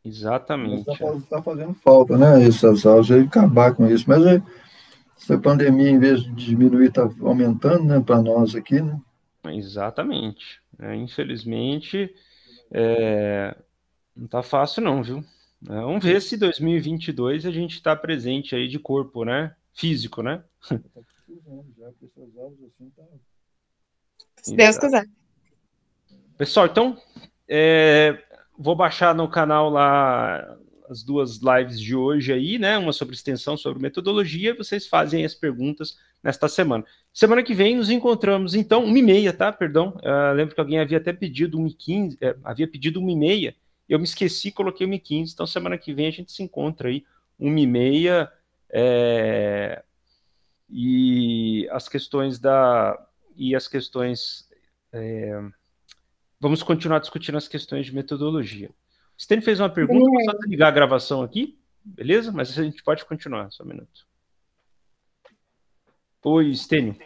Mas Exatamente. tá fazendo falta, né? Essas aulas aí, acabar com isso. Mas essa pandemia, em vez de diminuir, está aumentando, né? Para nós aqui, né? Exatamente. Infelizmente, não tá fácil não, viu? Vamos ver se 2022 a gente está presente aí de corpo, né? Físico, né? Tá precisando já, porque essas aulas assim tá. Se Deus quiser. Pessoal, então, vou baixar no canal lá as duas lives de hoje aí, né? Uma sobre extensão, sobre metodologia. Vocês fazem as perguntas nesta semana. Semana que vem nos encontramos, então, 1h30, tá? Perdão. Lembro que alguém havia até pedido 1h15, havia pedido 1h30. Eu me esqueci, coloquei 1h15. Então, semana que vem a gente se encontra aí, 1h30. E as questões vamos continuar discutindo as questões de metodologia. O Stênio fez uma pergunta, vou só desligar a gravação aqui, beleza? Mas a gente pode continuar, só um minuto. Oi, Stênio.